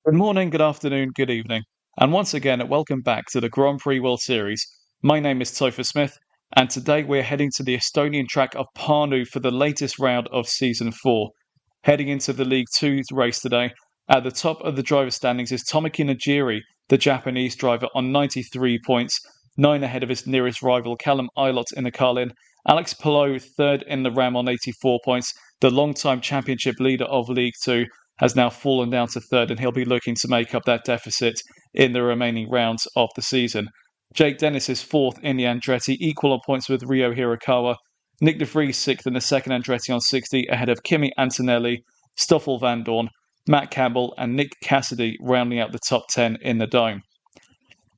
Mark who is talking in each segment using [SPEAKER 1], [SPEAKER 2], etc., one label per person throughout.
[SPEAKER 1] Good morning, good afternoon, good evening, and once again, welcome back to the Grand Prix World Series. My name is Topher Smith, and today we're heading to the Estonian track of Parnu for the latest round of Season 4. Heading into the League 2 race today, at the top of the driver standings is Tomoki Najiri, the Japanese driver, on 93 points, 9 ahead of his nearest rival Callum Ilott in the Carlin. Alex Palou third in the Ram on 84 points, the long-time championship leader of League 2, has now fallen down to third, and he'll be looking to make up that deficit in the remaining rounds of the season. Jake Dennis is fourth in the Andretti, equal on points with Rio Hirakawa. Nick de Vries sixth in the second Andretti on 60, ahead of Kimi Antonelli, Stoffel Van Dorn, Matt Campbell, and Nick Cassidy rounding out the top 10 in the Dome.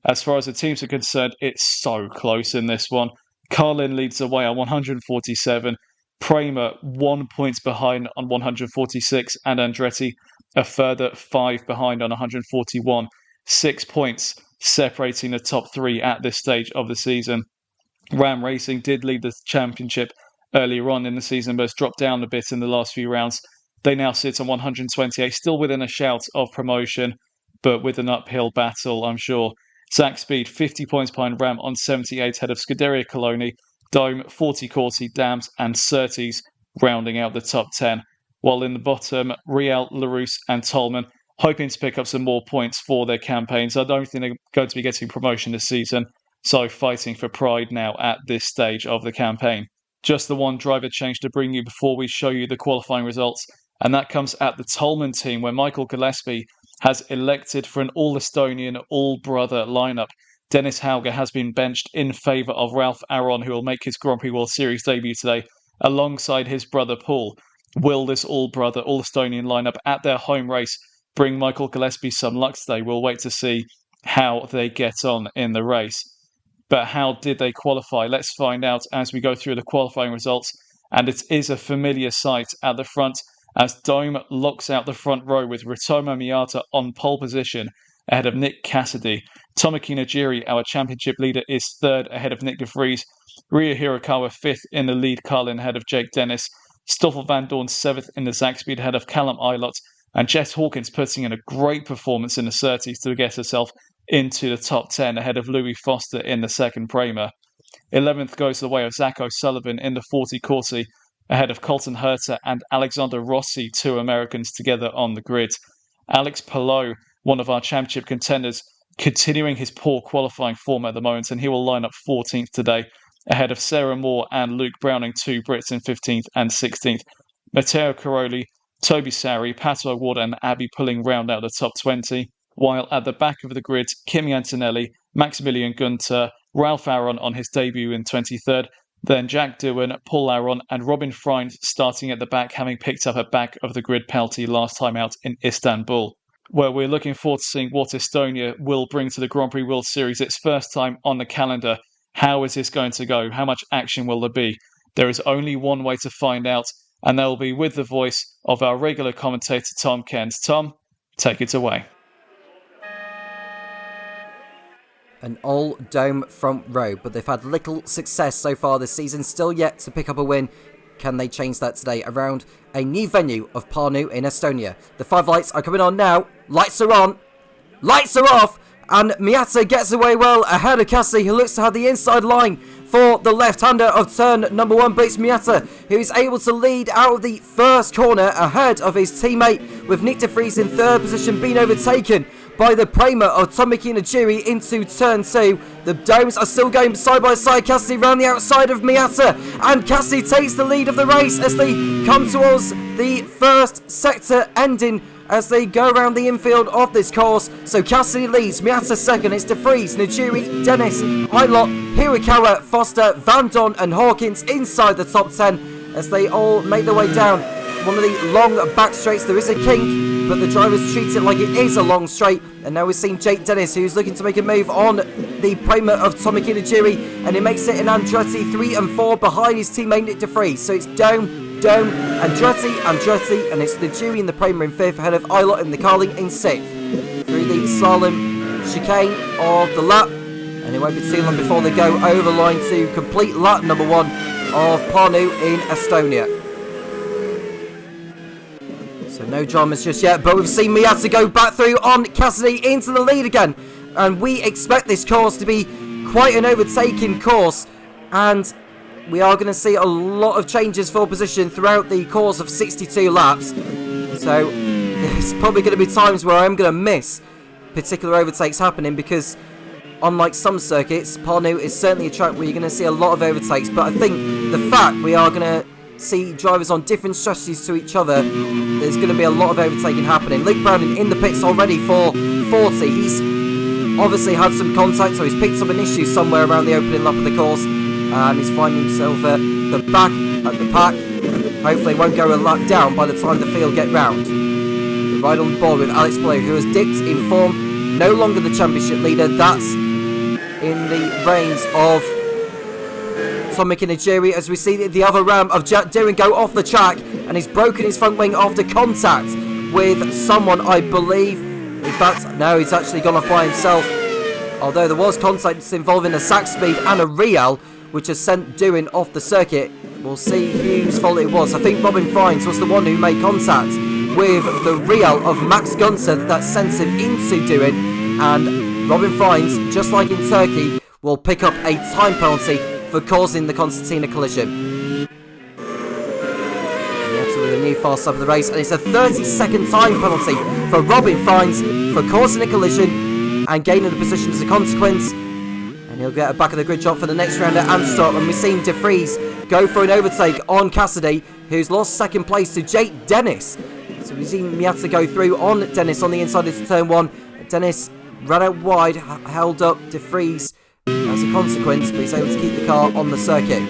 [SPEAKER 1] As far as the teams are concerned, it's so close in this one. Carlin leads the way on 147. Prema 1 point behind on 146, and Andretti a further 5 behind on 141. 6 points separating the top 3 at this stage of the season. Ram Racing did lead the championship earlier on in the season, but has dropped down a bit in the last few rounds. They now sit on 128, still within a shout of promotion, but with an uphill battle, I'm sure. Zach Speed 50 points behind Ram on 78, ahead of Scuderia Coloni, Dome, 40 Corti, Dams, and Surtees rounding out the top 10. While in the bottom, Rial, LaRousse, and Tolman hoping to pick up some more points for their campaigns. I don't think they're going to be getting promotion this season, so fighting for pride now at this stage of the campaign. Just the one driver change to bring you before we show you the qualifying results, and that comes at the Tolman team, where Michael Gillespie has elected for an all-Estonian, all-brother lineup. Dennis Hauger has been benched in favour of Ralph Aron, who will make his Grand Prix World Series debut today, alongside his brother Paul. Will this all-brother, all-Estonian lineup at their home race bring Michael Gillespie some luck today? We'll wait to see how they get on in the race. But how did they qualify? Let's find out as we go through the qualifying results. And it is a familiar sight at the front, as Dome locks out the front row with Ritomo Miata on pole position, ahead of Nick Cassidy. Tomoki Najiri, our championship leader, is third, ahead of Nick de Vries. Rio Hirakawa fifth in the lead Carlin, ahead of Jake Dennis. Stoffel Van Dorn seventh in the Zach Speed, ahead of Callum Ilott. And Jess Hawkins putting in a great performance in the Surtees to get herself into the top 10, ahead of Louis Foster in the second Prema. 11th goes the way of Zach O'Sullivan in the 40 Corsi, ahead of Colton Herter and Alexander Rossi, 2 Americans together on the grid. Alex Palou, one of our championship contenders, continuing his poor qualifying form at the moment, and he will line up 14th today, ahead of Sarah Moore and Luke Browning, 2 Brits in 15th and 16th. Matteo Caroli, Toby Sari, Pato Ward, and Abby Pulling round out the top 20, while at the back of the grid, Kimi Antonelli, Maximilian Gunter, Ralph Aron on his debut in 23rd, then Jack Doohan, Paul Aron, and Robin Freund starting at the back, having picked up a back of the grid penalty last time out in Istanbul. Where we're looking forward to seeing what Estonia will bring to the Grand Prix World Series. Its first time on the calendar. How is this going to go? How much action will there be? There is only one way to find out, and that will be with the voice of our regular commentator, Tom Cairns. Tom, take it away.
[SPEAKER 2] An all-dome front row, but they've had little success so far this season, still yet to pick up a win. Can they change that today around a new venue of Parnu in Estonia? The 5 lights are coming on now. Lights are on. Lights are off. And Miata gets away well ahead of Cassie, who looks to have the inside line for the left-hander of turn number 1. But it's Miata who is able to lead out of the first corner ahead of his teammate, with Nick de Vries in third position being overtaken by the Prema of Tomoki Najiri into turn 2. The Domes are still going side by side. Cassidy round the outside of Miata, and Cassidy takes the lead of the race as they come towards the first sector ending as they go around the infield of this course. So Cassidy leads, Miata second, it's de Vries, Najiri, Dennis, Ilott, Hirakawa, Foster, Van Dorn and Hawkins inside the top 10 as they all make their way down one of the long back straights. There is a kink, but the drivers treat it like it is a long straight. And now we're seeing Jake Dennis, who's looking to make a move on the Prema of Tomoki Najiri, and he makes it in Andretti 3 and 4 behind his teammate Nick de Vries. So it's Dome, Andretti, and it's Najiri in the Prema in 5th, ahead of Ilott in the Carling in 6th. Through the slalom chicane of the lap, and it won't be too long before they go over line to complete lap number 1 of Parnu in Estonia. So no dramas just yet, but we've seen Miata go back through on Cassidy into the lead again. And we expect this course to be quite an overtaking course. And we are going to see a lot of changes for position throughout the course of 62 laps. So there's probably going to be times where I'm going to miss particular overtakes happening, because unlike some circuits, Parnu is certainly a track where you're going to see a lot of overtakes. But I think the fact we are going to see drivers on different strategies to each other, there's going to be a lot of overtaking happening. Luke Brown in the pits already for 40. He's obviously had some contact, so he's picked up an issue somewhere around the opening lap of the course, and he's finding himself at the back at the pack. Hopefully won't go a lap down by the time the field get round. Right on board with Alex Blue, who has dipped in form, no longer the championship leader. That's in the reins of Tom Cairns, as we see the other ram of Jack Doohan go off the track, and he's broken his front wing after contact with someone, I believe. In fact, no, he's actually gone off by himself, although there was contact involving a sack speed and a Real, which has sent Doohan off the circuit. We'll see whose fault it was. I think Robin Fines was the one who made contact with the Real of Max Gunter that sent him into Doohan, and Robin Fines, just like in Turkey, will pick up a time penalty for causing the concertina collision. With a new fast stop of the race, and it's a 30-second time penalty for Robin Fines for causing a collision and gaining the position as a consequence. And he'll get a back of the grid job for the next round at Anstott. And we've seen De Vries go for an overtake on Cassidy, who's lost second place to Jake Dennis. So we've seen Miata go through on Dennis on the inside into turn one. Dennis ran out wide, held up De Vries as a consequence, but he's able to keep the car on the circuit.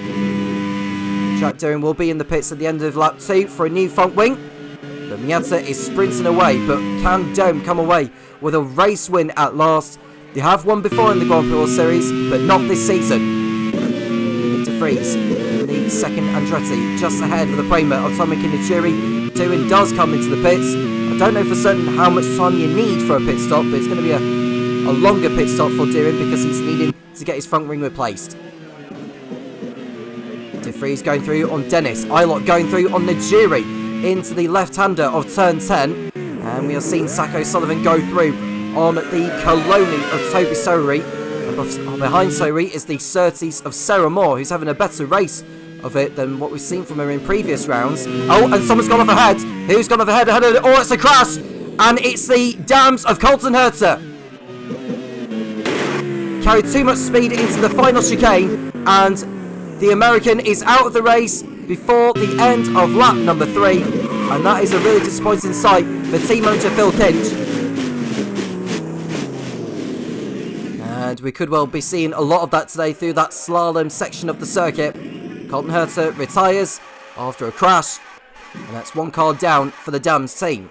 [SPEAKER 2] Jack Doohan will be in the pits at the end of lap 2 for a new front wing. But Miata is sprinting away, but can Dome come away with a race win at last? They have won before in the Grand Prix World Series, but not this season. De Vries in the second Andretti, just ahead of the Prema of Tom Cairns. Doohan does come into the pits. I don't know for certain how much time you need for a pit stop, but it's going to be a longer pit stop for Doohan because he's needing to get his front wing replaced. De Vries going through on Dennis. Ilott going through on Najiri into the left-hander of turn 10. And we have seen Sacco Sullivan go through on the Coloni of Toby Sowry. And behind Sowry is the Surtees of Sarah Moore, who's having a better race of it than what we've seen from her in previous rounds. Oh, and someone's gone off ahead. Who's gone off ahead? Oh, it's a crash. And it's the Dams of Colton Herter. Carried too much speed into the final chicane, and the American is out of the race before the end of lap number 3, and that is a really disappointing sight for team manager Phil Kinch. And we could well be seeing a lot of that today through that slalom section of the circuit. Colton Herter retires after a crash, and that's one car down for the Dams team.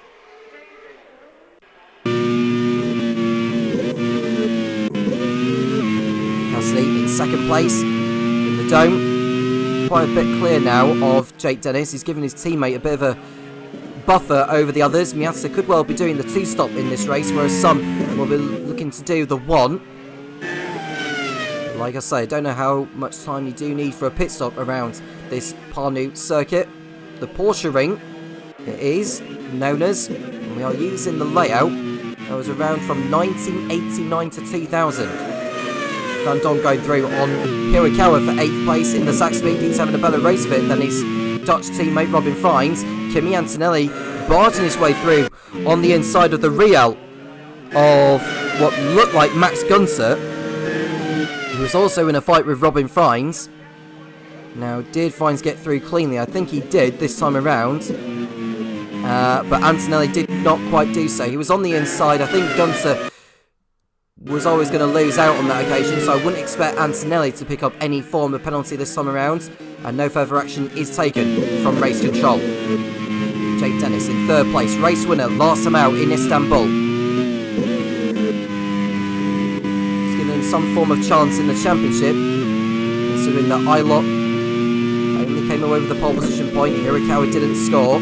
[SPEAKER 2] Cassidy in second place in the Dome. Quite a bit clear now of Jake Dennis. He's given his teammate a bit of a buffer over the others. Miata could well be doing the 2-stop in this race, whereas some will be looking to do the 1. Like I say, I don't know how much time you do need for a pit stop around this Parnu circuit. The Porsche ring, it is known as, and we are using the layout that was around from 1989 to 2000. Van Don going through on Hirakawa for 8th place in the Sack Speed. He's having a better race of it than his Dutch teammate Robin Fines. Kimi Antonelli barging his way through on the inside of the Real of what looked like Max Gunter, who was also in a fight with Robin Fines. Now, did Fines get through cleanly? I think he did this time around. But Antonelli did not quite do so. He was on the inside. I think Gunter was always going to lose out on that occasion, so I wouldn't expect Antonelli to pick up any form of penalty this time around, and no further action is taken from race control. Jake Dennis in 3rd place, race winner, last time out in Istanbul. He's given him some form of chance in the championship, considering that Ilott only came away with the pole position point. Hirakawa didn't score.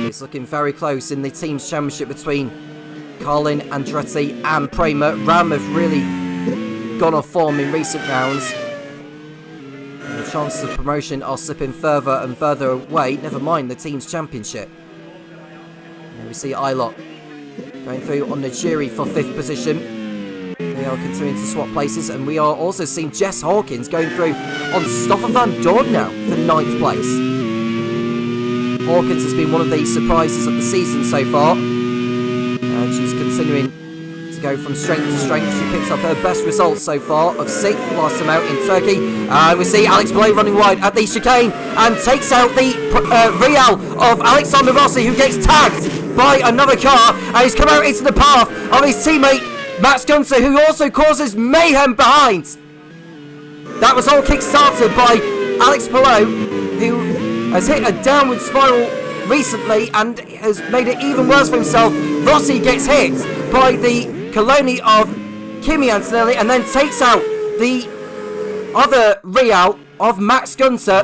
[SPEAKER 2] It's looking very close in the team's championship between Carlin, Andretti and Prema. Ram have really gone off form in recent rounds. And the chances of promotion are slipping further and further away, never mind the team's championship. And we see Ilott going through on the jury for 5th position. They are continuing to swap places, and we are also seeing Jess Hawkins going through on Topher van Dorn now for 9th place. Hawkins has been one of the surprises of the season so far, and she's continuing to go from strength to strength. She picks up her best results so far of 6th last time out in Turkey. And we see Alex Below running wide at the chicane and takes out the Real of Alexander Rossi, who gets tagged by another car, and he's come out into the path of his teammate Max Gunther, who also causes mayhem behind. That was all kick-started by Alex Below, who has hit a downward spiral recently and has made it even worse for himself. Rossi gets hit by the Coloni of Kimi Antonelli and then takes out the other Real of Max Gunther.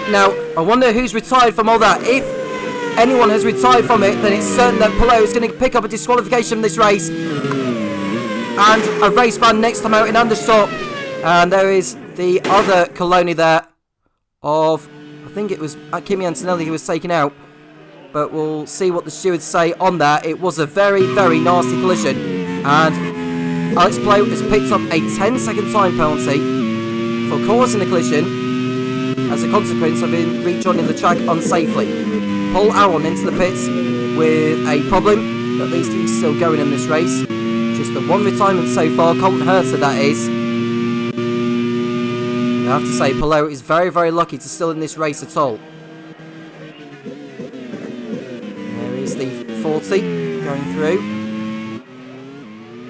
[SPEAKER 2] Now, I wonder who's retired from all that. If anyone has retired from it, then it's certain that Pelot is going to pick up a disqualification from this race and a race ban next time out in understop. And there is the other Coloni there of, I think it was Kimi Antonelli who was taken out, but we'll see what the stewards say on that. It was a very, very nasty collision, and Alex Pelot has picked up a 10-second time penalty for causing the collision as a consequence of him rejoining the track unsafely. Paul Aron into the pits with a problem, but at least he's still going in this race. Just the one retirement so far, Colton Herter that is. I have to say, Pelot is very, very lucky to still in this race at all. There is the 40 going through.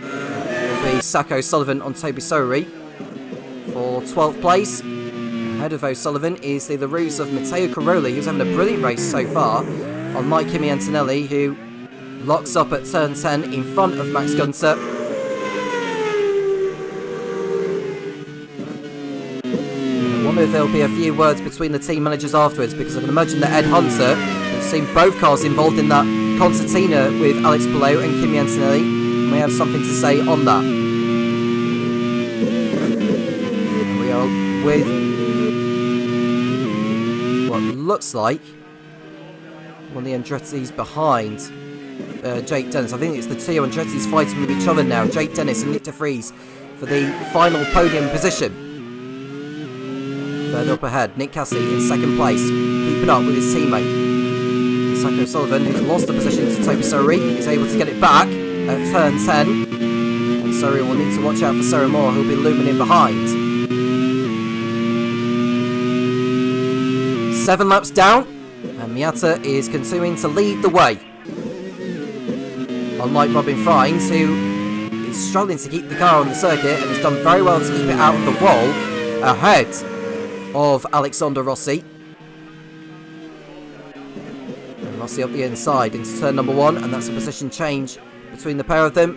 [SPEAKER 2] It'll be Sacco O'Sullivan on Toby Sowry for 12th place. Ahead of O'Sullivan is the Ruse of Matteo Caroli, who's having a brilliant race so far, on Mike Kimi Antonelli, who locks up at turn 10 in front of Max Gunther. I wonder if there'll be a few words between the team managers afterwards, because I can imagine that Ed Hunter, who's seen both cars involved in that concertina with Alex Pelot and Kimi Antonelli, may have something to say on that. We are with what looks like one of the Andretti's behind Jake Dennis. I think it's the two Andretti's fighting with each other now. Jake Dennis and Nick de Vries for the final podium position. Third up ahead, Nick Cassidy in 2nd place, keeping up with his teammate. Sacco O'Sullivan, who's lost the position to Toby Surrey, is able to get it back at turn 10. And Surrey will need to watch out for Sarah Moore, who'll be looming in behind. 7 laps down, and Miata is continuing to lead the way. Unlike Robin Friends, who is struggling to keep the car on the circuit and has done very well to keep it out of the wall, ahead of Alexander Rossi. And Rossi up the inside into turn number 1, and that's a position change between the pair of them.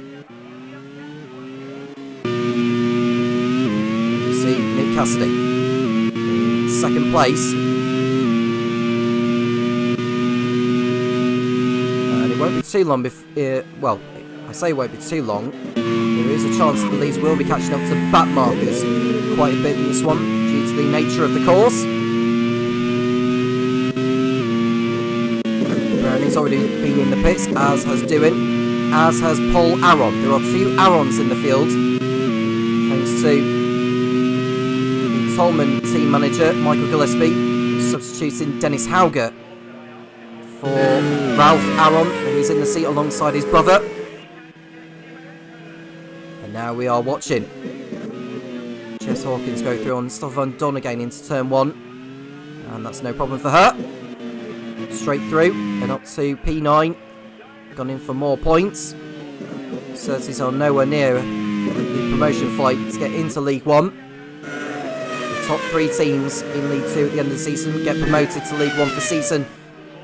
[SPEAKER 2] You see Nick Cassidy in 2nd place. Won't be too long well, I say it won't be too long. There is a chance that the leads will be catching up to back markers quite a bit in this one due to the nature of the course. Browning's already been in the pits, as has Dewin, as has Paul Aron. There are 2 Arons in the field, thanks to the Tolman team manager Michael Gillespie substituting Dennis Hauger for Ralph Aron, who's in the seat alongside his brother. And now we are watching Jess Hawkins go through on Topher van Dorn again into turn 1. And that's no problem for her. Straight through and up to P9. Gone in for more points. Surtees are nowhere near the promotion fight to get into League 1. The top 3 teams in League 2 at the end of the season get promoted to League 1 for season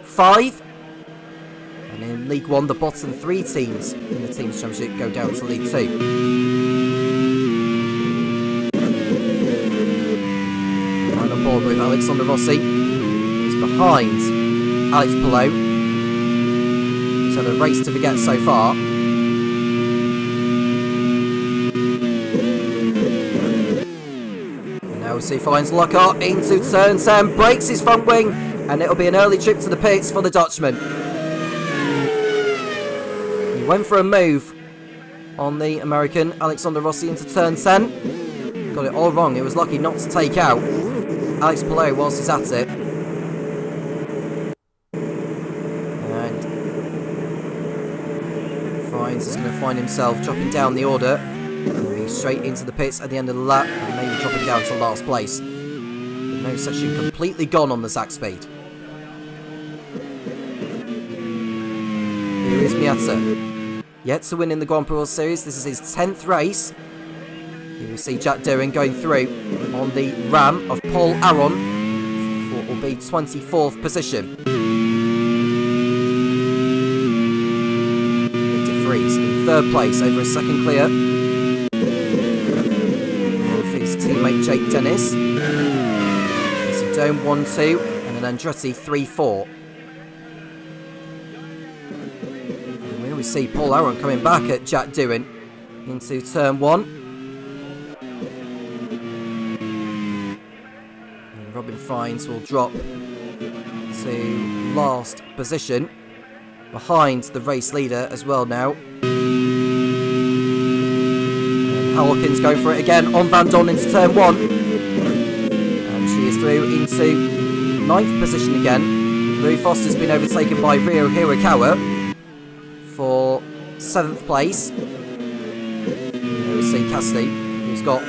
[SPEAKER 2] 5, and in League 1 the bottom 3 teams in the Teams Championship go down to League 2. And on board with Alexander Rossi, who's behind Alex Pelot, who's had a race to forget so far. Now we see Fines Lockhart into turn 10, breaks his front wing, and it'll be an early trip to the pits for the Dutchman. He went for a move on the American Alexander Rossi into turn 10. Got it all wrong. It was lucky not to take out Alex Palou whilst he's at it. And Fines is going to find himself dropping down the order. Moving straight into the pits at the end of the lap, and maybe dropping down to last place. The nose section completely gone on the Zach Speed. Here is Miata. Yet to win in the Grand Prix World Series. This is his 10th race. Here we see Jack Doohan going through on the Ram of Paul Aron for what will be 24th position. De Vries in 3rd place over a second clear of his teammate Jake Dennis. Dome 1-2 and an Andretti 3-4. And we see Paul Aron coming back at Jack Doohan into turn 1. And Robin Fines will drop to last position behind the race leader as well now. And Hawkins going for it again on Van Dorn into turn 1. She is through into 9th position again. Louis Foster's been overtaken by Ryo Hirakawa for 7th place. Here we see Cassidy, who's got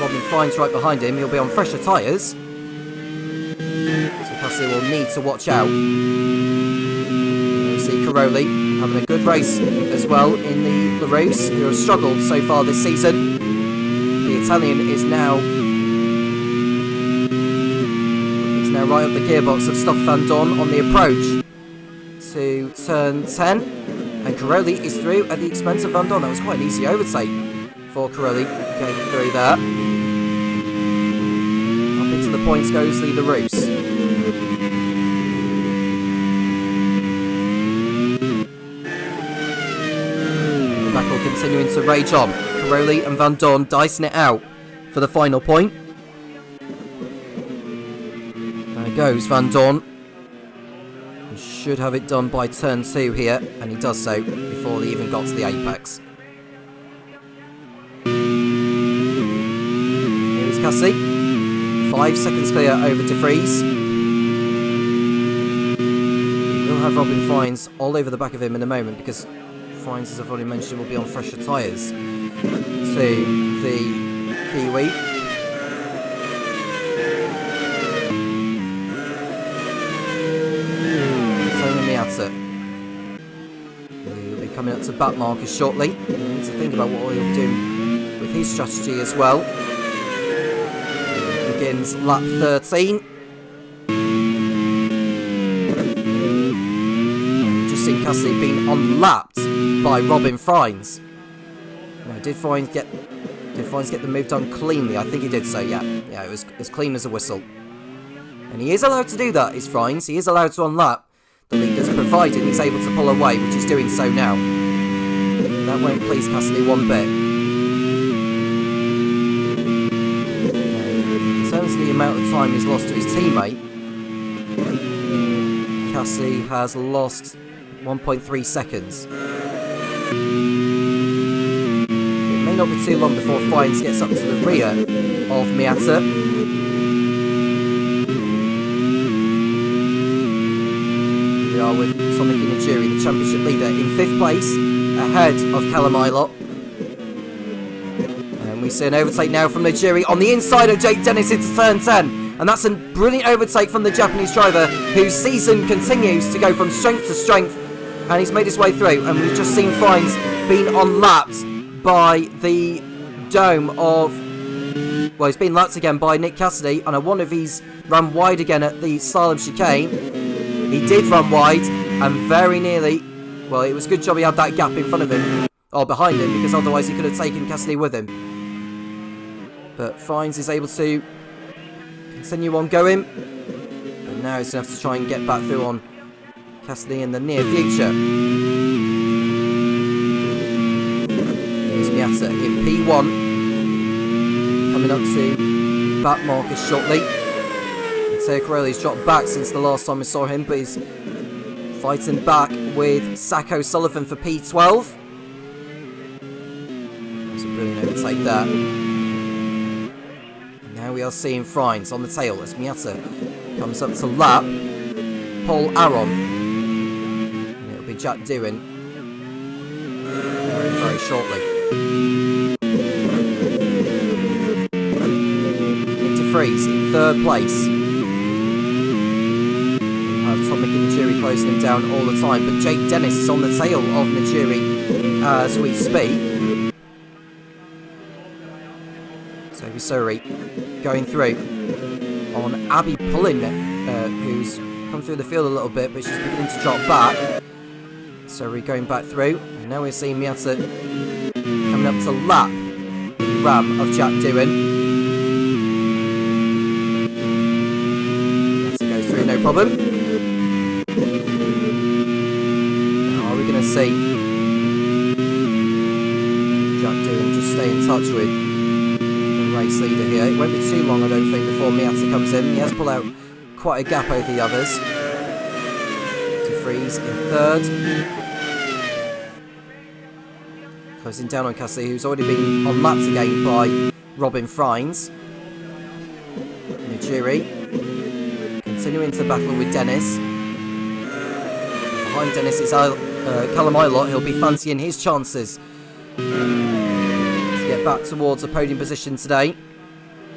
[SPEAKER 2] Robin Fines right behind him. He'll be on fresher tyres, so Cassidy will need to watch out. Here we see Caroli having a good race as well in the LaRousse, who have struggled so far this season. The Italian is now right up the gearbox of Stoff Van Dorn on the approach to turn 10, and Caroli is through at the expense of Van Dorn. That was quite an easy overtake for Caroli going through there. Up into the points goes the LaRousse. The battle continuing to rage on. Caroli and Van Dorn dicing it out for the final point. Goes Van Dorn. He should have it done by turn 2 here, and he does so before they even got to the apex. Here's Cassidy, 5 seconds clear over De Vries. We'll have Robin Fines all over the back of him in a moment, because Fines, as I've already mentioned, will be on fresher tyres to the Kiwi. He'll be coming up to back markers shortly. He needs to think about what he'll do with his strategy as well. He begins lap 13. Just seen Cassidy being unlapped by Robin Fines. Now, did Fines get the move done cleanly? I think he did so, yeah. Yeah, it was as clean as a whistle. And he is allowed to do that, is Fines. He is allowed to unlap the leaders, provided he's able to pull away, which he's doing so now. That won't please Cassidy one bit. In terms of the amount of time he's lost to his teammate, Cassidy has lost 1.3 seconds. It may not be too long before Fines gets up to the rear of Miata. With Tommy Kinajiri, the championship leader, in 5th place, ahead of Callum Ilott. And we see an overtake now from Najiri on the inside of Jake Dennis into turn 10. And that's a brilliant overtake from the Japanese driver, whose season continues to go from strength to strength. And he's made his way through. And we've just seen Fines being unlapped by the dome of... Well, he's been lapped again by Nick Cassidy. And I wonder if he's run wide again at the slalom chicane. He did run wide, and very nearly... Well, it was a good job he had that gap in front of him, or behind him, because otherwise he could have taken Cassidy with him. But Fines is able to continue on going. But now he's going to have to try and get back through on Cassidy in the near future. Here's Miata in P1. Coming up to back markers shortly. Matteo Caroli's dropped back since the last time we saw him, but he's fighting back with Sacco Sullivan for P12. That's a brilliant overtake there. And now we are seeing Frines on the tail as Miata comes up to lap Paul Aron. And it'll be Jack Doohan very shortly. Into Freeze in third place. Tomic and Najiri closing him down all the time, but Jake Dennis is on the tail of Najiri as we speak. Toby Surrey going through on Abby Pullen, who's come through the field a little bit, but she's beginning to drop back. Surrey going back through, and now we're seeing Miata coming up to lap the ram of Jack Doohan. Miata goes through, no problem. See Jack Doohan just stay in touch with the race leader here. It won't be too long, I don't think, before Miata comes in. He has pulled out quite a gap over the others. To Freeze in third. Closing down on Cassie, who's already been on laps again by Robin Frines. Najiri continuing to battle with Dennis. Behind Dennis is Callum Ilott. He'll be fancying his chances to get back towards a podium position today.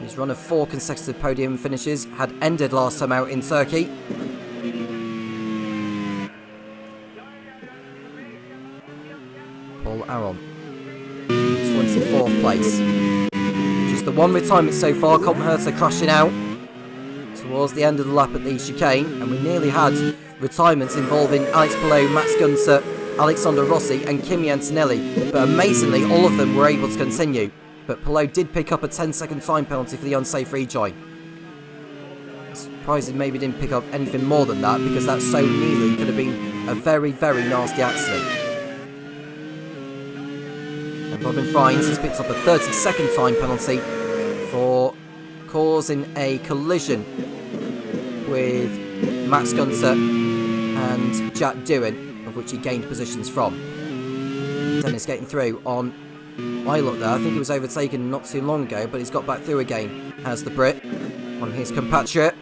[SPEAKER 2] His run of 4 consecutive podium finishes had ended last time out in Turkey. Paul Aron, 24th place. Just the one retirement so far. Colton Herter crashing out towards the end of the lap at the chicane, and we nearly had retirements involving Alex Palou, Max Gunter, Alexander Rossi and Kimi Antonelli, but amazingly all of them were able to continue. But Palou did pick up a 10-second time penalty for the unsafe rejoin. Surprised he maybe didn't pick up anything more than that, because that so nearly could have been a very nasty accident. And Robin Frines has picked up a 30-second time penalty for causing a collision with Max Gunter and Jack Doohan, of which he gained positions from. Dennis getting through on Ilott there. I think he was overtaken not too long ago, but he's got back through again as the Brit on his compatriot.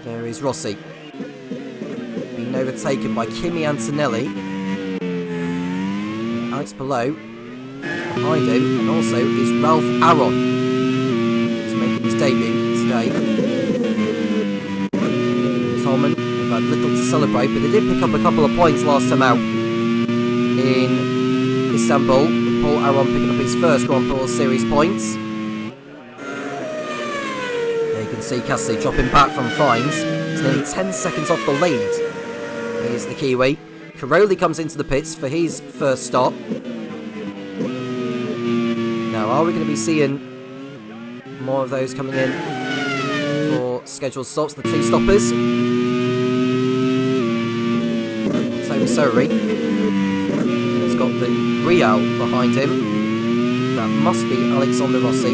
[SPEAKER 2] There is Rossi being overtaken by Kimi Antonelli. Alex Palou behind him, and also is Ralph Aron. He's making his debut today. Tolman have had little to celebrate, but they did pick up a couple of points last time out in Istanbul. Paul Aron picking up his first Grand Prix World Series points. There you can see Cassidy dropping back from Frines. He's nearly 10 seconds off the lead. Here's the Kiwi. Caroli comes into the pits for his first stop. Now, are we going to be seeing more of those coming in for scheduled stops, the 2 stoppers? Toby Surrey has got the Real behind him. That must be Alexander Rossi.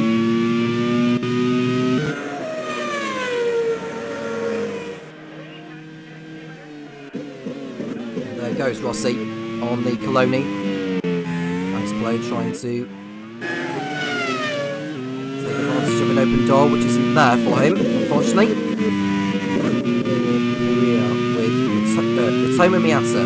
[SPEAKER 2] And there goes Rossi on the Coloni. Nice play, trying to take advantage of an open door, which isn't there for him, unfortunately. Here we are with Toma Miata.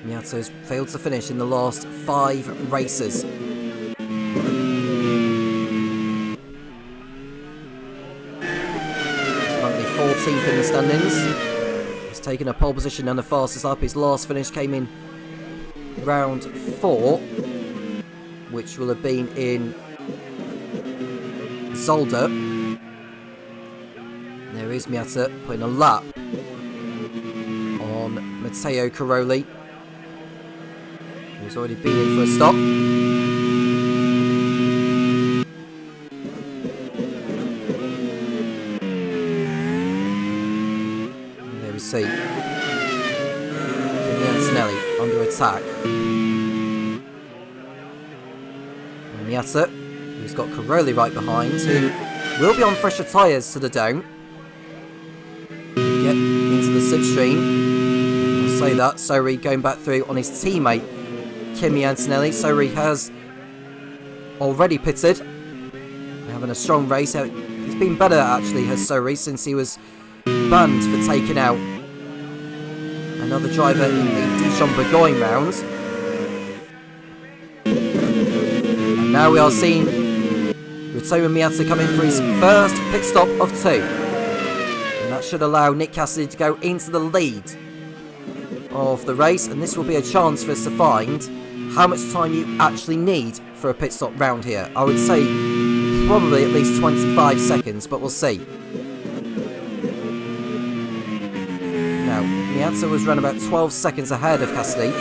[SPEAKER 2] Miata's failed to finish in the last 5 races. Currently 14th in the standings. He's taken a pole position and the fastest lap. His last finish came in round 4, which will have been in Zolder. There is Miata putting a lap on Matteo Caroli, who's already been in for a stop. And there we see Kimi Antonelli under attack. And Miata, who's got Caroli right behind, who will be on fresher tyres to the dome. Get into the slipstream. I'll say that. Sori going back through on his teammate, Kimi Antonelli. Sori has already pitted. They're having a strong race. He's been better, actually, has Sori, since he was banned for taking out another driver in the Dijon Burgoyne round. And now we are seeing Ritomo Miata come in for his first pit stop of 2. And that should allow Nick Cassidy to go into the lead of the race. And this will be a chance for us to find how much time you actually need for a pit stop round here. I would say probably at least 25 seconds, but we'll see. Now, Miata was run about 12 seconds ahead of Cassidy.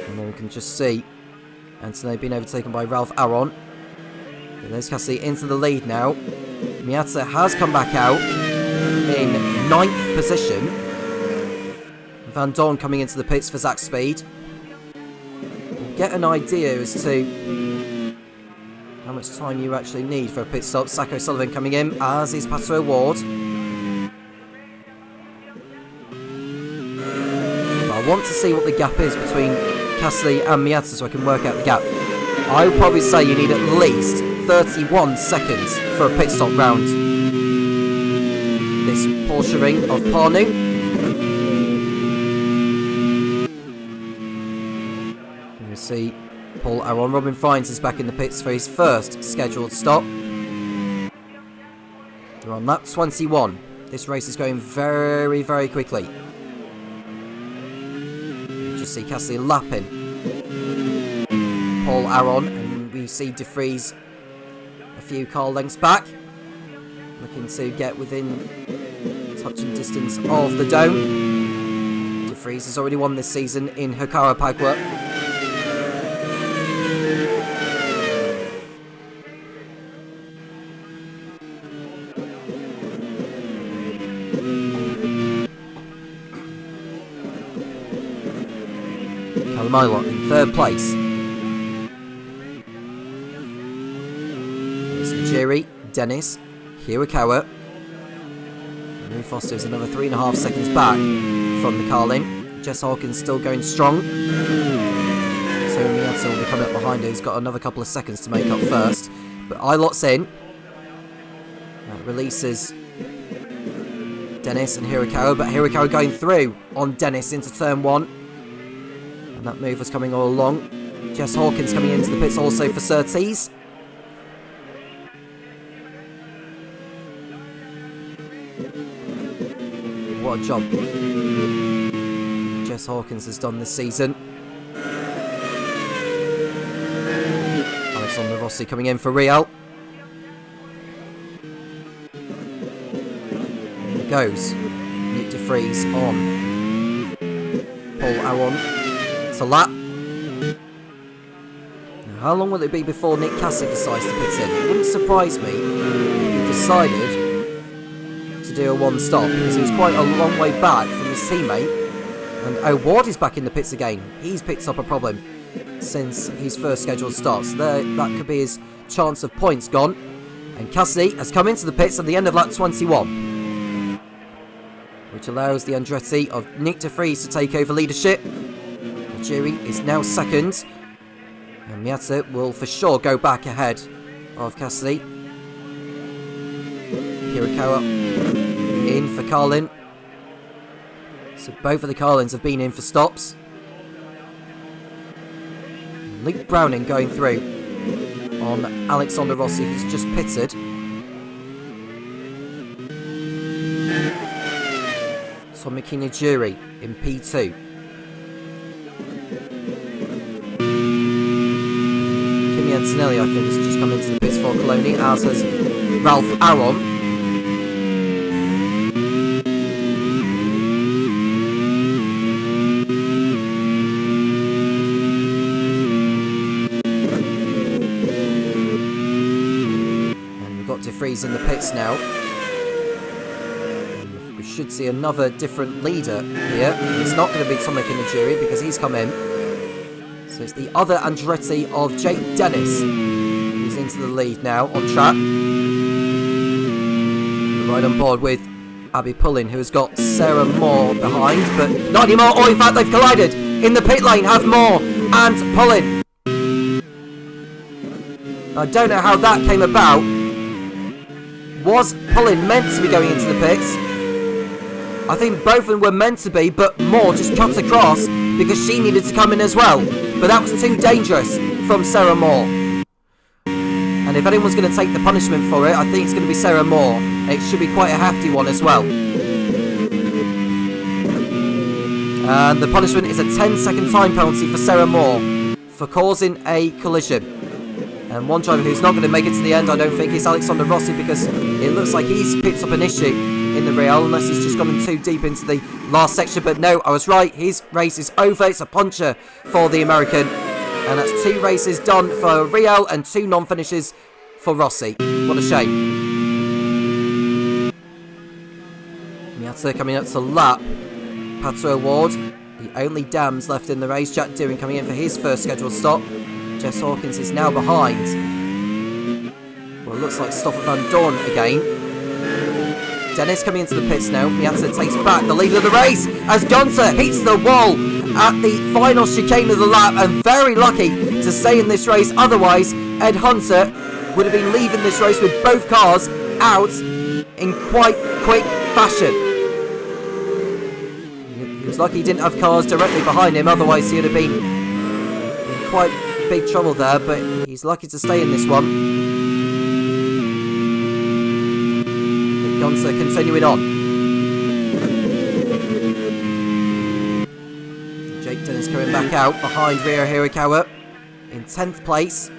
[SPEAKER 2] And then we can just see Antonelli being overtaken by Ralph Aron. And there's Cassidy into the lead now. Miata has come back out in 9th position. Van Dorn coming into the pits for Zach Speed. We'll get an idea as to how much time you actually need for a pit stop. Zach O'Sullivan coming in, as is Pato O'Ward. But I want to see what the gap is between Cassidy and Miata so I can work out the gap. I would probably say you need at least 31 seconds for a pit stop round this Porsche ring of Parnu. You see Paul Aron. Robin Friends is back in the pits for his first scheduled stop. They're on lap 21. This race is going very, very quickly. You just see Cassidy lapping Paul Aron, and we see De Vries a few car lengths back, looking to get within touching distance of the dome. De Vries has already won this season in Hikara Pagua. Kalamilo in 3rd place. It's Najiri, Dennis, Hirakawa. Louis Foster is another 3.5 seconds back from the Carlin. Jess Hawkins still going strong. So Miata will be coming up behind her. He's got another couple of seconds to make up first. But Ilot's in. That releases Dennis and Hirakawa. But Hirakawa going through on Dennis into turn 1. And that move was coming all along. Jess Hawkins coming into the pits also for Surtees. What a job Jess Hawkins has done this season. Alexander Rossi coming in for Real. There he goes. Nick De Vries on Paul Aron to lap. Now, how long will it be before Nick Cassidy decides to pit in? It wouldn't surprise me if he decided to do a 1 stop, because he was quite a long way back from his teammate. And O'Ward is back in the pits again. He's picked up a problem since his first scheduled start, so that could be his chance of points gone. And Cassidy has come into the pits at the end of lap 21, which allows the Andretti of Nick De Vries to take over leadership. Najiri is now 2nd, and Miata will for sure go back ahead of Cassidy. Hirakawa in for Carlin. So both of the Carlins have been in for stops. Luke Browning going through on Alexander Rossi, who's just pitted. Tomoki Najiri in P2. Kimi Antonelli, I think, has just come into the pits for Coloni, as has Ralph Aron. And we've got De Vries in the pits now. And We should see another different leader here. It's not going to be Tom Cairns because he's come in. So it's the other Andretti of Jake Dennis. He's into the lead now on track. We're right on board with Abby Pullen, who has got Sarah Moore behind, but not anymore. Oh, in fact, they've collided in the pit lane. Have Moore and Pullen. I don't know how that came about. Was Pullen meant to be going into the pits? I think both of them were meant to be, but Moore just cut across because she needed to come in as well. But that was too dangerous from Sarah Moore. And if anyone's going to take the punishment for it, I think it's going to be Sarah Moore. And it should be quite a hefty one as well. And the punishment is a 10-second time penalty for Sarah Moore for causing a collision. And one driver who's not going to make it to the end, I don't think, is Alexander Rossi, because it looks like he's picked up an issue in the Real, unless he's just gone too deep into the last section. But no, I was right. His race is over. It's a puncher for the American. And that's 2 races done for Real and 2 non-finishes for Rossi. What a shame. Miata coming up to lap Pato Award. The only dams left in the race. Jack Deering coming in for his first scheduled stop. Jess Hawkins is now behind. Well, it looks like Topher Van Dorn again. Dennis coming into the pits now. Miata takes back the lead of the race as Gunter hits the wall at the final chicane of the lap, and very lucky to stay in this race. Otherwise, Ed Hunter would have been leaving this race with both cars out in quite quick fashion. He was lucky he didn't have cars directly behind him, otherwise he would have been in quite big trouble there, but he's lucky to stay in this one. Gunter continuing on. Jake Dennis coming back out behind Rio Hirakawa in 10th place.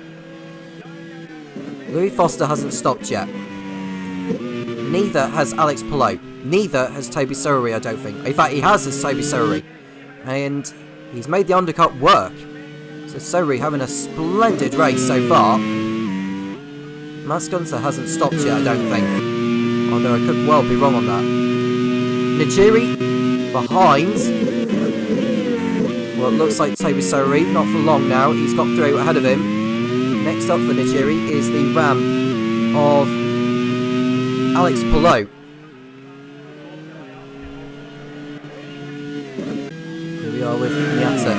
[SPEAKER 2] Louis Foster hasn't stopped yet. Neither has Alex Palou. Neither has Toby Surrey, I don't think. In fact, he has as Toby Surrey. And he's made the undercut work. So Surrey having a splendid race so far. Mats Gunter hasn't stopped yet, I don't think. Although I could well be wrong on that. Nigiri behind. Well, it looks like Toby Surrey, not for long now. He's got through ahead of him. Next up for Nigiri is the Ram of Alex Palou. Here we are with Miata.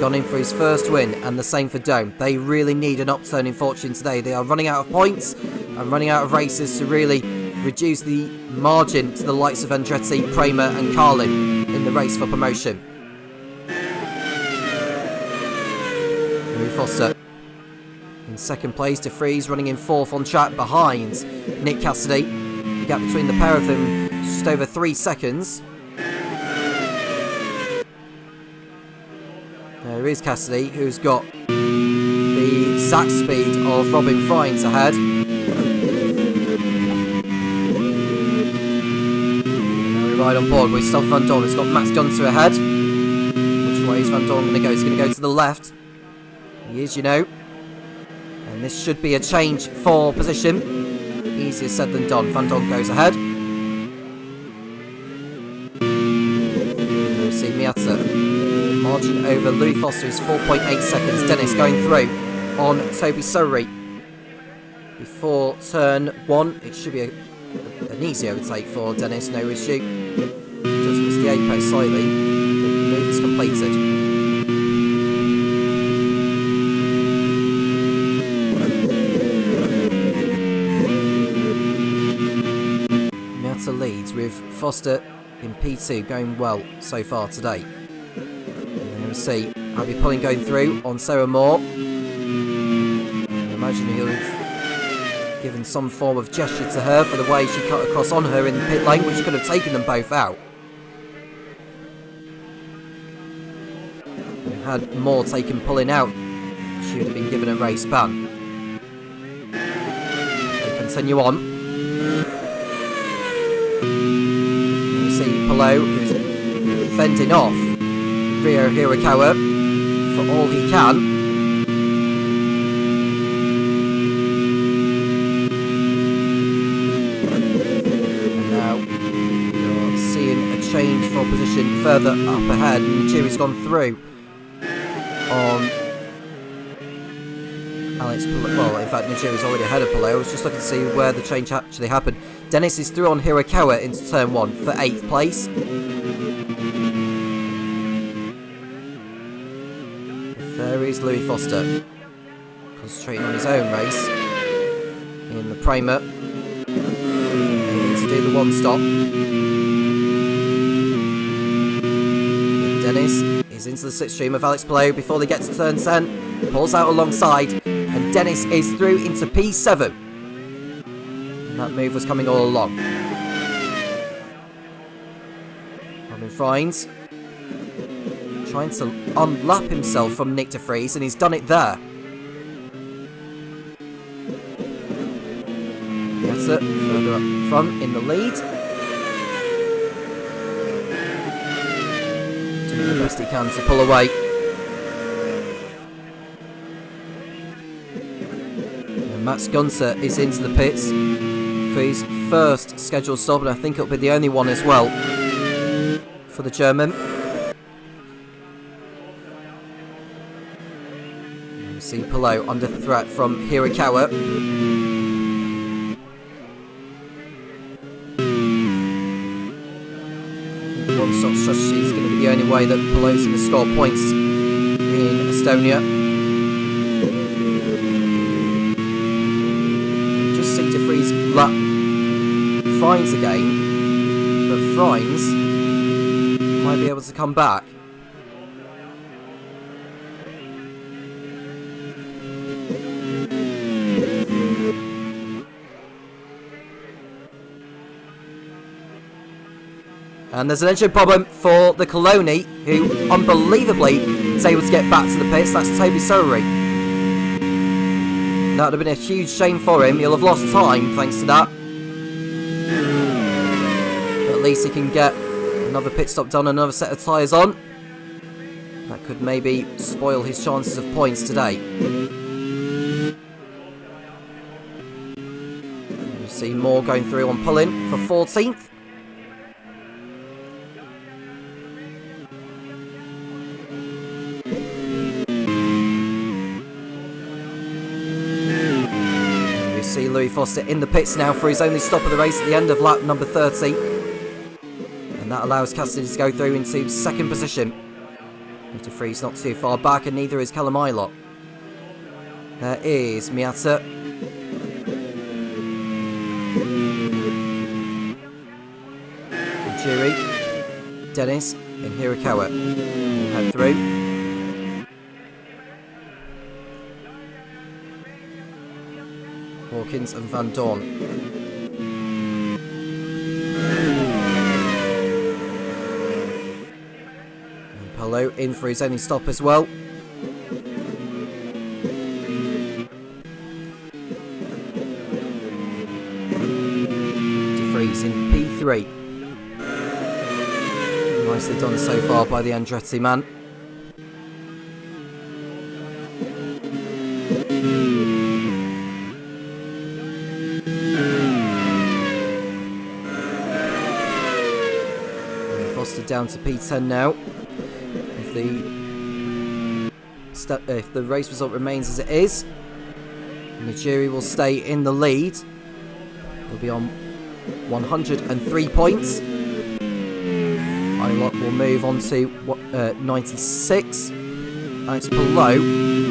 [SPEAKER 2] Gone in for his first win, and the same for Dome. They really need an upturn in fortune today. They are running out of points and running out of races to really reduce the margin to the likes of Andretti, Prema and Carlin in the race for promotion. Louis Foster in second place. De Vries running in 4th on track behind Nick Cassidy. The gap between the pair of them just over 3 seconds. There is Cassidy, who's got the exact speed of Robin Friends ahead. Now we ride on board with Topher Van Dorn, who's got Max Gunter ahead. Which way is Van Dorn going to go? He's going to go to the left. He is, you know. And this should be a change for position. Easier said than done. Van Dorn goes ahead. We'll see Miata. Margin over Louis Foster is 4.8 seconds. Dennis going through on Toby Surrey. Before turn 1, it should be an easy overtake for Dennis, no issue. Just missed the apex slightly. The move is completed. Miata leads with Foster in P2 going well so far today. See Abby Pullen going through on Sarah Moore. I imagine he'll have given some form of gesture to her for the way she cut across on her in the pit lane, which could have taken them both out. Had Moore taken Pullen out, she would have been given a race ban. They continue on. You see Palou, who's fending off Rio Hirakawa for all he can. And now change for position further up ahead. And Chiri's gone through on Alex Palou. Well, in fact, Nigeria's already ahead of Palou. I was just looking to see where the change actually happened. Dennis is through on Hirakawa into turn 1 for 8th place. There is Louis Foster, concentrating on his own race in the Primer. Aiming to do the one stop. Dennis is into the slipstream of Alex Palou before they get to turn 10. Pulls out alongside, and Dennis is through into P7. And that move was coming all along. Robin Frines trying to unlap himself from Nick de Vries, and he's done it there. That's it, further up front in the lead. Doing the best he can to pull away. And Max Gunter is into the pits for his first scheduled stop, and I think it'll be the only one as well for the German. See Palou under threat from Hirakawa. One-stop strategy is going to be the only way that Palou's going to score points in Estonia. Just see de Vries lap Frines again, but Frines might be able to come back. And there's an engine problem for the Coloni, who unbelievably is able to get back to the pits. That's Toby Surrey. That would have been a huge shame for him. He'll have lost time thanks to that. But at least he can get another pit stop done, another set of tyres on. That could maybe spoil his chances of points today. You see Moore going through on Pullin for 14th. See Louis Foster in the pits now for his only stop of the race at the end of lap number 30. And that allows Cassidy to go through into second position. De Vries not too far back, and neither is Callum Ilott. There is Miata. Jiri, Dennis, and Hirakawa will head through. Hawkins and Van Dorn. And Palou in for his only stop as well. De Vries in P3. Nicely done so far by the Andretti man. Down to P10 now. If the race result remains as it is, Nigeri will stay in the lead. He'll be on 103 points. Ilott will move on to 96. Alex Palou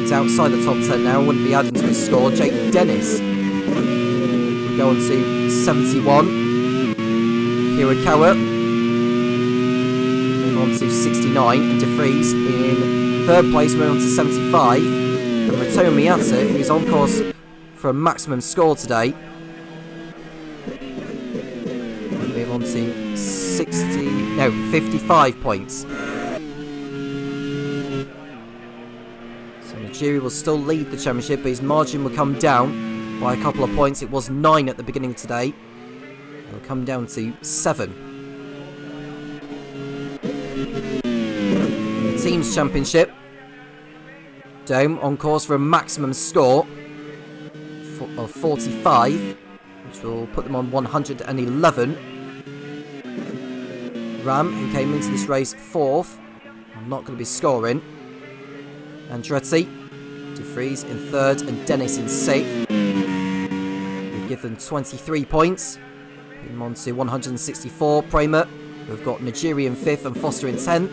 [SPEAKER 2] is outside the top 10 now, wouldn't be adding to his score. Jake Dennis will go on to 71. Hirakawa to 69, and De Vries in third place, moving on to 75. And Ratomo Miata, who's on course for a maximum score today, will move on to 55 points. So Nigeri will still lead the championship, but his margin will come down by a couple of points. It was 9 at the beginning of today. It'll come down to 7. Teams Championship, Dome on course for a maximum score of 45, which will put them on 111. Ram, who came into this race 4th, I'm not going to be scoring. Andretti, De Vries in 3rd, and Dennis in 6th. We give them 23 points. Put them on to 164. Prema, we've got Nigeri in 5th and Foster in 10th.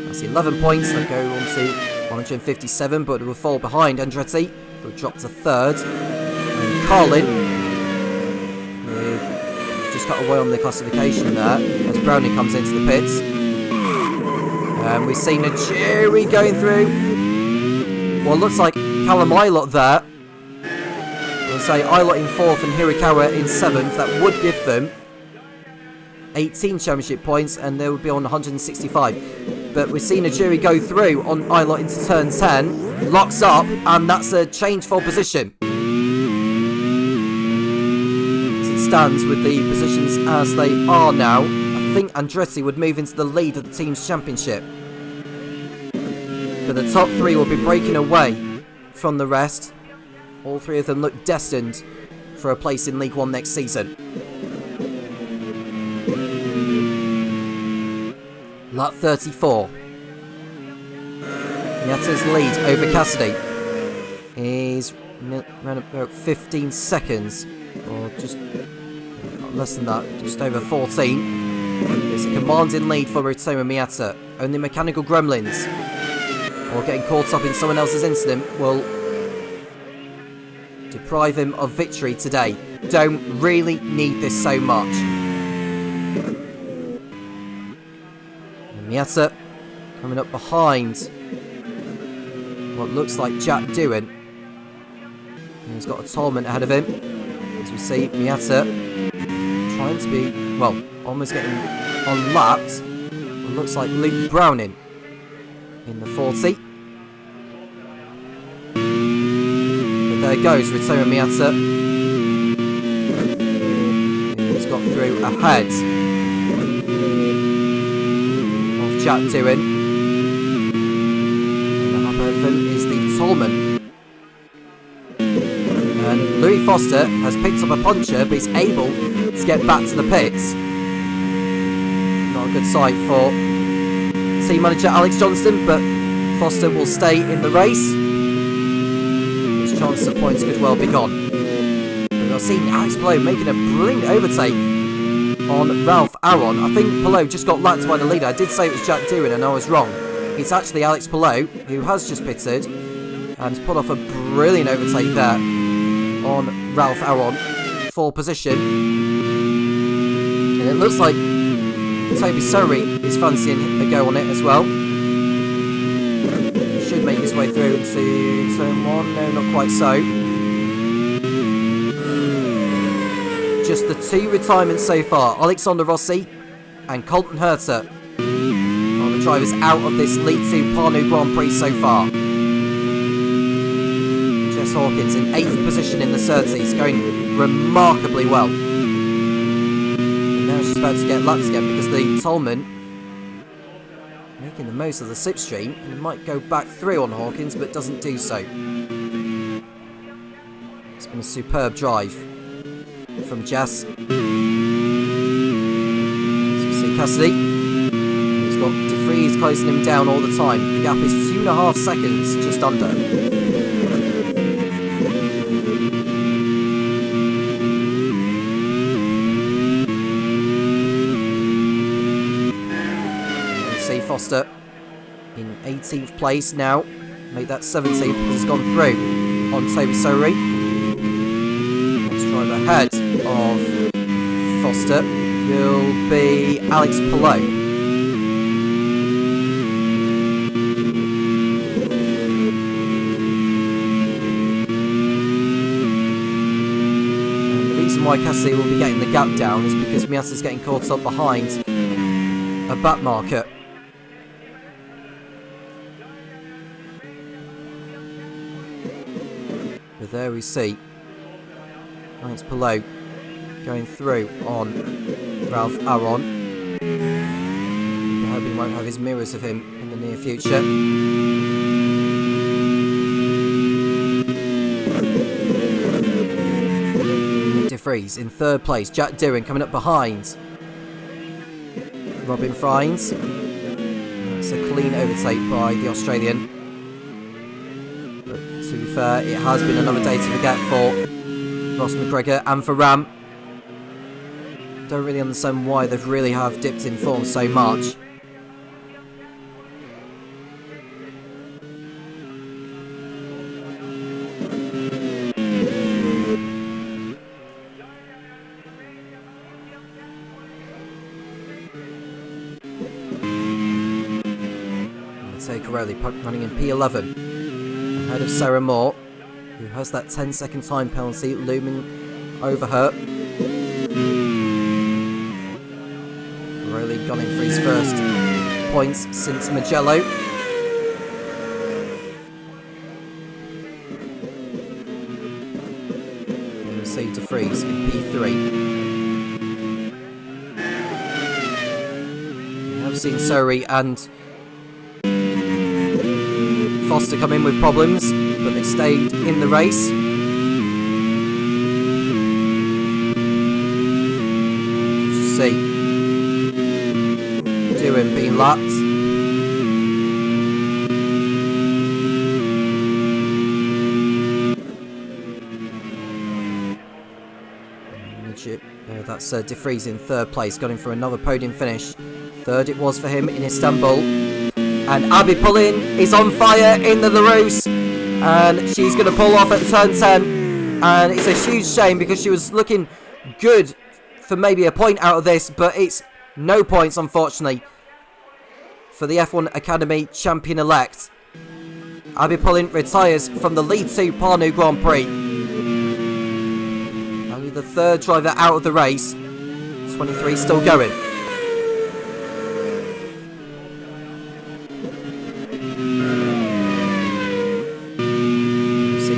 [SPEAKER 2] That's 11 points. They go on to 157, but will fall behind Andretti, who will drop to 3rd. And Carlin, just cut away on the classification there, as Brownie comes into the pits. And we've seen Nigeri going through. Well, looks like Callum Ilott there. We'll say Ilott in 4th and Hirakawa in 7th. That would give them 18 championship points, and they would be on 165. But we've seen Nigeri go through on Ilott into turn 10. Locks up, and that's a change for position. As it stands with the positions as they are now, I think Andretti would move into the lead of the team's championship. But the top 3 will be breaking away from the rest. All 3 of them look destined for a place in League One next season. Lap 34. Miata's lead over Cassidy is around about 15 seconds, or just less than that, just over 14. It's a commanding lead for Rotoma Miata. Only Mechanical Gremlins, or getting caught up in someone else's incident, will deprive him of victory today. Don't really need this so much. And Miata coming up behind what looks like Jack Doohan. He's got a Tolman ahead of him. As we see, Miata trying to be, well, almost getting unlapped. It looks like Luke Browning in the 40. But there goes Rotoma Miata. He's got through ahead of Jack Doohan. And ahead of him is the Tolman. And Louis Foster has picked up a puncher, but he's able to get back to the pits. Not a good sight for team manager Alex Johnston, but Foster will stay in the race. His chances of points could well be gone. But we've seen Alex Palou making a brilliant overtake on Ralph Aron. I think Palou just got lapped by the leader. I did say it was Jack Doohan and I was wrong. It's actually Alex Palou, who has just pitted and put off a brilliant overtake there on Ralph Aron for position. And it looks like Toby Surrey is fancying a go on it as well. He should make his way through into turn 1. No, not quite so. Just the 2 retirements so far. Alexander Rossi and Colton Herter are the drivers out of this League 2 Parnu Grand Prix so far. Jess Hawkins in 8th position in the Surtees, going remarkably well. And now she's about to get lapped again because the Tolman making the most of the slipstream, and might go back through on Hawkins, but doesn't do so. It's been a superb drive from Jess. As we see Cassidy, he's got De Vries closing him down all the time. The gap is 2.5 seconds, just under. Foster in 18th place now. Make that 17th because it's gone through on Toby Surrey. Next driver ahead of Foster will be Alex Palou. And the reason why Cassidy will be getting the gap down is because Miata's getting caught up behind a back marker. But there we see Alex Palou going through on Ralph Aron. I hope he won't have his mirrors of him in the near future. Nick De Vries in 3rd place. Jack Doohan coming up behind. Robin Friends. It's a clean overtake by the Australian. But to be fair, it has been another day to forget for Ross McGregor and for Ram. Don't really understand why they really have dipped in form so much. Caroli running in P11 ahead of Sarah Moore, who has that 10-second time penalty looming over her. Caroli gone in for his first points since Magello. And we'll see De Vries in P3. We have seen Surrey and Foster come in with problems, but they stayed in the race. You see Doohan being lapped. That's De Vries in third place, got him for another podium finish. Third it was for him in Istanbul. And Abby Pullin is on fire in the Larousse, and she's going to pull off at turn 10, and it's a huge shame because she was looking good for maybe a point out of this, but it's no points unfortunately for the F1 Academy champion-elect. Abby Pullin retires from the Lead 2 Parnu Grand Prix. Only the third driver out of the race, 23 still going.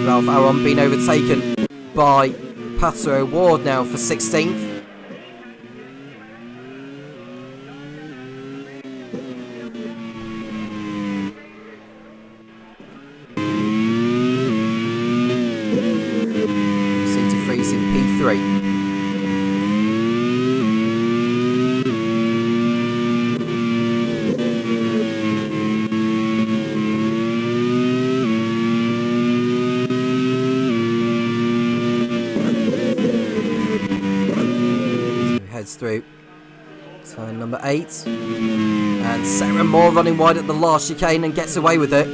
[SPEAKER 2] Ralph Aron being overtaken by Pato Ward now for 16th. See De Vries in P3. Through turn number 8, and Sarah Moore running wide at the last chicane and gets away with it.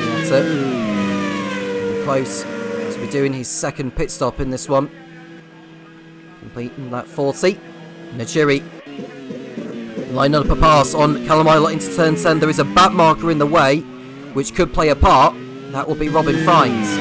[SPEAKER 2] That's it. Close to be doing his second pit stop in this one. Completing that 40. Najiri lining up a pass on Callum Islet into turn 10. There is a back marker in the way, which could play a part. That will be Robin Friends.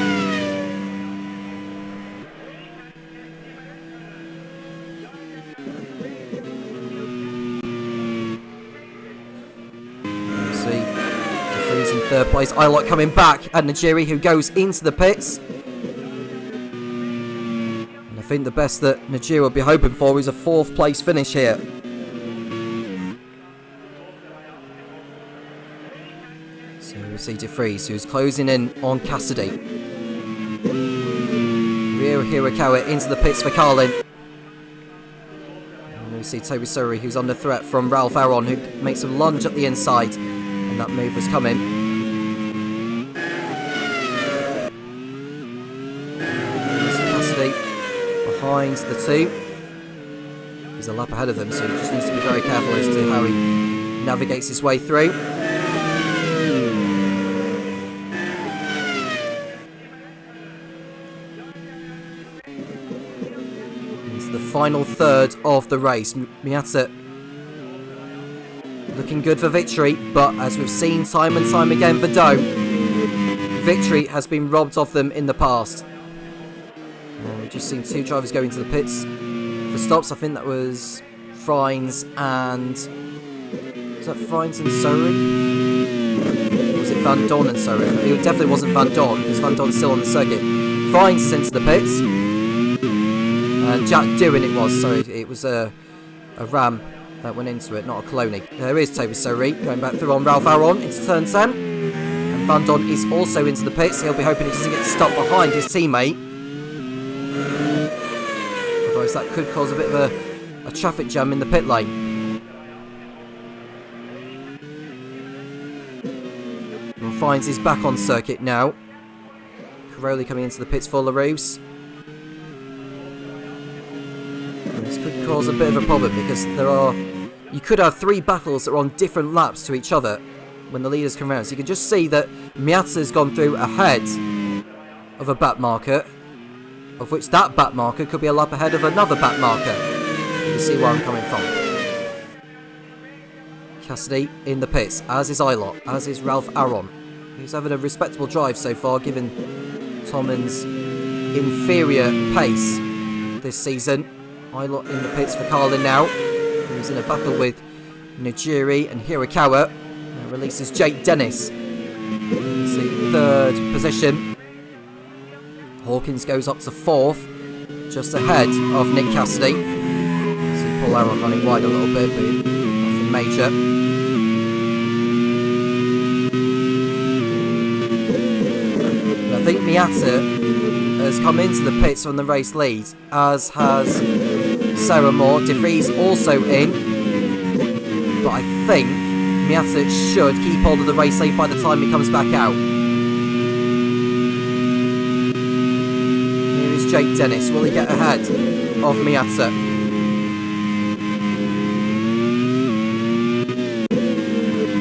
[SPEAKER 2] You see, De Vries in third place. Islet coming back, and Najiri who goes into the pits. I think the best that Najir will be hoping for is a 4th place finish here. So we see De Vries, who's closing in on Cassidy. Rio Hirakawa into the pits for Carlin. And we see Toby Surrey, who's under threat from Ralph Aron, who makes a lunge at the inside. And that move was coming. Behind the 2. He's a lap ahead of them, so he just needs to be very careful as to how he navigates his way through. It's the final third of the race. Miata looking good for victory, but as we've seen time and time again for Dome, victory has been robbed of them in the past. We've just seen 2 drivers go into the pits for stops. I think that was Friends and... Was that Friends and Surrey? Or was it Van Dorn and Surrey? It definitely wasn't Van Dorn, because Van Dorn's still on the circuit. Friends is into the pits. And Jack Doohan it was, sorry. It was a a Ram that went into it, not a Cloney. There is Toby Sori going back through on Ralph Aron into turn 10. And Van Don is also into the pits. He'll be hoping he doesn't get stuck behind his teammate. Otherwise that could cause a bit of a traffic jam in the pit lane. And finds he's back on circuit now. Caroli coming into the pits for LaRousse. This could cause a bit of a problem because you could have 3 battles that are on different laps to each other when the leaders come round. So you can just see that Miazza's gone through ahead of a bat marker, of which that bat marker could be a lap ahead of another bat marker. You see where I'm coming from. Cassidy in the pits, as is Ilott, as is Ralph Aron. He's having a respectable drive so far, given Tommen's inferior pace this season. Ilott in the pits for Carlin now, who's in a battle with Najiri and Hirakawa. Releases Jake Dennis into 3rd position. Hawkins goes up to 4th, just ahead of Nick Cassidy. See Paul Aron running wide a little bit, but nothing major. And I think Miata has come into the pits from the race lead, as has Sarah Moore. De Vries also in, but I think Miata should keep hold of the race lead by the time he comes back out. Here is Jake Dennis. Will he get ahead of Miata?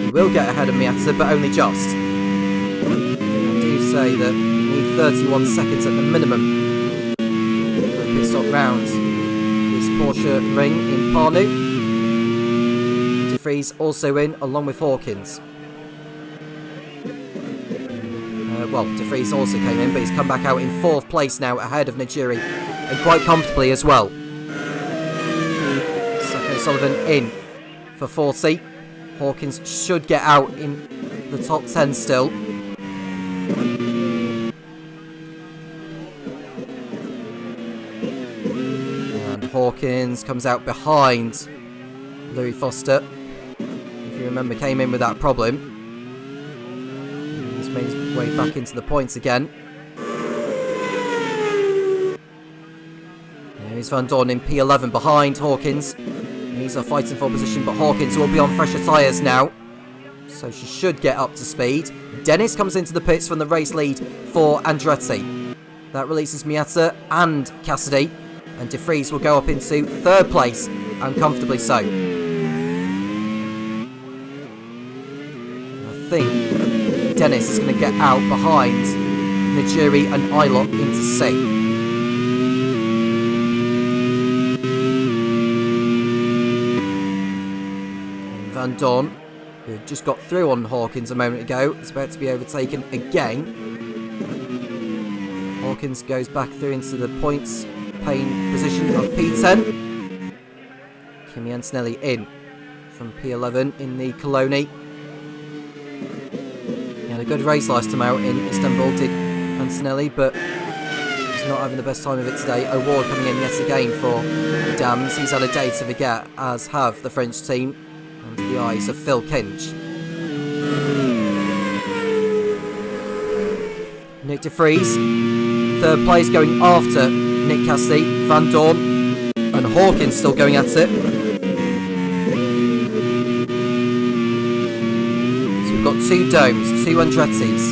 [SPEAKER 2] He will get ahead of Miata, but only just. I do say that you need 31 seconds at the minimum for a pit stop round this Porsche ring in Parnu. De Vries also in, along with Hawkins. De Vries also came in, but he's come back out in 4th place now, ahead of Najiri, and quite comfortably as well. Sacco Sullivan in for 40. Hawkins should get out in the top 10 still. And Hawkins comes out behind Louis Foster. If you remember, came in with that problem. He's made his way back into the points again. Here's Van Dorn in P11 behind Hawkins. He's fighting for position, but Hawkins will be on fresher tyres now, so she should get up to speed. Dennis comes into the pits from the race lead for Andretti. That releases Miata and Cassidy, and De Vries will go up into 3rd place, and comfortably so. I think Dennis is going to get out behind Najiri and Ilott into C. Van Dorn, who just got through on Hawkins a moment ago, is about to be overtaken again. Hawkins goes back through into the points paying position of P10. Kimi Antonelli in from P11 in the Coloni. He had a good race last time out in Istanbul, did Antonelli, but he's not having the best time of it today. O'Ward coming in yet again for Dams. He's had a day to forget, as have the French team, under the eyes of Phil Kinch. Nick De Vries, 3rd place, going after Nick Cassidy. Van Dorn and Hawkins still going at it. So we've got 2 Domes, 2 Andrettis,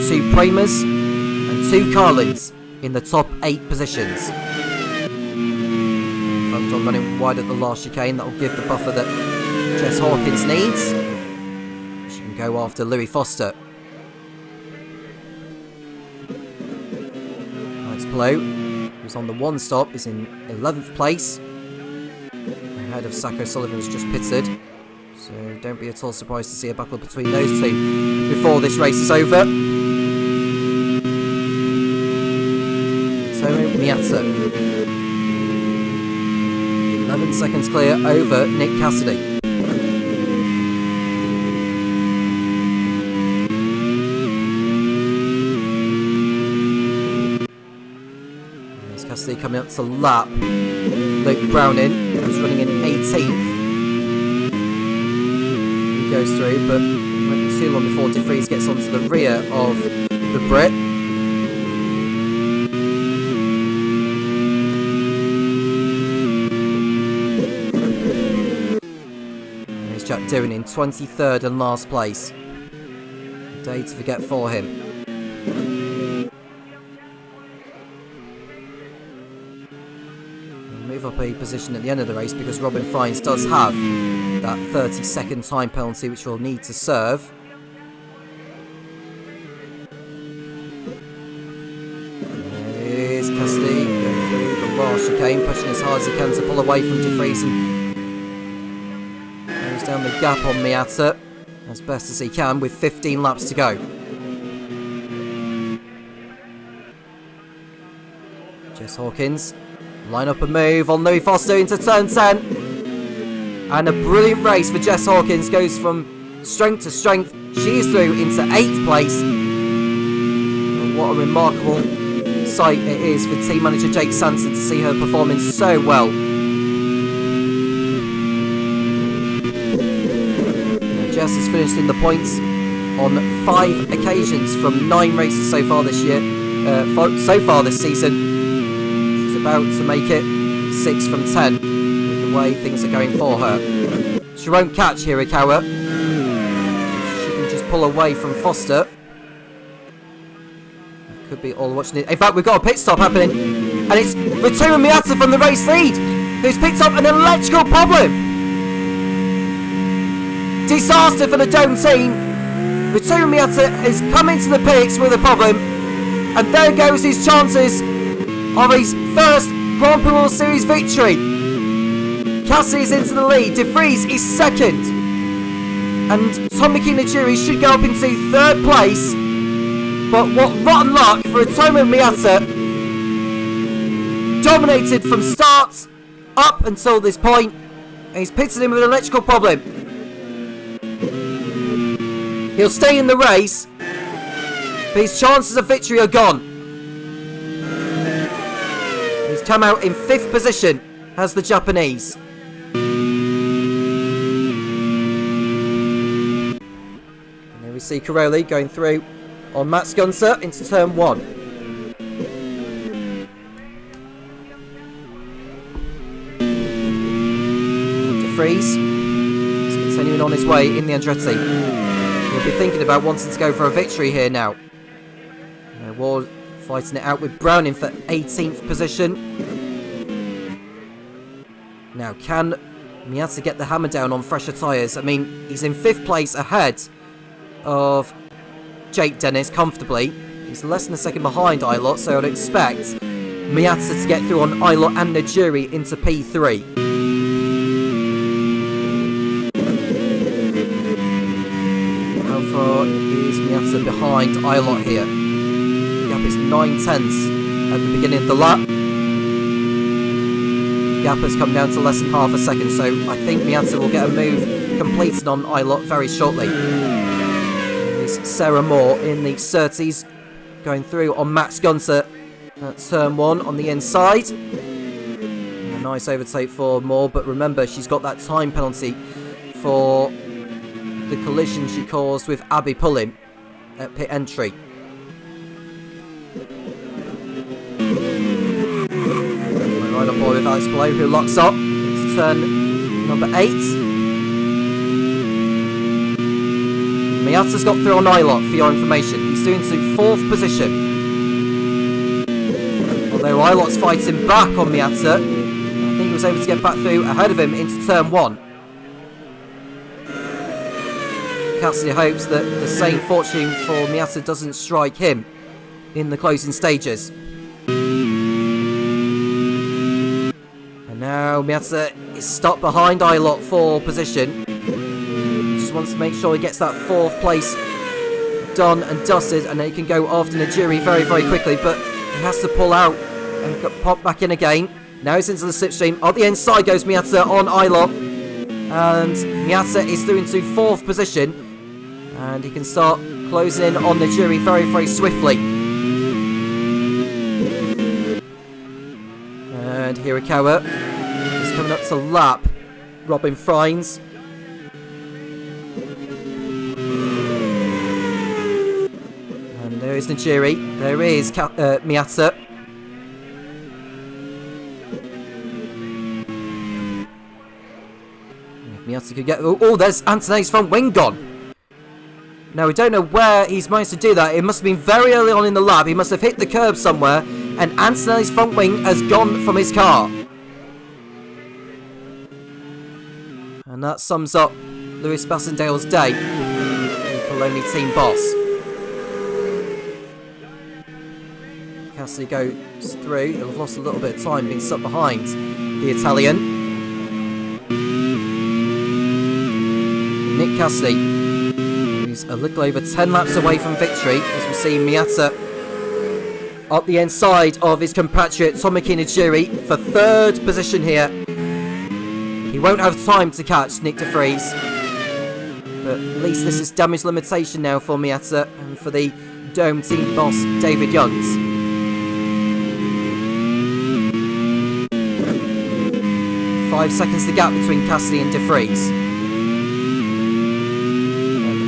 [SPEAKER 2] 2 Premas and 2 Carlins in the top 8 positions. Van Dorn running wide at the last chicane. That will give the buffer that Jess Hawkins needs. She can go after Louis Foster. Alex Palou, who's on the 1 stop, is in 11th place, ahead of Sacco Sullivan, who's just pitted. So don't be at all surprised to see a battle between those two before this race is over. Tomo Miata, 11 seconds clear over Nick Cassidy. Cassidy coming up to lap Luke Browning, who's running in 18th. He goes through, but it won't be too long before De Vries gets onto the rear of the Brit. And here's Jack Doohan in 23rd and last place. A day to forget for him. Move up a position at the end of the race because Robin Fines does have that 30-second time penalty which we'll need to serve. Here's Cassidy going through the last chicane, pushing as hard as he can to pull away from De Vries and goes down the gap on Miata as best as he can with 15 laps to go. Jess Hawkins, line up a move on Louis Foster into turn 10. And a brilliant race for Jess Hawkins, goes from strength to strength. She is through into 8th place. And what a remarkable sight it is for team manager Jake Sanson to see her performing so well. Now, Jess has finished in the points on 5 occasions from 9 races so far this year. So far this season. About to make it 6 from 10 with the way things are going for her. She won't catch Hirakawa. She can just pull away from Foster. That could be all watching it. In fact, we've got a pit stop happening, and it's Rituru Miata from the race lead who's picked up an electrical problem. Disaster for the Dome team. Rituru Miata has come into the pits with a problem, and there goes his chances of his first Grand Prix World Series victory. Cassidy's into the lead, De Vries is second, and Tommy Kinajiri should go up into 3rd place. But what rotten luck for Itomo Miata, dominated from start up until this point, and he's pitted in with an electrical problem. He'll stay in the race, but his chances of victory are gone. Come out in 5th position as the Japanese. And here we see Caroli going through on Mats Gunter into turn 1. De Vries is continuing on his way in the Andretti. He'll be thinking about wanting to go for a victory here now. Ward fighting it out with Browning for 18th position. Now, can Miata get the hammer down on fresher tyres? I mean, he's in 5th place ahead of Jake Dennis comfortably. He's less than a second behind Ilott, so I'd expect Miata to get through on Ilott and Najiri into P3. How far is Miata behind Ilott here? The gap is 9/10 at the beginning of the lap. Gap has come down to less than half a second, so I think Miata will get a move completed on Ilott very shortly. There's Sarah Moore in the Surtees going through on Max Gunter at turn 1 on the inside. And a nice overtake for Moore, but remember she's got that time penalty for the collision she caused with Abby Pullen at pit entry. Right on board with Alex Below, who locks up into turn number 8. Miata's got through on Ilott, for your information. He's doing to 4th position. Although Ilott's fighting back on Miata, I think he was able to get back through ahead of him into turn 1. Cassidy hopes that the same fortune for Miata doesn't strike him in the closing stages. Now Miata is stuck behind Ilott for position. He just wants to make sure he gets that 4th place done and dusted, and then he can go after Najiri very, very quickly, but he has to pull out and pop back in again. Now he's into the slipstream. On the inside goes Miata on Ilott, and Miata is through into 4th position, and he can start closing in on Najiri very, very swiftly. And Hirakawa coming up to lap Robin Frines. And there is Najiri. There is Miata. Miata could get... Oh, there's Antone's front wing gone. Now, we don't know where he's managed to do that. It must have been very early on in the lap. He must have hit the curb somewhere, and Antonelli's front wing has gone from his car. And that sums up Lewis Bassendale's day. Coloni team boss. Cassidy goes through. He'll have lost a little bit of time being stuck behind the Italian. Nick Cassidy, who's a little over 10 laps away from victory, as we see Miata up the inside of his compatriot Tomoki Najiri for third position here. He won't have time to catch Nick de Vries, but at least this is damage limitation now for Miata and for the Dome team boss David Youngs. Five seconds the gap between Cassidy and de Vries.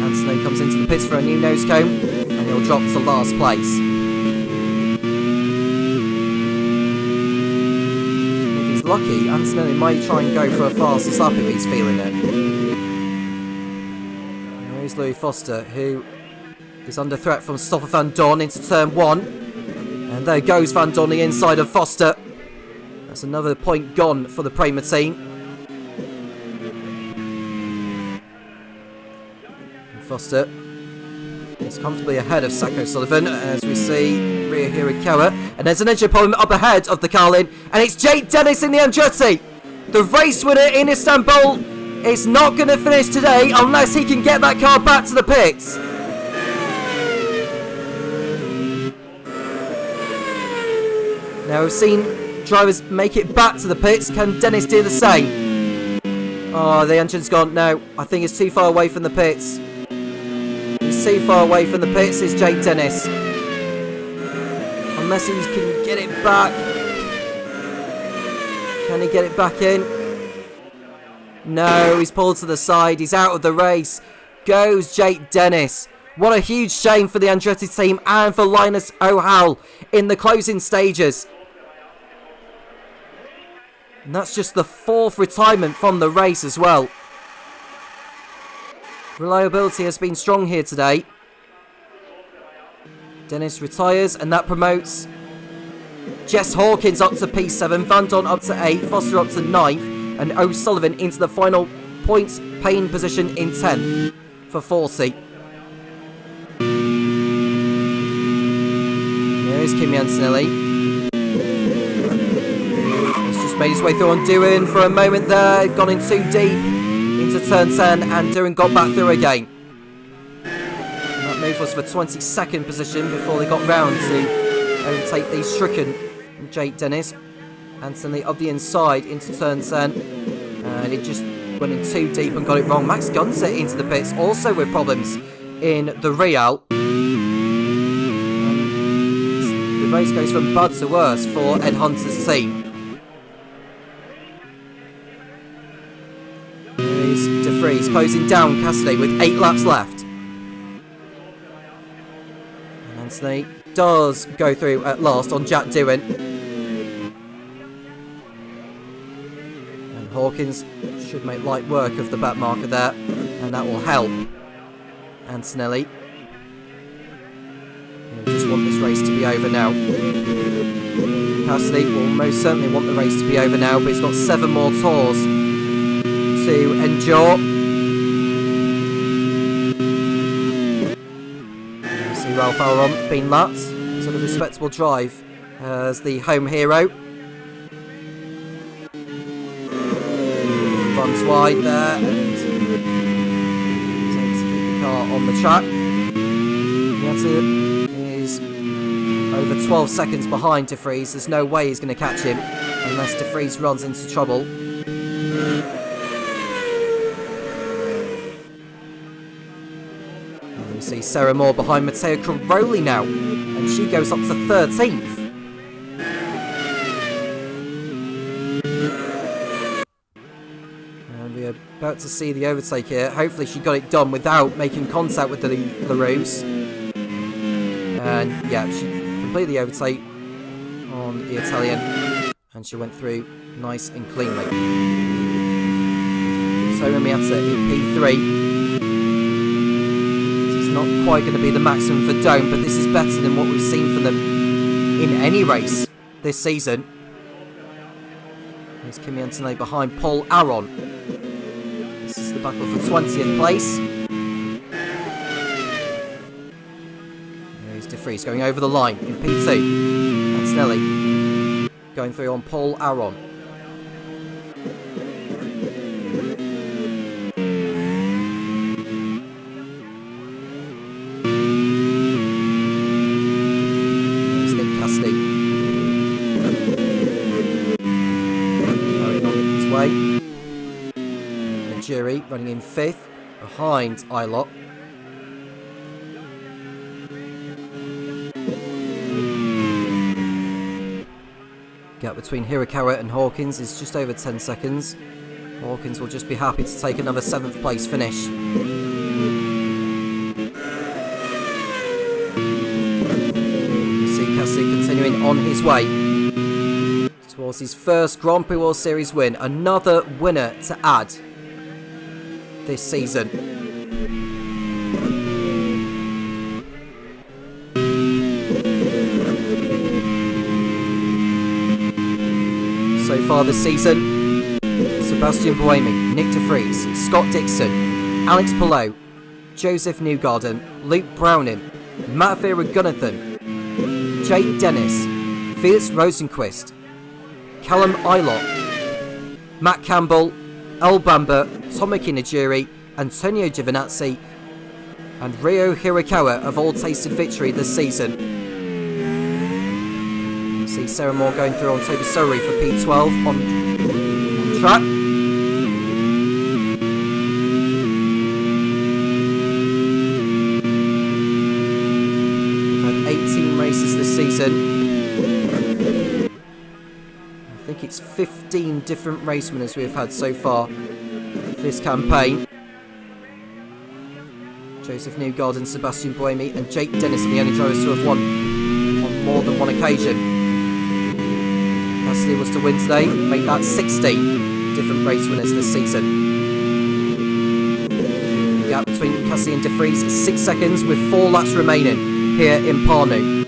[SPEAKER 2] Anthony comes into the pits for a new nose cone, and he'll drop to last place. If he's lucky, Anthony might try and go for a fastest lap if he's feeling it. And there's Louis Foster, who is under threat from Stoffel van Dorn into turn 1. And there goes Van Dorn the inside of Foster. That's another point gone for the Prema team. Foster is comfortably ahead of Sacco Sullivan, as we see Ria Hirakawa. And there's an engine problem up ahead of the Carlin, and it's Jake Dennis in the Andretti. The race winner in Istanbul is not going to finish today unless he can get that car back to the pits. Now, we've seen drivers make it back to the pits. Can Dennis do the same? Oh, the engine's gone. No, I think it's too far away from the pits. He's too far away from the pits, is Jake Dennis. Unless he can get it back. Can he get it back in? No, he's pulled to the side. He's out of the race. Goes Jake Dennis. What a huge shame for the Andretti team and for Linus O'Hall in the closing stages. And that's just the 4th retirement from the race as well. Reliability has been strong here today. Dennis retires, and that promotes Jess Hawkins up to P7, Van Dorn up to 8, Foster up to 9th, and O'Sullivan into the final points paying position in 10th for 40. There is Kimi Antonelli. He's just made his way through on Doohan for a moment there, gone in too deep into turn 10, and Doohan got back through again. And that move was for 22nd position before they got round to overtake the stricken Jake Dennis. Anthony up the inside into turn 10, and he just went in too deep and got it wrong. Max Gunset into the pits, also with problems in the Real. And the race goes from bad to worse for Ed Hunter's team. There's de Vries closing down Cassidy with 8 laps left. And Anthony does go through at last on Jack Doohan. And Hawkins should make light work of the back marker there, and that will help Antonelli. He'll just want this race to be over now. Cassidy will most certainly want the race to be over now, but he's got 7 more tours to endure. You see Ralph Alron being lapped. Sort of respectable drive as the home hero. Runs wide there and he's able to keep the car on the track. Miata is over 12 seconds behind de Vries. There's no way he's going to catch him unless de Vries runs into trouble. We see Sarah Moore behind Matteo Caroli now, and she goes up to 13th. And we're about to see the overtake here. Hopefully she got it done without making contact with the LaRue's. And yeah, she completed the overtake on the Italian. And she went through nice and cleanly. So Miata in P3. It's not quite going to be the maximum for Dome, but this is better than what we've seen from them in any race this season. There's Kimi Antonelli behind Paul Aron. This is the battle for 20th place. There's De Vries going over the line in P2. Antonelli going through on Paul Aron. Jury running in 5th behind Ilott. Gap between Hirakawa and Hawkins is just over 10 seconds. Hawkins will just be happy to take another 7th place finish. You see Cassidy continuing on his way towards his first Grand Prix World Series win. Another winner to add this season. So far this season, Sebastian Buemi, Nick De Vries, Scott Dixon, Alex Palou, Joseph Newgarden, Luke Browning, Matt Viragunathan, Jake Dennis, Felix Rosenquist, Callum Ilott, Matt Campbell, El Bamba, Tomoki Najiri, Antonio Giovinazzi, and Ryo Hirakawa have all tasted victory this season. You see Sarah Moore going through on Toby Surrey for P12 on track. We've had 18 races this season. I think it's 15 different race winners we've had so far this campaign. Joseph Newgarden, Sebastian Buemi and Jake Dennis are the only drivers to have won on more than one occasion. Cassidy was to win today, make that 16 different race winners this season. The gap between Cassidy and De Vries is 6 seconds with 4 laps remaining here in Parnu.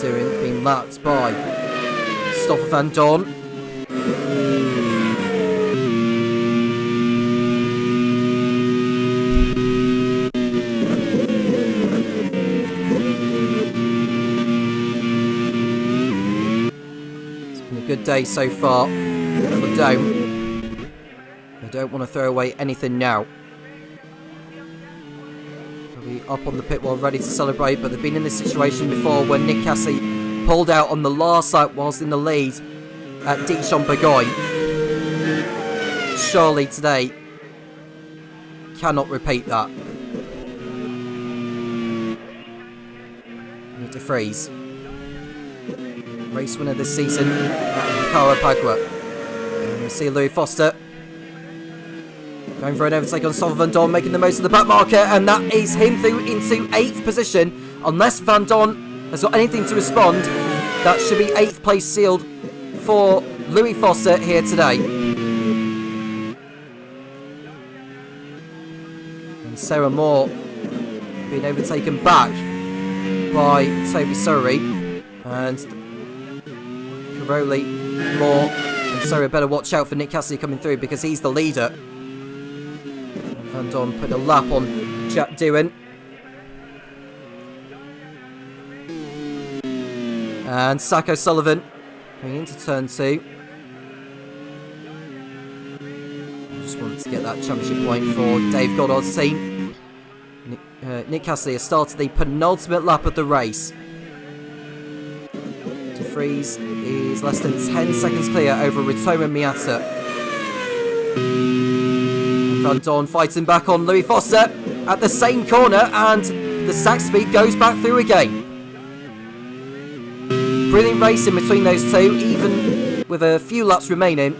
[SPEAKER 2] Being lapped by Stoffel van Dorn. It's been a good day so far for Dome. They don't want to throw away anything now. Up on the pit wall ready to celebrate, but they've been in this situation before when Nick Cassidy pulled out on the last lap whilst in the lead at Dijon-Bourgogne. Surely today cannot repeat that. Need to freeze. Race winner this season at Hikawa Pagua. We'll see Louis Foster going for an overtake on Stoffel van Dorn, making the most of the back marker, and that is him through into 8th position. Unless Van Dorn has got anything to respond, that should be 8th place sealed for Louis Foster here today. And Sarah Moore being overtaken back by Toby Surrey, and Caroli, Moore and Surrey better watch out for Nick Cassidy coming through because he's the leader. Van Dorn put a lap on Jack Doohan. And Zach O'Sullivan going into turn 2. Just wanted to get that championship point for Dave Goddard's team. Nick Cassidy has started the penultimate lap of the race. De Vries is less than 10 seconds clear over Ritomo Miata. Van Dorn fighting back on Louis Foster at the same corner, and the sack speed goes back through again. Brilliant race in between those two, even with a few laps remaining.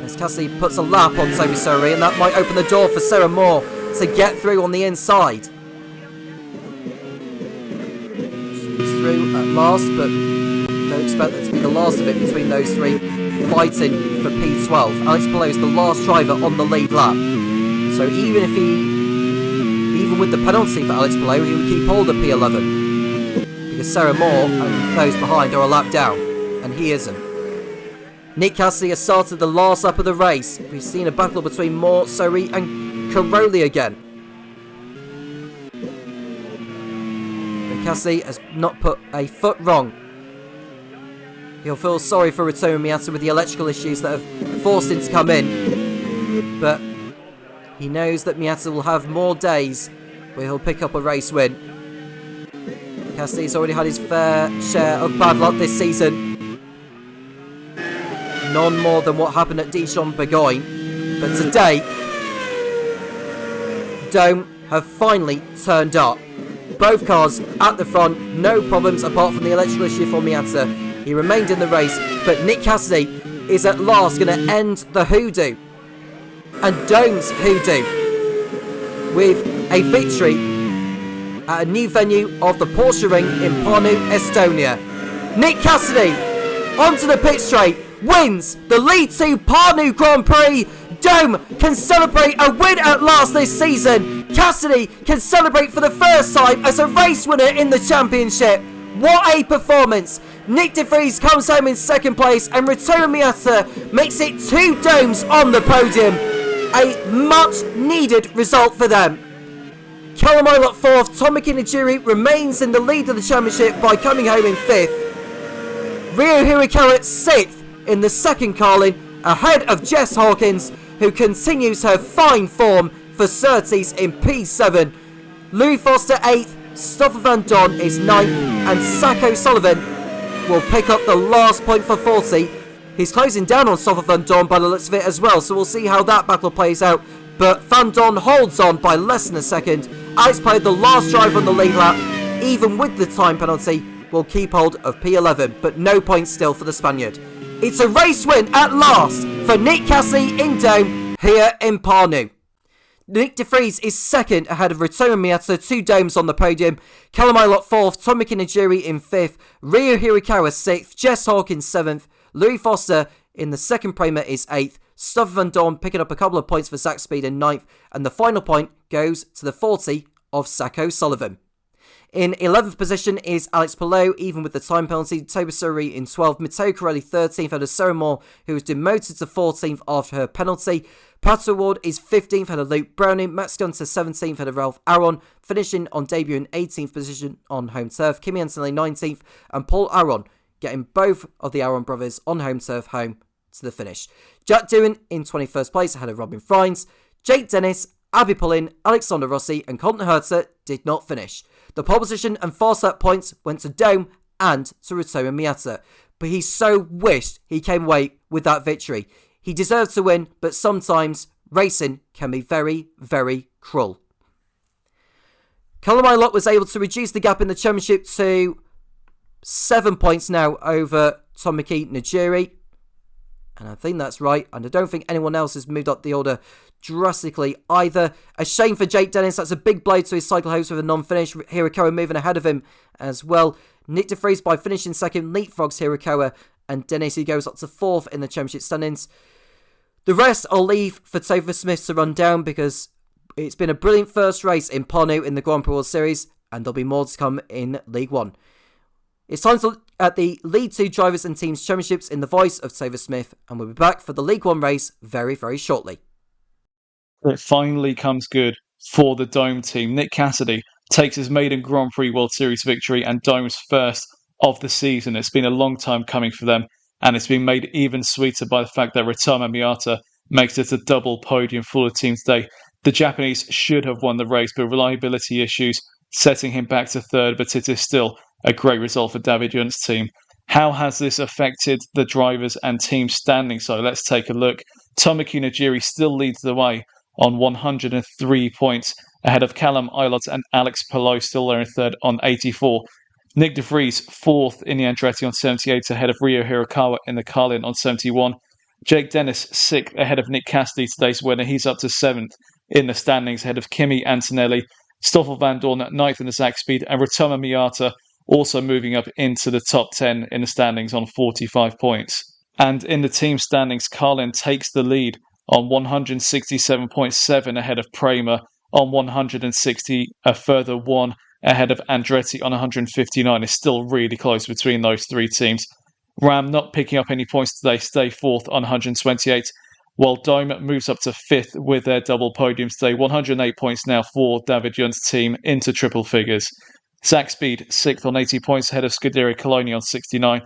[SPEAKER 2] As Cassidy puts a lap on Toby Surrey, and that might open the door for Sarah Moore to get through on the inside. She's through at last, but don't expect that to be the last of it between those three fighting for P12. Alex Palou is the last driver on the lead lap. So even with the penalty for Alex Palou, he would keep hold of P11. Because Sarah Moore and those behind are a lap down, and he isn't. Nick Cassidy has started the last lap of the race. We've seen a battle between Moore, Surrey and Caroli again. And Cassidy has not put a foot wrong. He'll feel sorry for Ritomo Miata with the electrical issues that have forced him to come in. But he knows that Miata will have more days where he'll pick up a race win. Cassidy's already had his fair share of bad luck this season. None more than what happened at Dijon-Bourgogne. But today, Dome have finally turned up. Both cars at the front, no problems apart from the electrical issue for Miata. He remained in the race, but Nick Cassidy is at last going to end the hoodoo. And Dome's hoodoo with a victory at a new venue of the Porsche Ring in Parnu, Estonia. Nick Cassidy onto the pit straight, wins the Lead 2 Parnu Grand Prix. Dome can celebrate a win at last this season. Cassidy can celebrate for the first time as a race winner in the championship. What a performance! Nick De Vries comes home in second place, and Ritomo Miata makes it 2 Domes on the podium. A much needed result for them. Callum Ilott 4th, Tomoki Najiri remains in the lead of the championship by coming home in 5th. Ryo Hirakawa 6th in the second Carlin, ahead of Jess Hawkins, who continues her fine form for Surtees in P7. Louis Foster 8th, Stoffel Van Dorn is 9th, and Sacco Sullivan will pick up the last point for 40. He's closing down on Stoffel Van Dorn by the looks of it as well, so we'll see how that battle plays out. But Van Dorn holds on by less than a second. Alex Palou, the last driver on the lead lap, even with the time penalty, will keep hold of P11, but no points still for the Spaniard. It's a race win at last for Nick Cassidy in Dome here in Parnu. Nick De Vries is second ahead of Ritomo Miata, 2 Domes on the podium. Callum Ilott 4th, Tomoki Najiri in 5th, Ryo Hirakawa 6th, Jess Hawkins 7th, Louis Foster in the second Prema is 8th, Stoffel Van Dorn picking up a couple of points for Zach Speed in 9th, and the final point goes to the 40 of Sacco Sullivan. In 11th position is Alex Palou, even with the time penalty. Toby Surrey in 12th. Matteo Corelli 13th, ahead of Sarah Moore, who was demoted to 14th after her penalty. Pato Ward is 15th, ahead of Luke Browning. Max Gunter 17th, ahead of Ralph Aron, finishing on debut in 18th position on home turf. Kimi Antonelli 19th, and Paul Aron getting both of the Aron brothers on home turf home to the finish. Jack Doohan in 21st place, ahead of Robin Frines. Jake Dennis, Abby Pullin, Alexander Rossi, and Colton Herter did not finish. The pole position and fast lap points went to Dome and to Ritomo Miata, but he so wished he came away with that victory. He deserved to win, but sometimes racing can be very, very cruel. Callum Ilott was able to reduce the gap in the championship to 7 points now over Tomoki Najiri. And I think that's right. And I don't think anyone else has moved up the order drastically either. A shame for Jake Dennis. That's a big blow to his cycle host with a non-finish. Hirakawa moving ahead of him as well. Nick De Vries, by finishing second, leapfrogs Hirakawa. And Dennis, who goes up to 4th in the championship standings. The rest I'll leave for Topher Smith to run down, because it's been a brilliant first race in Parnu in the Grand Prix World Series. And there'll be more to come in League 1. It's time to look at the League 2 Drivers and Teams Championships in the voice of Topher Smith, and we'll be back for the League 1 race very, very shortly.
[SPEAKER 1] It finally comes good for the Dome team. Nick Cassidy takes his maiden Grand Prix World Series victory and Dome's first of the season. It's been a long time coming for them, and it's been made even sweeter by the fact that Ritomo Miata makes it a double podium for the team today. The Japanese should have won the race, but reliability issues setting him back to 3rd, but it is still a great result for David Yunt's team. How has this affected the drivers and team standing? So let's take a look. Tomoki Najiri still leads the way on 103 points, ahead of Callum Ilott and Alex Palou, still there in 3rd on 84. Nick De Vries 4th in the Andretti on 78 ahead of Ryo Hirakawa in the Carlin on 71. Jake Dennis 6th ahead of Nick Cassidy, today's winner. He's up to 7th in the standings ahead of Kimi Antonelli. Stoffel Van Dorn 9th in the Zach Speed, and Rotoma Miata also moving up into the top 10 in the standings on 45 points. And in the team standings, Carlin takes the lead on 167.7 ahead of Prema on 160, a further one ahead of Andretti on 159. It's still really close between those three teams. Ram not picking up any points today, stay 4th on 128, while Dome moves up to 5th with their double podiums today. 108 points now for David Young's team into triple figures. Zach Speed 6th on 80 points ahead of Scuderia Coloni on 69,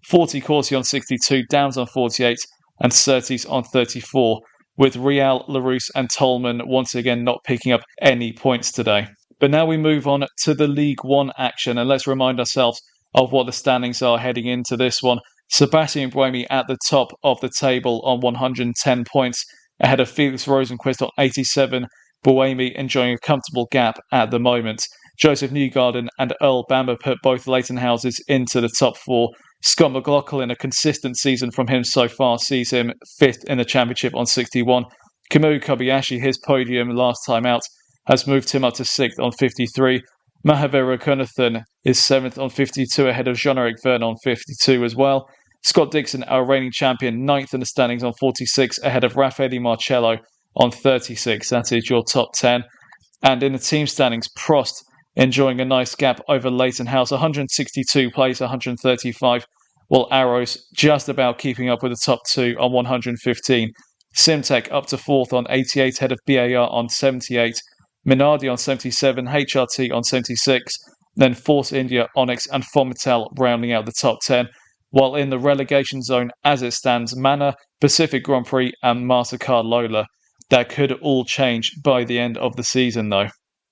[SPEAKER 1] 40 Corsi on 62, Downs on 48, and Surtees on 34, with Real, LaRousse and Tolman once again not picking up any points today. But now we move on to the League One action, and let's remind ourselves of what the standings are heading into this one. Sebastian Buemi at the top of the table on 110 points, ahead of Felix Rosenqvist on 87. Buemi enjoying a comfortable gap at the moment. Joseph Newgarden and Earl Bamber put both Leighton Houses into the top 4. Scott McLaughlin, a consistent season from him so far, sees him 5th in the championship on 61. Kamui Kobayashi, his podium last time out, has moved him up to 6th on 53. Mahavira Raghunathan is 7th on 52 ahead of Jean-Eric Verne on 52 as well. Scott Dixon, our reigning champion, 9th in the standings on 46 ahead of Raffaele Marcello on 36. That is your top 10. And in the team standings, Prost enjoying a nice gap over Leighton House. 162 plays 135, while Arrows just about keeping up with the top 2 on 115. Simtek up to 4th on 88 ahead of BAR on 78. Minardi on 77, HRT on 76, then Force India, Onyx and Fomitel rounding out the top 10, while in the relegation zone as it stands, Mana, Pacific Grand Prix and MasterCard Lola. That could all change by the end of the season though.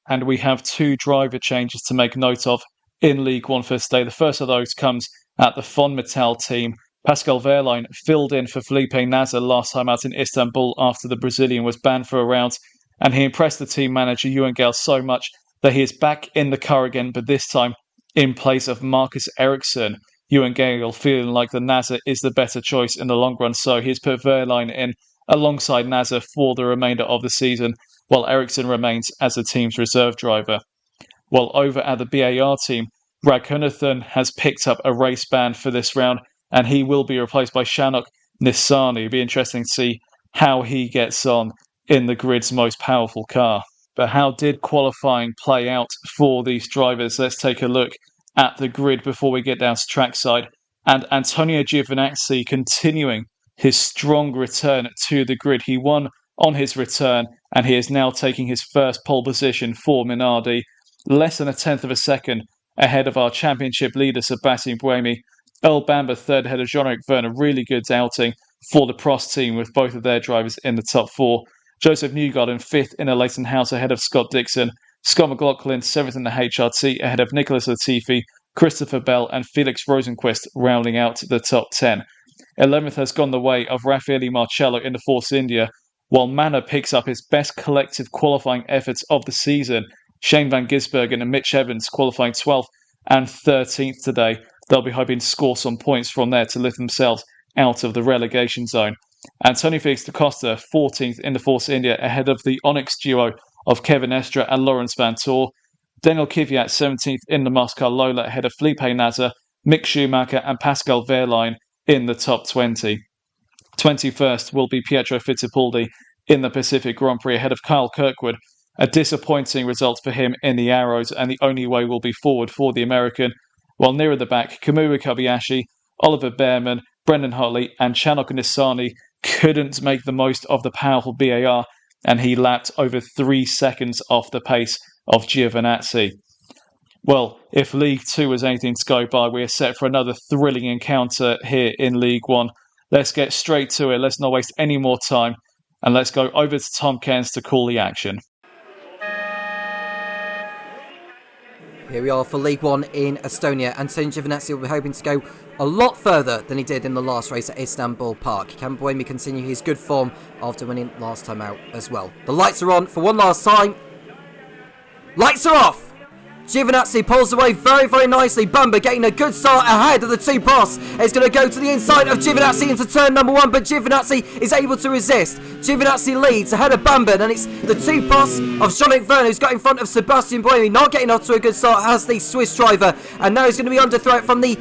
[SPEAKER 1] And we have 2 driver changes to make note of in League One for today. The first of those comes at the Fonmetal team. Pascal Wehrlein filled in for Felipe Nasr last time out in Istanbul after the Brazilian was banned for a round, and he impressed the team manager Ewan Gale so much that he is back in the car again, but this time in place of Marcus Ericsson. Ewan Gale feeling like the Nasr is the better choice in the long run, so he's put Wehrlein in alongside Nasr for the remainder of the season, while Ericsson remains as the team's reserve driver. While over at the BAR team, Raghunathan has picked up a race ban for this round, and he will be replaced by Shanok Nisani. It'll be interesting to see how he gets on in the grid's most powerful car. But how did qualifying play out for these drivers? Let's take a look at the grid before we get down to trackside. And Antonio Giovinazzi continuing his strong return to the grid. He won on his return, and he is now taking his first pole position for Minardi, less than 1/10 of a second ahead of our championship leader Sebastian Buemi. Earl Bamber 3rd ahead of Jean-Eric Verne. A really good outing for the Prost team with both of their drivers in the top 4. Joseph Newgarden 5th in a Leighton House ahead of Scott Dixon. Scott McLaughlin 7th in the HRT ahead of Nicholas Latifi, Christopher Bell and Felix Rosenqvist rounding out the top 10. 11th has gone the way of Raffaele Marcello in the Force India, while Mana picks up his best collective qualifying efforts of the season. Shane Van Gisbergen and Mitch Evans qualifying 12th and 13th today. They'll be hoping to score some points from there to lift themselves out of the relegation zone. Antonio Felix da Costa 14th in the Force India ahead of the Onyx duo of Kevin Estra and Lawrence Van Tor. Daniel Kvyat 17th in the MasterCard Lola ahead of Felipe Nasr, Mick Schumacher and Pascal Wehrlein in the top 20. 21st will be Pietro Fittipaldi in the Pacific Grand Prix ahead of Kyle Kirkwood. A disappointing result for him in the Arrows, and the only way will be forward for the American. While nearer the back, Kamui Kobayashi, Oliver Behrman, Brendan Hartley and Shanok Nisani couldn't make the most of the powerful BAR, and he lapped over 3 seconds off the pace of Giovinazzi. Well, if League 2 was anything to go by, we are set for another thrilling encounter here in League 1. Let's get straight to it. Let's not waste any more time, and let's go over to Tom Cairns to call the action.
[SPEAKER 2] Here we are for League 1 in Estonia. Antonio Giovinazzi will be hoping to go a lot further than he did in the last race at Istanbul Park. Can Buemi continue his good form after winning last time out as well? The lights are on for one last time. Lights are off! Giovinazzi pulls away very, very nicely. Bamber getting a good start ahead of the two Pros. It's going to go to the inside of Giovinazzi into turn number 1, but Giovinazzi is able to resist. Giovinazzi leads ahead of Bamber, and it's the two Pros of Jean-Luc Vergne who's got in front of Sebastian Buemi, not getting off to a good start as the Swiss driver, and now he's going to be under threat from the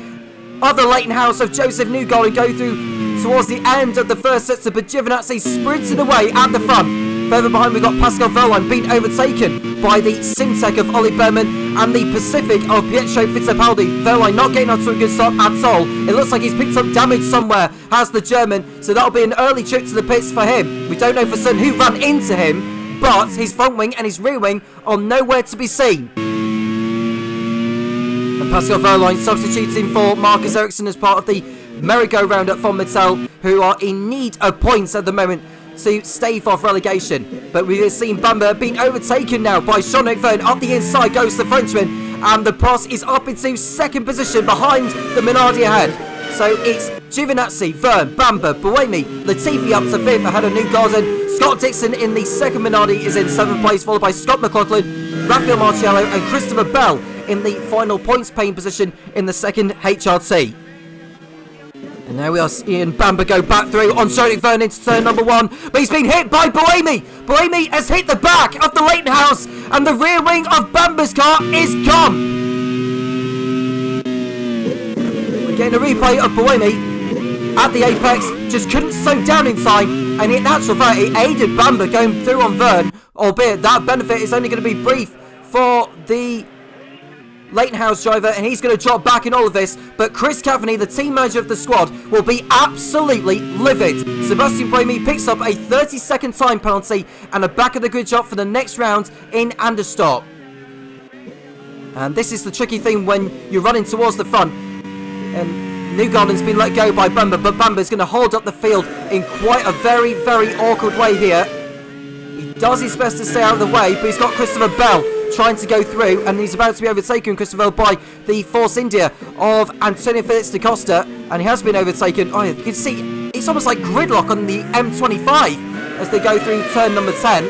[SPEAKER 2] other Leighton House of Joseph Newgarden and go through towards the end of the first sector, but Giovinazzi sprinting away at the front. Further behind, we've got Pascal Wehrlein being overtaken by the Simtek of Ollie Berman and the Pacific of Pietro Fittipaldi. Wehrlein not getting onto a good start at all. It looks like he's picked up damage somewhere, has the German, so that'll be an early trip to the pits for him. We don't know for certain who ran into him, but his front wing and his rear wing are nowhere to be seen. And Pascal Wehrlein substituting for Marcus Ericsson as part of the merry-go-round at Von Mattel, who are in need of points at the moment to stave off relegation. But we've seen Bamber being overtaken now by Jean-Luc Vergne. Up the inside goes the Frenchman, and the Pros is up into second position behind the Minardi ahead. So it's Giovinazzi, Vergne, Bamber, Buemi, Latifi up to 5th ahead of Newgarden. Scott Dixon in the second Minardi is in 7th place, followed by Scott McLaughlin, Raphael Marciello and Christopher Bell in the final points paying position in the second HRT. And now we are seeing Bamber go back through on Jean-Luc Vergne into turn number 1. But he's been hit by Buemi. Buemi has hit the back of the Leighton House, and the rear wing of Bamber's car is gone. We're getting a replay of Buemi at the apex. Just couldn't slow down in time. And in actual fact, it aided Bamber going through on Vergne. Albeit that benefit is only going to be brief for the Leighton House driver, and he's going to drop back in all of this. But Chris Cavani, the team manager of the squad, will be absolutely livid. Sebastian Buemi picks up a 30-second time penalty and a back of the grid job for the next round in Anderstorp. And this is the tricky thing when you're running towards the front. And Newgarden's been let go by Bamber, but Bamber's going to hold up the field in quite a very, very awkward way here. He does his best to stay out of the way, but he's got Christopher Bell trying to go through, and he's about to be overtaken, Christopher, by the Force India of Antonio Felix da Costa, and he has been overtaken. Oh, you can see it's almost like gridlock on the M25 as they go through turn number 10.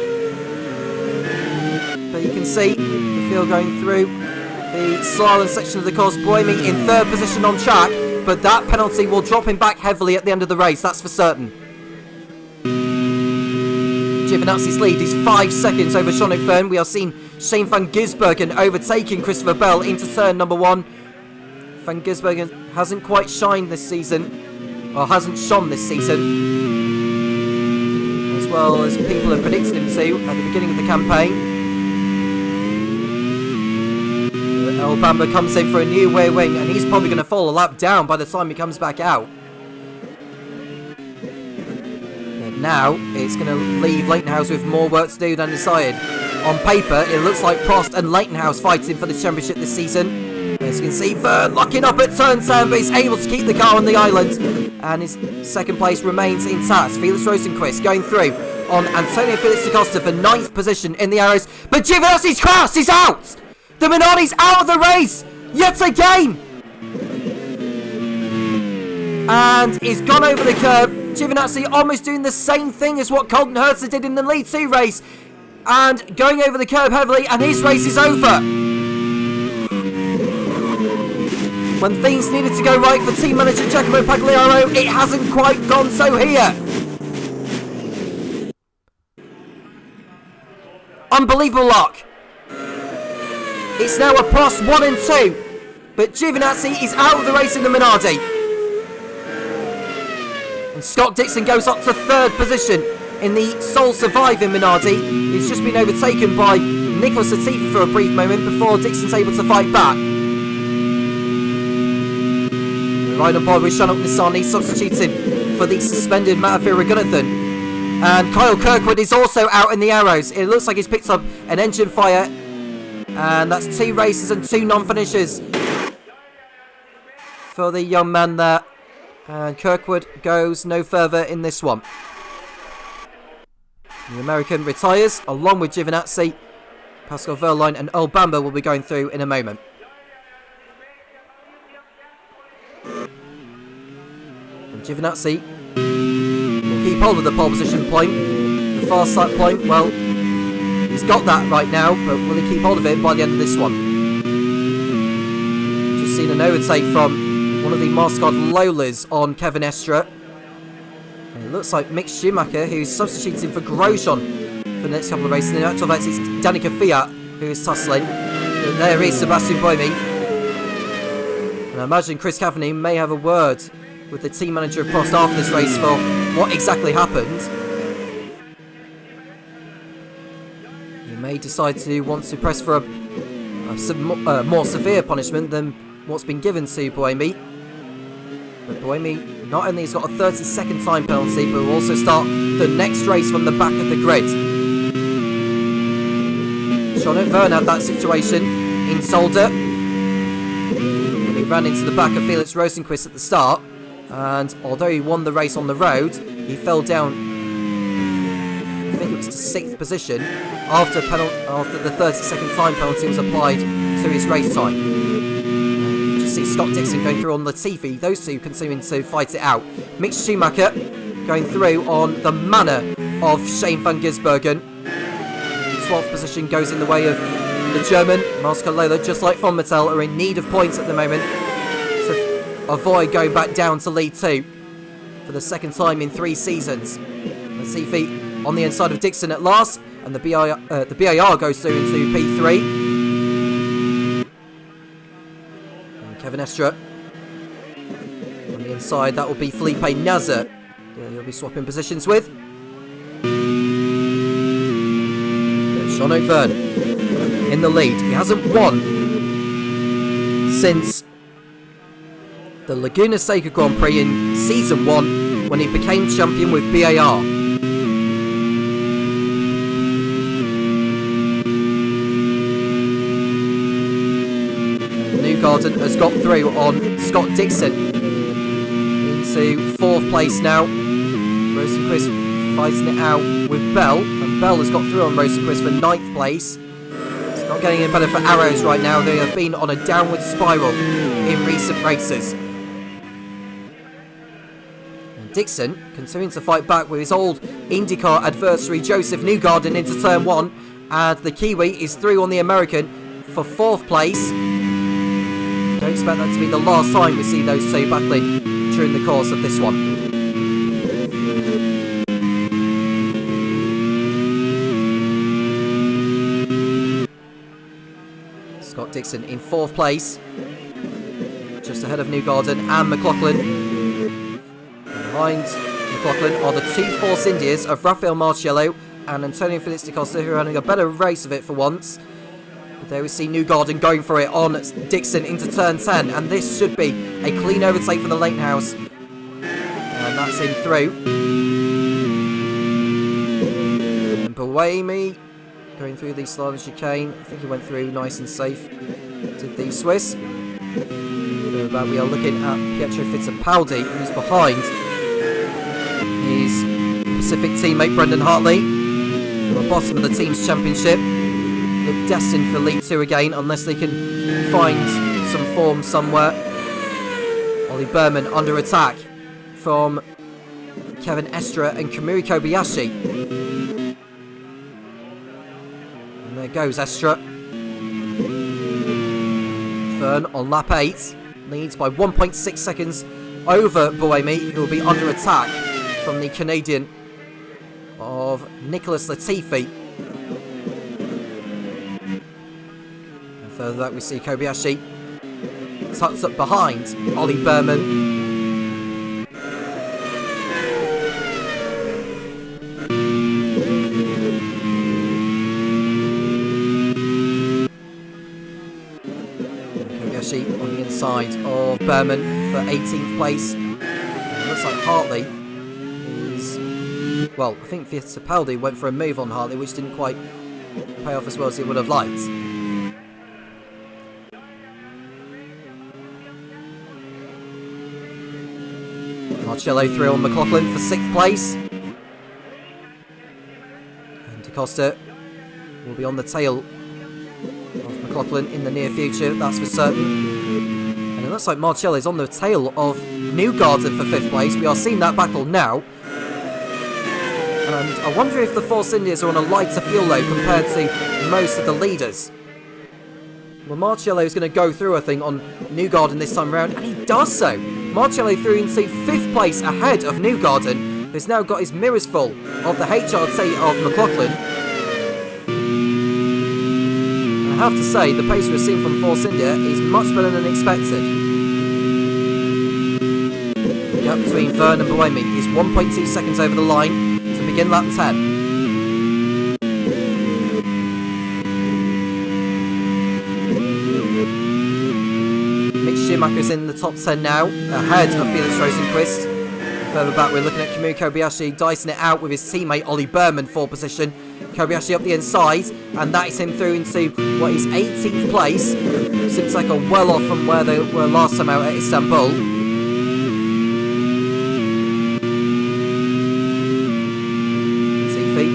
[SPEAKER 2] But you can see the field going through the slalom section of the course. Buemi in 3rd position on track, but that penalty will drop him back heavily at the end of the race, that's for certain. Giovinazzi's lead is 5 seconds over Jean-Luc Vergne. We are seeing Shane van Gisbergen overtaking Christopher Bell into turn number 1. Van Gisbergen hasn't quite shined this season, or hasn't shone this season, as well as people have predicted him to at the beginning of the campaign. El Bamber comes in for a new rear wing, and he's probably going to fall a lap down by the time he comes back out. Now, it's going to leave Leighton House with more work to do than decided. On paper, it looks like Prost and Leighton House fighting for the championship this season. As you can see, Vergne locking up at turn 10, but he's able to keep the car on the island. And his second place remains intact. Felix Rosenquist going through on Antonio Felix da Costa for 9th position in the arrows. But Giovinazzi's crashed! He's out! The Minardi's out of the race! Yet again! And he's gone over the curb. Giovinazzi almost doing the same thing as what Colton Herta did in the Lead 2 race, and going over the curb heavily, and his race is over. When things needed to go right for team manager Giacomo Pagliaro, it hasn't quite gone so here. Unbelievable luck. It's now a Prost 1 and 2, but Giovinazzi is out of the race in the Minardi. Scott Dixon goes up to 3rd position in the sole surviving Minardi. He's just been overtaken by Nicholas Latifi for a brief moment before Dixon's able to fight back. Right on board with Shannon Nissani substituting for the suspended Matafir Raghunathan. And Kyle Kirkwood is also out in the arrows. It looks like he's picked up an engine fire, and that's 2 races and 2 non-finishers for the young man there. And Kirkwood goes no further in this one. The American retires along with Giovinazzi. Pascal Wehrlein and Earl Bamber will be going through in a moment. And Giovinazzi will keep hold of the pole position point. The far side point, well, he's got that right now, but will he keep hold of it by the end of this one? an overtake from one of the mascot Lolas on Kevin Estra. And it looks like Mick Schumacher, who's substituting for Grosjean for the next couple of races. In actual fact, it's Danica Fiat who is tussling. But there is Sebastian Buemi. And I imagine Chris Cavani may have a word with the team manager of Prost after this race for what exactly happened. He may decide to want to press for a more severe punishment than what's been given to Buemi. But Buemi not only has got a 30-second time penalty, but will also start the next race from the back of the grid. Sean O'Verne had that situation in Solder when he ran into the back of Felix Rosenqvist at the start, and although he won the race on the road, he fell down, I think it was to 6th position after the 30-second time penalty was applied to his race time. You just see Scott Dixon going through on Latifi, those two continuing to fight it out. Mick Schumacher going through on the manor of Shane van Gisbergen. 12th position goes in the way of the German. Masca Lola, just like Von Mattel, are in need of points at the moment to avoid going back down to lead 2 for the second time in 3 seasons. Latifi on the inside of Dixon at last, and the BAR goes through into P3. And Kevin Estra on the inside, that will be Felipe Nasr. He'll be swapping positions with. Sean O'Verne in the lead. He hasn't won since the Laguna Seca Grand Prix in Season 1 when he became champion with BAR. Newgarden has got through on Scott Dixon into 4th place now. Rosenqvist fighting it out with Bell, and Bell has got through on Rosenqvist for 9th place. It's not getting any better for Arrows right now. They have been on a downward spiral in recent races. And Dixon continuing to fight back with his old IndyCar adversary Joseph Newgarden into turn 1, and the Kiwi is through on the American for 4th place. Don't expect that to be the last time we see those two battling during the course of this one. Scott Dixon in 4th place, just ahead of Newgarden and McLaughlin. Behind McLaughlin are the 2 Force Indias of Rafael Marciello and Antonio Felix da Costa, who are having a better race of it for once. But there we see Newgarden going for it on Dixon into turn 10, and this should be a clean overtake for the Lanehouse. And that's in through. And Buemi going through the Slalom chicane. I think he went through nice and safe. Did the Swiss. But we are looking at Pietro Fittipaldi, who's behind his Pacific teammate Brendan Hartley. At the bottom of the team's championship. Look destined for League 2 again, unless they can find some form somewhere. Ollie Berman under attack from Kevin Estra and Kamui Kobayashi. And there goes Estra. Fern on lap 8 leads by 1.6 seconds over Buemi, who will be under attack from the Canadian of Nicholas Latifi. And further back we see Kobayashi tucked up behind Ollie Berman. On the inside of Berman for 18th place. It looks like Hartley is... Well, I think Fittipaldi went for a move on Hartley, which didn't quite pay off as well as he would have liked. Marcello through on McLaughlin for 6th place. And DaCosta will be on the tail of McLaughlin in the near future, that's for certain. And it looks like Marcello is on the tail of Newgarden for 5th place. We are seeing that battle now. And I wonder if the Force Indias are on a lighter fuel load compared to most of the leaders. Well, Marcello is going to go through, I think, on Newgarden this time around, and he does so. Marcello through into 5th place ahead of Newgarden, who's now got his mirrors full of the HRT of McLaughlin. And I have to say, the pace we're seeing from Force India is much better than expected. The gap between Vern and Buemi is 1.2 seconds over the line to begin lap 10. Schumacher's in the top 10 now, ahead of Felix Rosenqvist. Further back, we're looking at Kamui Kobayashi dicing it out with his teammate Ollie Berman for position. Kobayashi up the inside, and that is him through into what is 18th place. Seems like a well off from where they were last time out at Istanbul. Latifi,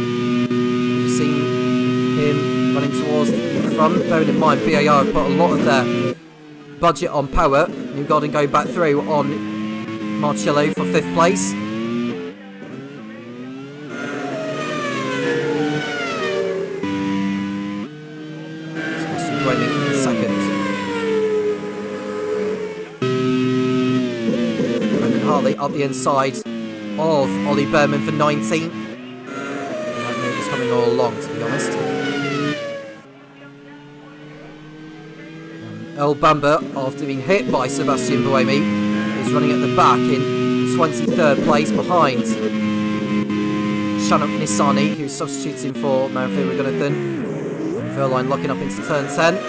[SPEAKER 2] you've seen him running towards the front. Bearing in mind, BAR have put a lot of their budget on power. Newgarden going back through on Marcello for 5th place. Sebastian Buemi in 2nd. Brendan Hartley up the inside of Ollie Berman for 19th. That move is coming all along, to be honest. Earl Bamber, after being hit by Sebastian Buemi, is running at the back in 23rd place behind Shanok Nisani, who's substituting for Manfred Raghunathan. Verline locking up into turn 10.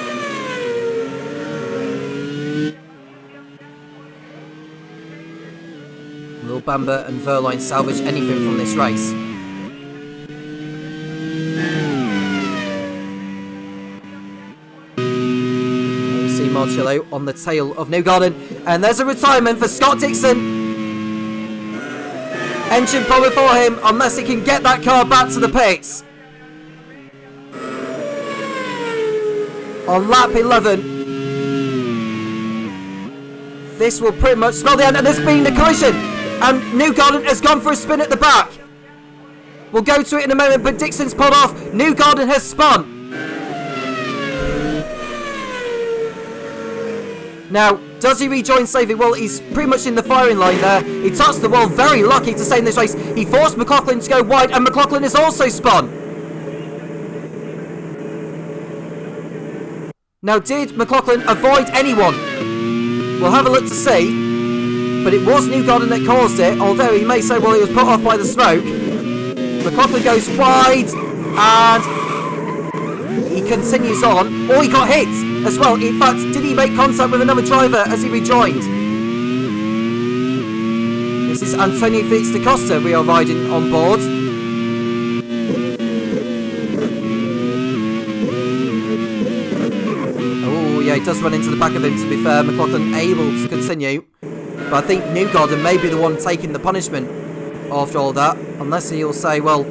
[SPEAKER 2] Will Bamber and Verline salvage anything from this race? Marcello on the tail of Newgarden, and there's a retirement for Scott Dixon. Engine power for him unless he can get that car back to the pits. On lap 11, this will pretty much spell the end, and there's been a collision, and Newgarden has gone for a spin at the back. We'll go to it in a moment, but Dixon's pulled off. Newgarden has spun. Now, does he rejoin safely? Well, he's pretty much in the firing line there. He touched the wall, very lucky to stay in this race. He forced McLaughlin to go wide, and McLaughlin has also spun. Now, did McLaughlin avoid anyone? We'll have a look to see. But it was Newgarden that caused it, although he may say, well, he was put off by the smoke. McLaughlin goes wide, and he continues on. Oh, he got hit as well. In fact, did he make contact with another driver as he rejoined? This is Antonio Felix da Costa we are riding on board. Oh yeah, he does run into the back of him, to be fair. McLaughlin able to continue, but I think Newgarden may be the one taking the punishment after all that, unless he'll say, well,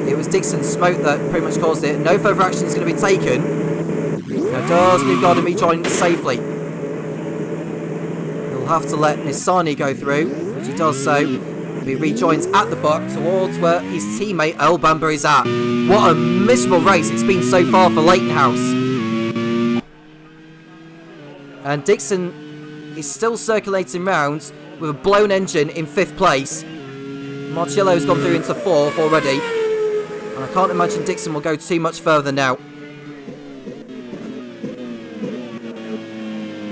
[SPEAKER 2] it was Dixon's smoke that pretty much caused it. No further action is going to be taken. Now, does Newgarden rejoin safely? He'll have to let Nisani go through, which he does so. He rejoins at the back towards where his teammate Earl Bamber is at. What a miserable race it's been so far for Leighton House. And Dixon is still circulating round with a blown engine in 5th place. Marcello's gone through into 4th already. And I can't imagine Dixon will go too much further now.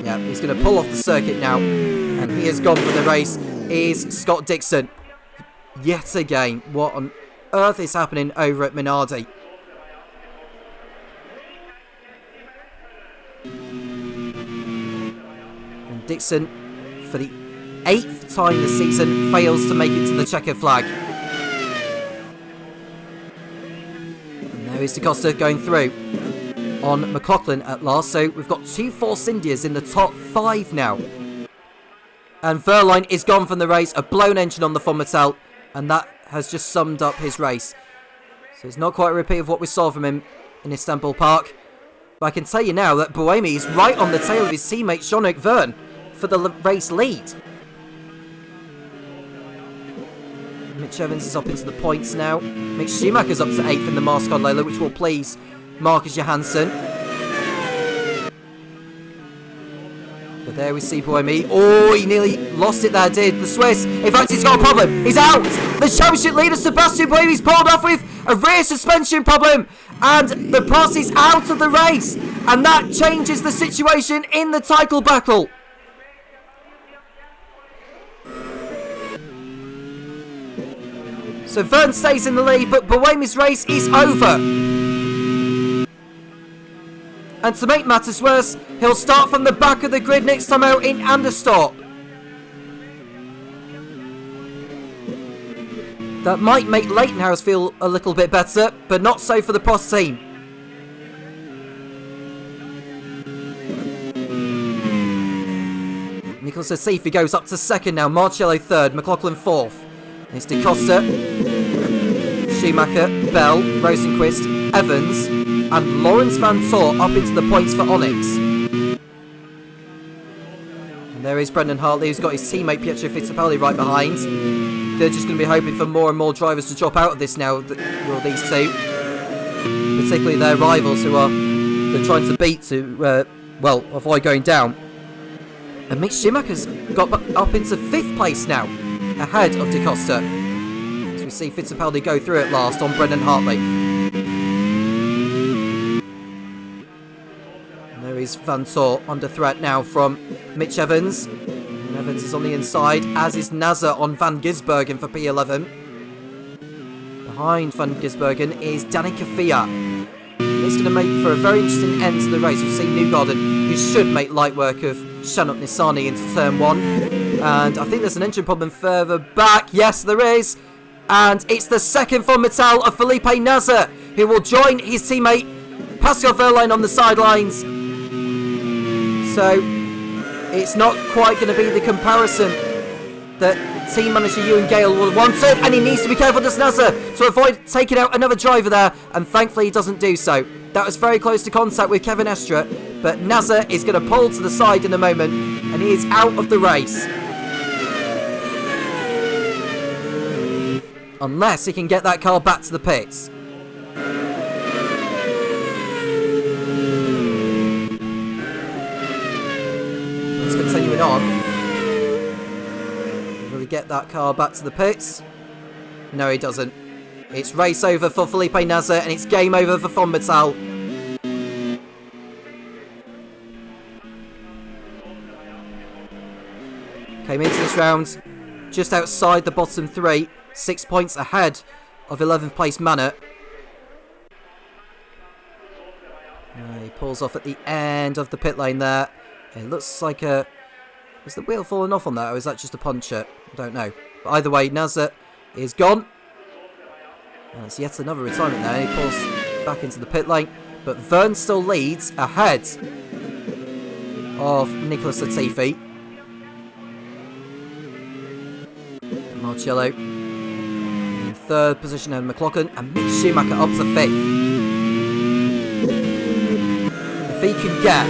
[SPEAKER 2] Yeah, he's going to pull off the circuit now. And he has gone for the race. Is Scott Dixon. Yet again, what on earth is happening over at Minardi? And Dixon, for the 8th time this season, fails to make it to the checkered flag. And there is da Costa going through on McLaughlin at last. So we've got 2 Force Indias in the top 5 now. And Verline is gone from the race, a blown engine on the Fonmatel, and that has just summed up his race. So it's not quite a repeat of what we saw from him in Istanbul Park. But I can tell you now that Buemi is right on the tail of his teammate Jean-Luc Verne for the race lead. Mitch Evans is up into the points now. Mick Schumacher's up to 8th in the Mastercard Lola, which will please Marcus Johansson. There we see Buemi. Oh, he nearly lost it there, did the Swiss. In fact, he's got a problem. He's out. The championship leader, Sebastian Buemi's pulled off with a rear suspension problem. And the Prost is out of the race. And that changes the situation in the title battle. So Verne stays in the lead, but Buemi's race is over. And to make matters worse, he'll start from the back of the grid next time out in Anderstorp. That might make Leightonhouse feel a little bit better, but not so for the Prost team. Nicholas Latifi goes up to second now, Marcello third, McLaughlin fourth. It's De Costa, Schumacher, Bell, Rosenqvist, Evans, and Lawrence Van Tor up into the points for Onyx. And there is Brendan Hartley, who's got his teammate Pietro Fittipaldi right behind. They're just going to be hoping for more and more drivers to drop out of this now, these two. Particularly their rivals, who they're trying to beat to, avoid going down. And Mick Schumacher's got up into 5th place now, ahead of De Costa. As we see Fittipaldi go through at last on Brendan Hartley. And there is Van Tor under threat now from Mitch Evans. And Evans is on the inside, as is Nazar on Van Gisbergen for P11. Behind Van Gisbergen is Danica Fiat. It's going to make for a very interesting end to the race. We've seen Newgarden, who should make light work of Shannon Nissani into turn 1. And I think there's an engine problem further back. Yes, there is. And it's the second for Mittal of Felipe Nasr, who will join his teammate Pascal Wehrlein on the sidelines. So it's not quite going to be the comparison that team manager Ewan Gale would have wanted. And he needs to be careful, does Nasr, to avoid taking out another driver there. And thankfully he doesn't do so. That was very close to contact with Kevin Estra. But Nasr is going to pull to the side in a moment. And he is out of the race. Unless he can get that car back to the pits. Let's continuing on. Will he get that car back to the pits? No, he doesn't. It's race over for Felipe Nasr, and it's game over for Von Mittal. Came into this round just outside the bottom 3. 6 points ahead of 11th place Manor. He pulls off at the end of the pit lane there. It looks like a... Is the wheel falling off on that, or is that just a puncher? I don't know. But either way, Nasr is gone. And it's yet another retirement there. He pulls back into the pit lane. But Verne still leads ahead of Nicholas Latifi. Marcello in 3rd position, and McLaughlin, and Mick Schumacher up to 5th. If he can get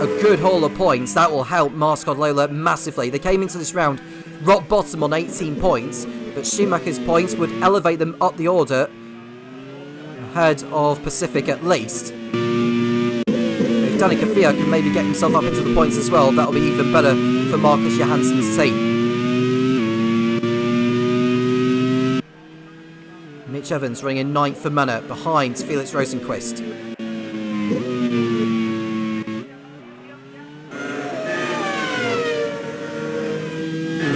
[SPEAKER 2] a good haul of points, that will help Marscod Lola massively. They came into this round rock bottom on 18 points, but Schumacher's points would elevate them up the order ahead of Pacific at least. If Danica Fiat can maybe get himself up into the points as well, that'll be even better for Marcus Johansson's team. Mitch Evans running in 9th for Manor, behind Felix Rosenqvist.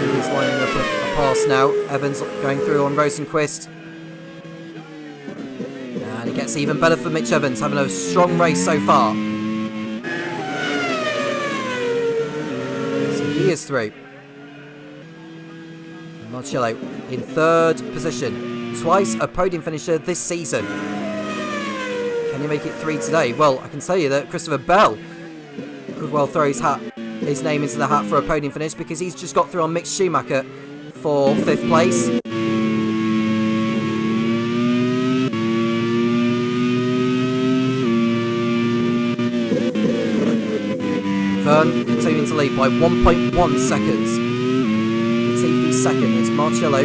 [SPEAKER 2] He's lining up a pass now. Evans going through on Rosenqvist. And it gets even better for Mitch Evans, having a strong race so far. So he is through. Marcello in 3rd position. Twice a podium finisher this season. Can you make it 3 today? Well, I can tell you that Christopher Bell could well throw his name into the hat for a podium finish, because he's just got through on Mick Schumacher for 5th place. Verne continuing to lead by 1.1 seconds. Latifi's second. It's Marcello,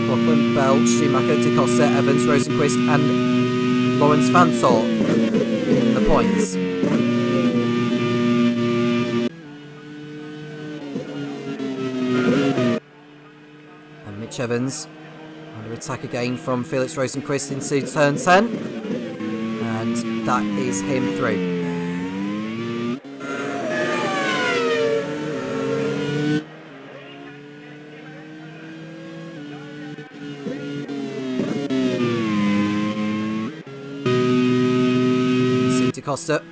[SPEAKER 2] McLaughlin, Bell, Schumacher, De Costa, Evans, Rosenqvist, and Lawrence Van Tor in the points. Mitch Evans under attack again from Felix Rosenquist into turn 10. And that is him through. Costa.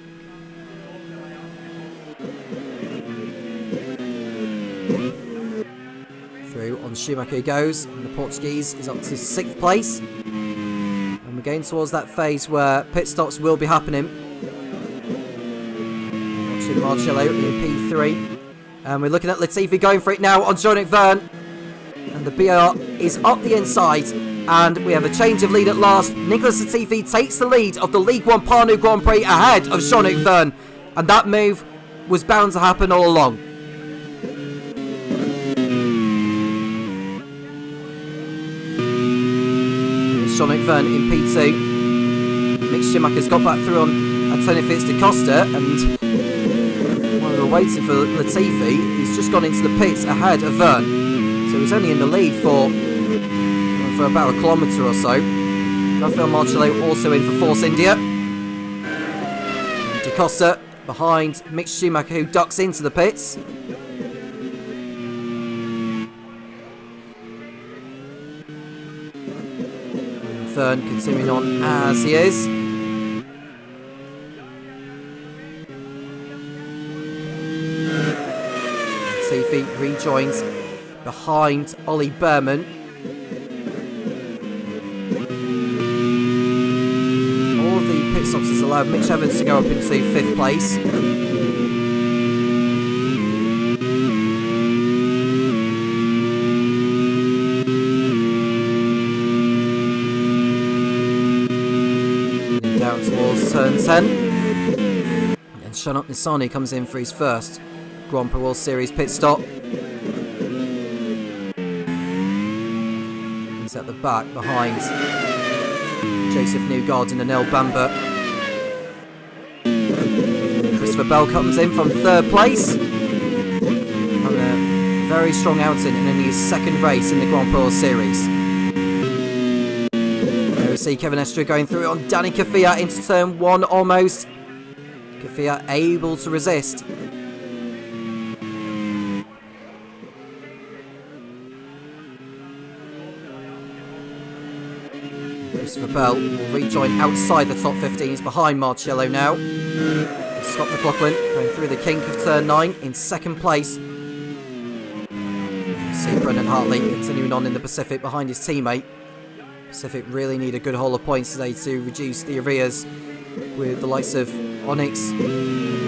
[SPEAKER 2] Through on Schumacher goes, and the Portuguese is up to 6th place. And we're getting towards that phase where pit stops will be happening. Watching Marcello in P3. And we're looking at Latifi going for it now on Jean-Luc Verne. And the BR is up the inside. And we have a change of lead at last. Nicholas Latifi takes the lead of the League 1 Parnu Grand Prix ahead of Jean-Luc Verne. And that move was bound to happen all along. Jean-Luc Verne in P2. Mick Schumacher's got back through on Antonio Felix da Costa. And while we were waiting for Latifi, he's just gone into the pits ahead of Verne. So he's only in the lead for about a kilometre or so. Rafael Marcello also in for Force India. Da Costa behind Mick Schumacher, who ducks into the pits. Verne continuing on as he is. Latifi rejoins behind Ollie Behrman. Stops has allowed Mitch Evans to go up into 5th place. And down towards turn 10. And Shanok Nisani comes in for his first Grand Prix World Series pit stop. He's at the back behind Joseph Newgarden and El Bamba. Christopher Bell comes in from 3rd place. Having a very strong outing in only his 2nd race in the Grand Prix World Series. There we see Kevin Estre going through on Danny Kafia into turn 1 almost. Kafia able to resist. Christopher Bell will rejoin outside the top 15. He's behind Marcello now. Scott McLaughlin going through the kink of turn 9 in 2nd place. See Brendan Hartley continuing on in the Pacific behind his teammate. Pacific really need a good haul of points today to reduce the arrears with the likes of Onyx,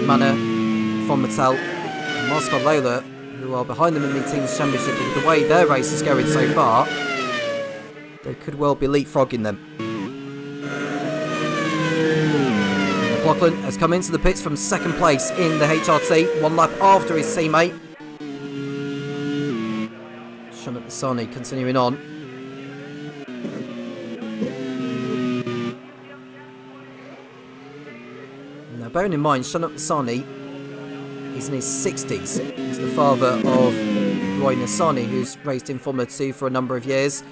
[SPEAKER 2] Mana, Von Mattel and Mascot Lola, who are behind them in the Teams Championship. With the way their race is going so far, they could well be leapfrogging them. McLaughlin has come into the pits from 2nd place in the HRT, 1 lap after his teammate. Shannon Pisani continuing on. Now bearing in mind, Shannon Pisani is in his 60s. He's the father of Roy Nassani, who's raced in Formula 2 for a number of years.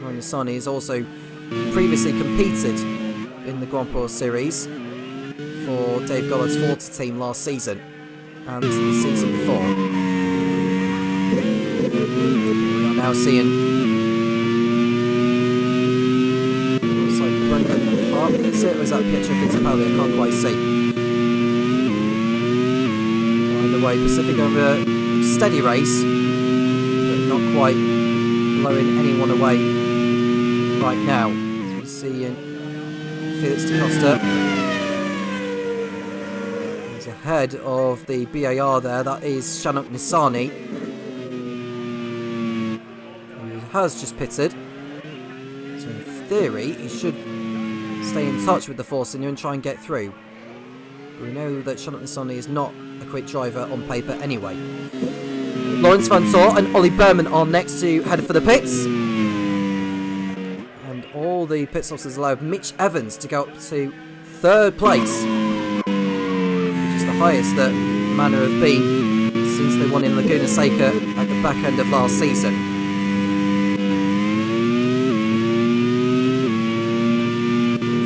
[SPEAKER 2] Roy Nassani has also previously competed in the Grand Prix Series for Dave Gollard's Forza team last season and the season before. We are now seeing looks like Brendan Hartley, is it? Or is that Pietro Fittipaldi? I can't quite see. Either way, Pacific have a steady race, but not quite blowing anyone away right now. As we see in Felix da Costa. He's ahead of the BAR there. That is Shanok Nisani, who has just pitted. So in theory, he should stay in touch with the Force and try and get through. But we know that Shanok Nisani is not a quick driver on paper anyway. Lawrence Van Tor and Ollie Behrman are next to head for the pits. And all the pit stops has allowed Mitch Evans to go up to 3rd place, which is the highest that Manor have been since they won in Laguna Seca at the back end of last season.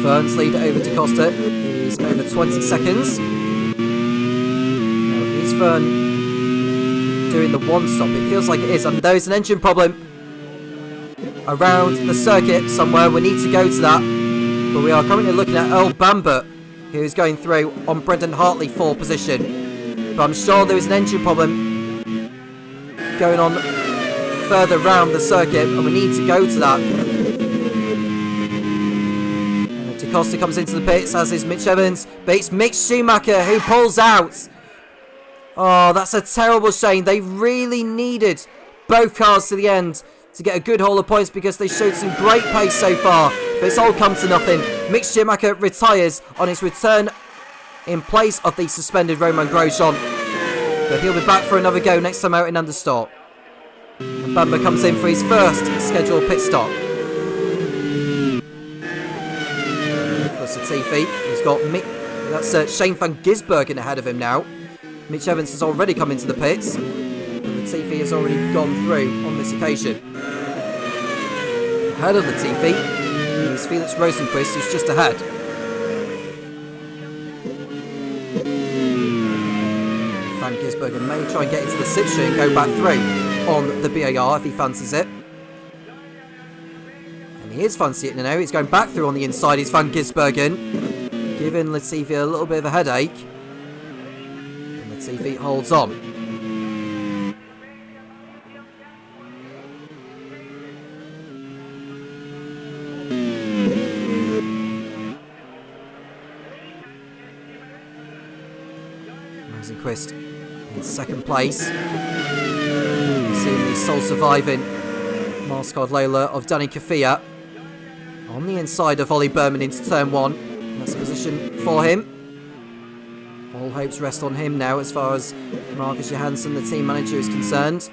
[SPEAKER 2] Burns lead over to Costa. He's over 20 seconds. Now, is Vern doing the one stop? It feels like it is. And there's an engine problem around the circuit somewhere. We need to go to that. But we are currently looking at Earl Bamber, who's going through on Brendan Hartley for position. But I'm sure there is an engine problem going on further round the circuit, and we need to go to that. DaCosta comes into the pits, as is Mitch Evans, but it's Mick Schumacher who pulls out. Oh, that's a terrible shame. They really needed both cars to the end to get a good haul of points because they showed some great pace so far, but it's all come to nothing. Mick Schumacher retires on his return in place of the suspended Romain Grosjean, but he'll be back for another go next time out in understart. And Bamber comes in for his first scheduled pit stop. Nicholas Latifi, he's got that's Shane van Gisbergen ahead of him now. Mitch Evans has already come into the pits, and Latifi has already gone through on this occasion. Ahead of Latifi is Felix Rosenqvist, who's just ahead. Van Gisbergen may try and get into the slipstream and go back through on the BAR if he fancies it. And he is fancying it now. He's going back through on the inside. It's Van Gisbergen, giving Latifi a little bit of a headache. And Latifi holds on. Rosenqvist in second place. Seeing the sole surviving Marscard Lola of Danny Kafia on the inside of Ollie Berman into turn 1. That's a position for him. All hopes rest on him now as far as Marcus Johansson, the team manager, is concerned.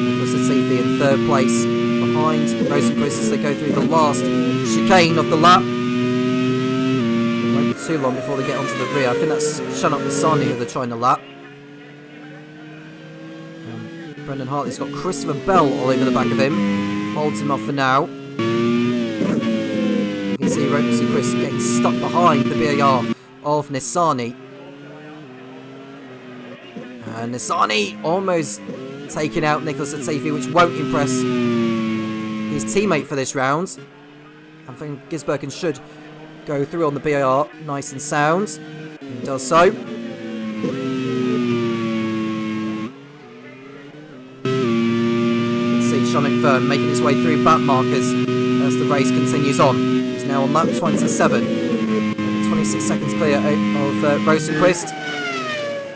[SPEAKER 2] Nicholas Latifi in third place behind Rosenqvist as they go through the last chicane of the lap. It won't be too long before they get onto the rear. I think that's Shannon Pisani who they're trying to lap. Brendan Hartley's got Christopher Bell all over the back of him. Holds him off for now. You can see Rosenqvist getting stuck behind the BAR of Nissani. And Nissani almost taking out Nicholas Latifi, which won't impress his teammate for this round. I think Gisbergen should go through on the BAR nice and sound. And he does so. Sean McFern making his way through back markers as the race continues on. He's now on lap 27. 26 seconds clear of Rosenqvist.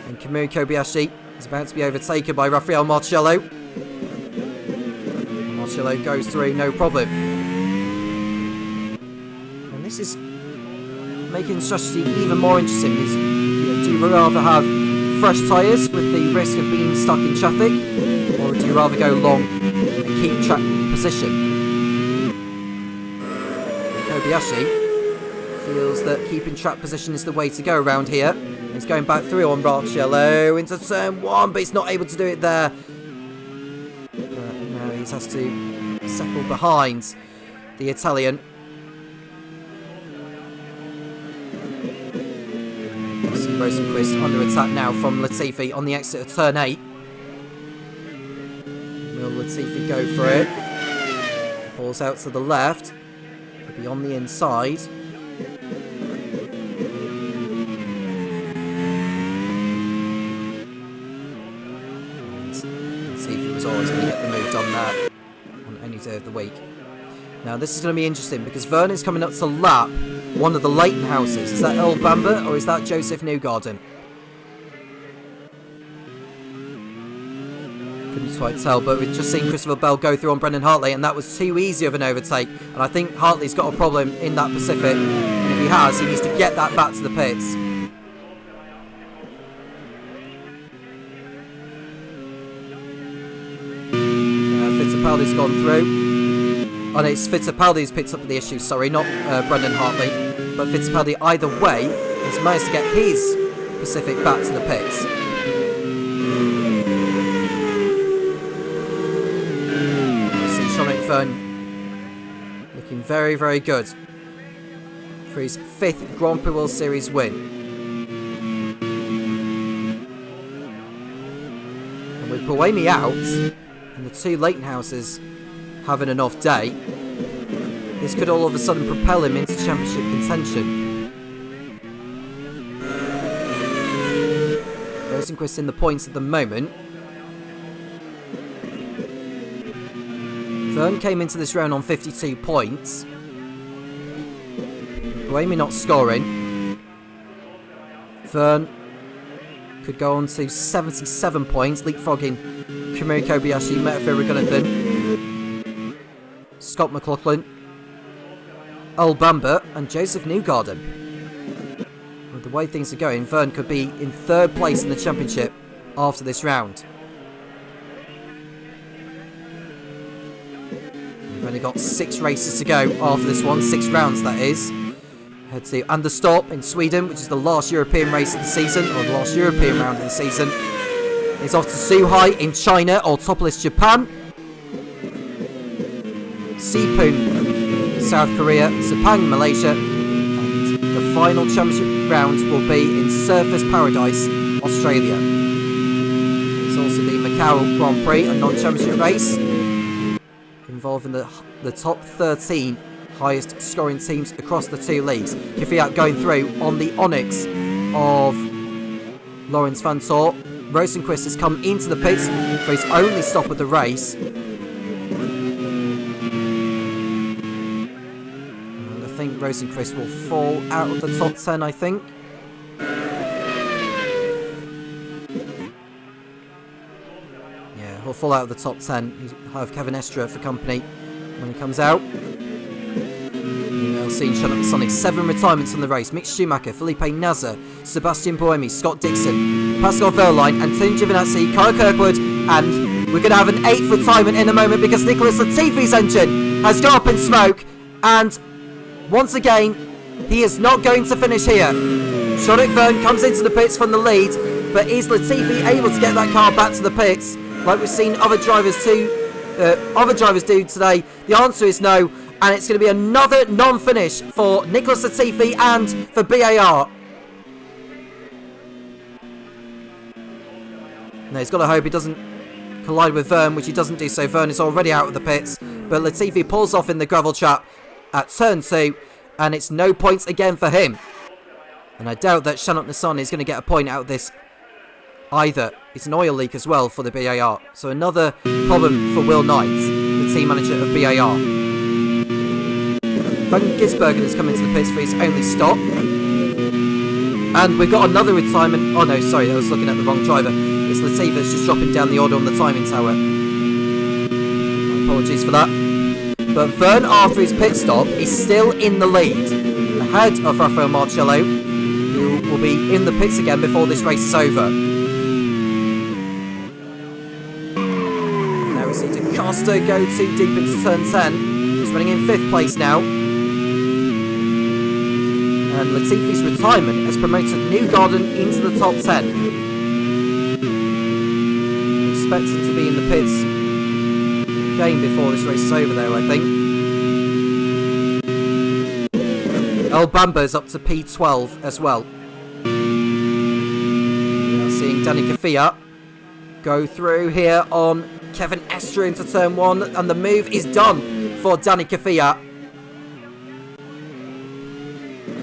[SPEAKER 2] And Kamui Kobayashi is about to be overtaken by Rafael Marcello. Marcello goes through no problem. And this is making strategy even more interesting. Do you rather have fresh tyres with the risk of being stuck in traffic, or do you rather go long and keep track position? Kobayashi feels that keeping track position is the way to go around here. He's going back through on Marcello into turn 1, but he's not able to do it there. Now he has to settle behind the Italian. Rosenqvist under attack now from Latifi on the exit of turn 8. Will Latifi go for it? Pulls out to the left. He'll be on the inside. And Latifi was always going to get the move done there on any day of the week. Now this is going to be interesting because Vernon's coming up to lap one of the Leighton houses. Is that Earl Bamber or is that Joseph Newgarden? Couldn't quite tell, but we've just seen Christopher Bell go through on Brendan Hartley, and that was too easy of an overtake. And I think Hartley's got a problem in that Pacific, and if he has, he needs to get that back to the pits. Fittipaldi's gone through. Oh no, it's Fittipaldi who's picked up the issue, sorry, not Brendan Hartley. But Fittipaldi, either way, has managed to get his Pacific back to the pits. Vern looking very, very good for his 5th Grand Prix World Series win. And with Buemi out, and the 2 Leighton houses having an off day, this could all of a sudden propel him into championship contention. Rosenqvist in the points at the moment. Vern came into this round on 52 points. Buemi not scoring. Vern could go on to 77 points, leapfrogging Kamui Kobayashi, Metaphor Gunnathan, Scott McLaughlin, Earl Bamber and Joseph Newgarden. With the way things are going, Vern could be in 3rd place in the championship after this round. We've only got 6 races to go after this one, 6 rounds that is. Head to Anderstorp in Sweden, which is the last European race of the season, or the last European round of the season. It's off to Suhai in China, or Topless Japan. Sipoon, South Korea, Sepang, Malaysia, and the final championship round will be in Surfers Paradise, Australia. There's also the Macau Grand Prix, a non-championship race, involving the top 13 highest scoring teams across the 2 leagues. Kvyat going through on the Onyx of Lawrence Van Tor. Rosenqvist has come into the pits for his only stop of the race. And I think Rosenqvist will fall out of the top 10, I think. Yeah, he'll fall out of the top 10. He'll have Kevin Estra for company when he comes out. Seen shut up the Sonic. 7 retirements on the race. Mick Schumacher, Felipe Nasr, Sebastian Buemi, Scott Dixon, Pascal Wehrlein, Antonio Giovinazzi, Kyle Kirkwood, and we're going to have an 8th retirement in a moment because Nicholas Latifi's engine has gone up in smoke, and once again he is not going to finish here. Shoddick Vern comes into the pits from the lead, but is Latifi able to get that car back to the pits like we've seen other drivers do today? The answer is no. And it's going to be another non-finish for Nicholas Latifi and for BAR. No, he's got to hope he doesn't collide with Vern, which he doesn't do so. Vern is already out of the pits. But Latifi pulls off in the gravel trap at turn 2. And it's no points again for him. And I doubt that Shannon Nassan is going to get a point out of this either. It's an oil leak as well for the BAR. So another problem for Will Knight, the team manager of BAR. Van Gisbergen has come into the pits for his only stop. And we've got another retirement. Oh no, sorry, I was looking at the wrong driver. It's Latifi that's just dropping down the order on the timing tower. Apologies for that. But Vern, after his pit stop, is still in the lead, ahead of Rafael Marcello, who will be in the pits again before this race is over. Now we see DeCosta go too deep into turn 10. He's running in 5th place now. And Latifi's retirement has promoted Newgarden into the top 10. Expected to be in the pits again before this race is over though, I think. Earl Bamber's up to P12 as well. Now seeing Danny Kvyat go through here on Kevin Estre into turn 1, and the move is done for Danny Kvyat.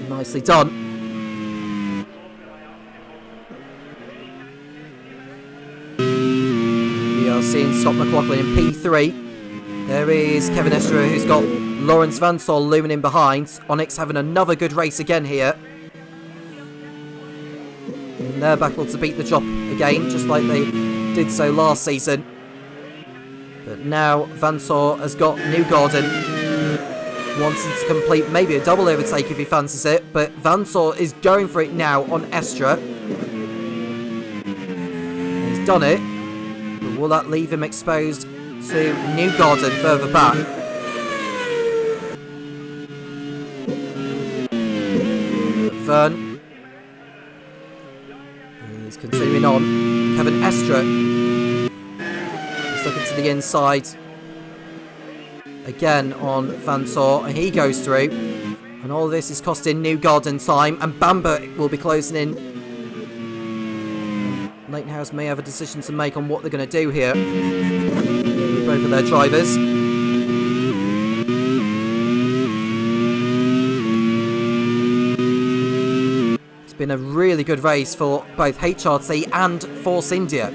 [SPEAKER 2] Nicely done. We are seeing Scott McLaughlin in P3. There is Kevin Estre, who's got Lawrence Van Sol looming in behind. Onyx having another good race again here. In their battle to beat the drop again, just like they did so last season. But now Van Sol has got Newgarden wanting to complete maybe a double overtake if he fancies it, but Van Tor is going for it now on Estra. He's done it, but will that leave him exposed to Newgarden further back? Vern, he's continuing on. Kevin Estra, he's looking to the inside. again on Van Tor, and he goes through. And all this is costing Newgarden time, and Bamber will be closing in. Leighton House may have a decision to make on what they're going to do here. Both of their drivers. It's been a really good race for both HRT and Force India.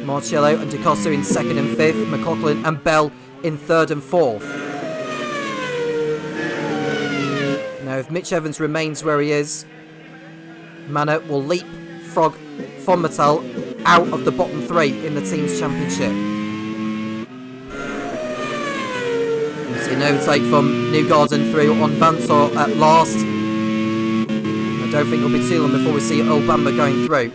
[SPEAKER 2] Marcello and DeCosta in 2nd and 5th, McLaughlin and Bell in 3rd and 4th. Now if Mitch Evans remains where he is, Manor will leapfrog Von Mattel out of the bottom 3 in the team's championship. You see an overtake from Newgarden through on Van Tor at last. I don't think it'll be too long before we see Earl Bamber going through.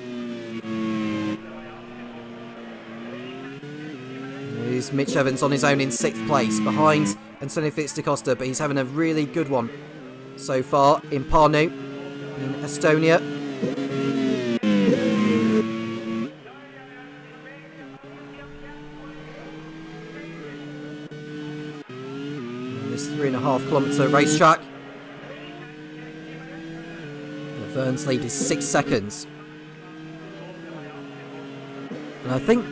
[SPEAKER 2] Here's Mitch Evans on his own in 6th place, behind Antonio Fitz-DaCosta, but he's having a really good one so far in Parnu, in Estonia. And this 3.5 kilometre racetrack. Vern's lead is 6 seconds. And I think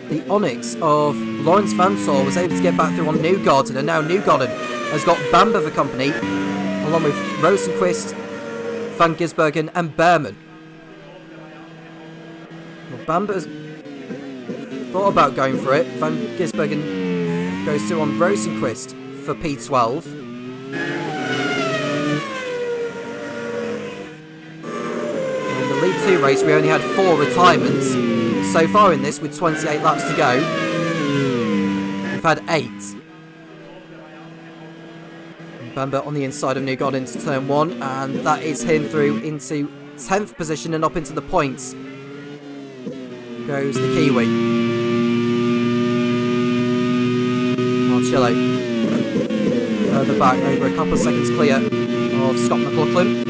[SPEAKER 2] the Onyx of Lawrence Van Tor was able to get back through on Newgarden, and now Newgarden has got Bamber for company, along with Rosenquist, Van Gisbergen and Behrman. Well, Bamber's thought about going for it. Van Gisbergen goes through on Rosenquist for P12. In the League 2 race, we only had 4 retirements. So far in this, with 28 laps to go, we've had 8. Bamber on the inside of Newgarden into turn 1, and that is him through into 10th position and up into the points. Goes the Kiwi. Marcello further back, over a couple of seconds clear of Scott McLaughlin.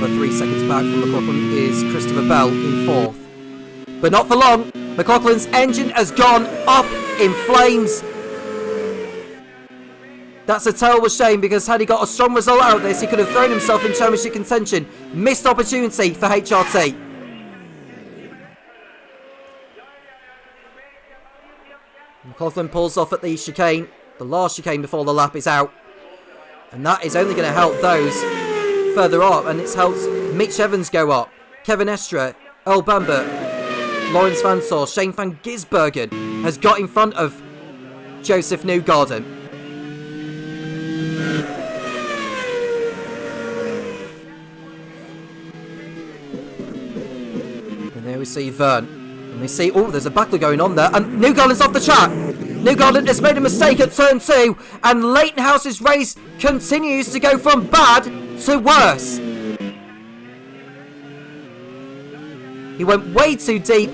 [SPEAKER 2] 3 seconds back from McLaughlin is Christopher Bell in 4th. But not for long. McLaughlin's engine has gone up in flames. That's a terrible shame, because had he got a strong result out of this, he could have thrown himself in championship contention. Missed opportunity for HRT. McLaughlin pulls off at the chicane, the last chicane before the lap is out. And that is only going to help those further up, and it's helped Mitch Evans go up. Kevin Estra, Earl Bamber, Lawrence Van Tor, Shane Van Gisbergen has got in front of Joseph Newgarden. And there we see Vern. And we see, oh, there's a battle going on there, and Newgarden's off the track. Newgarden has made a mistake at turn 2, and Leighton House's race continues to go from bad to worse. He went way too deep.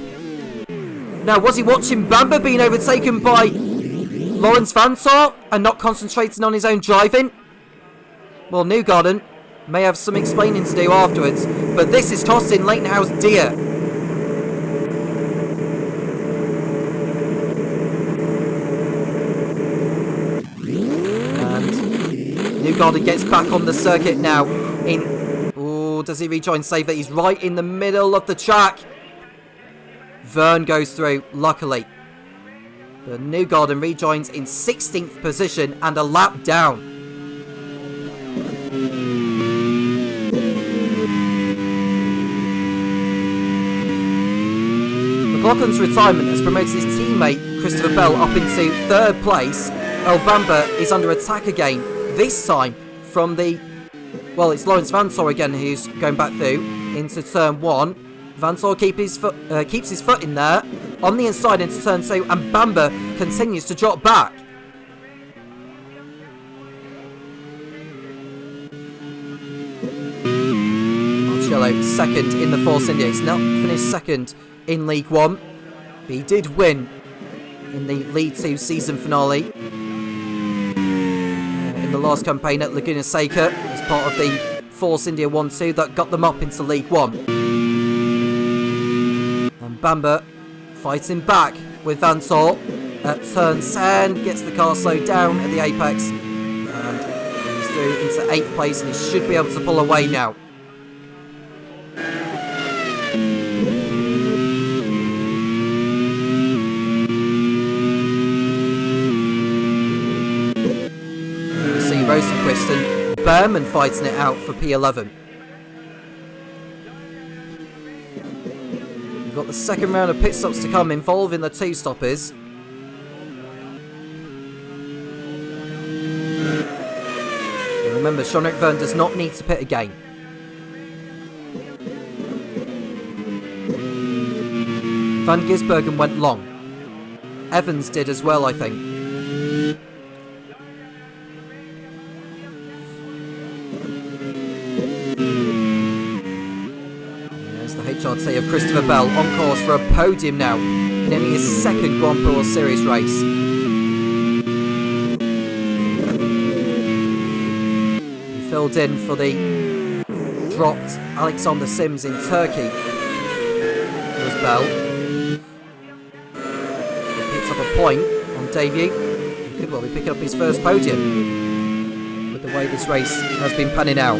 [SPEAKER 2] Now, was he watching Bamber being overtaken by Lawrence Van Tor and not concentrating on his own driving? Well, Newgarden may have some explaining to do afterwards, but this is costing Leighton House dear. Newgarden gets back on the circuit now. Does he rejoin safer? He's right in the middle of the track. Vern goes through, luckily. But Newgarden rejoins in 16th position and a lap down. McLaughlin's retirement has promoted his teammate Christopher Bell up into 3rd place. Earl Bamber is under attack again. This time from the, well, it's Lawrence Van Tor again who's going back through into turn 1. Van Tor keeps his foot in there on the inside into turn 2, and Bamber continues to drop back. Marcello second in the Force India. He's not finished second in League 1, but he did win in the League 2 season finale in the last campaign at Laguna Seca as part of the Force India 1-2 that got them up into League 1. And Bamber fighting back with Van Tor. at turn 10, gets the car slowed down at the apex, and he's through into 8th place, and he should be able to pull away now. You see Rosenquist and Berman fighting it out for P11. We've got the second round of pit stops to come involving the 2 stoppers. And remember, Jean-Eric Vergne does not need to pit again. Van Gisbergen went long. Evans did as well, I think. There's the HRT of Christopher Bell on course for a podium now in only his 2nd Grand Prix World Series race. He filled in for the dropped Alexander Sims in Turkey. It was Bell. He picks up a point on debut. He could well be picking up his first podium with the way this race has been panning out.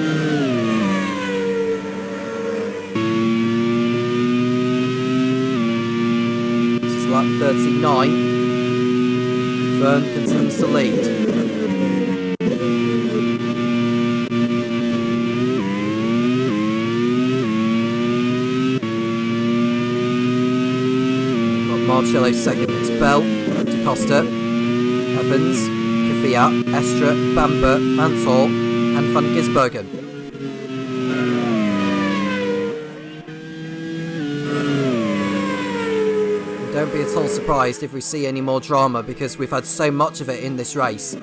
[SPEAKER 2] This is lap 39. Vergne continues to lead. Marcello second, it's Bell, DaCosta, Evans, Kvyat, Estra, Bamber, Mantor and Van Gisbergen. Don't be at all surprised if we see any more drama, because we've had so much of it in this race.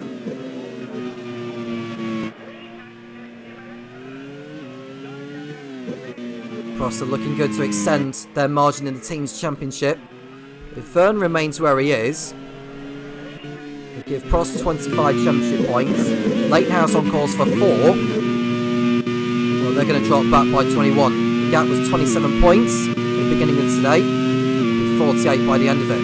[SPEAKER 2] Prost are looking good to extend their margin in the team's championship. If Vergne remains where he is, we give Prost 25 championship points. Latehouse on course for 4. Well, they're going to drop back by 21. The gap was 27 points at the beginning of today, with 48 by the end of it.